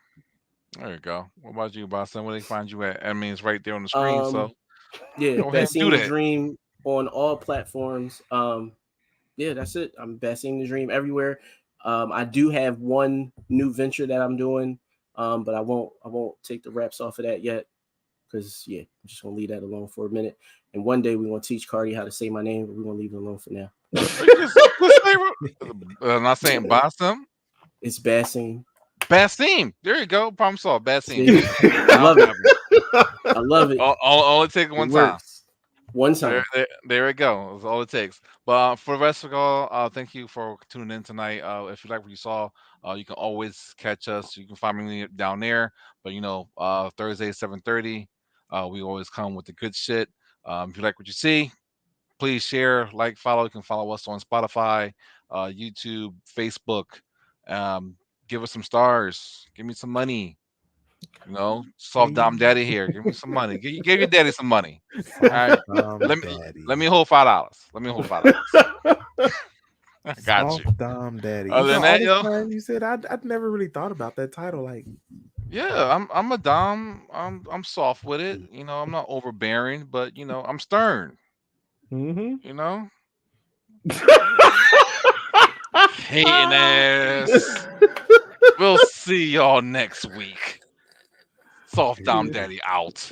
There you go. What about you, Basim? Where they find you at? I mean, it's right there on the screen. So yeah, go ahead and do Basim the that. Dream on all platforms. Yeah, that's it. I'm Basim the Dream everywhere. I do have one new venture that I'm doing, but I won't take the wraps off of that yet, because I'm just gonna leave that alone for a minute. And one day we're gonna teach Carty how to say my name, but we're gonna leave it alone for now. I'm not saying Basim. It's Basim. Basim. There you go. Problem solved. Basim. I love it. I love it. All it takes one time. One time. There it go. That's all it takes. But for the rest of y'all, thank you for tuning in tonight. If you like what you saw, you can always catch us. You can find me down there. But Thursday 7:30, we always come with the good shit. If you like what you see, please share, like, follow. You can follow us on Spotify, YouTube, Facebook. Give us some stars. Give me some money. Soft Dom Daddy here. Give me some money. Give your daddy some money. All right. Let me hold $5. Let me hold $5. I got you. Dom Daddy. Other than that, you said I'd never really thought about that title. Like, yeah, I'm a Dom. I'm soft with it. I'm not overbearing, but I'm stern. Mm-hmm. Hating ass. We'll see y'all next week. Soft Dom Daddy out.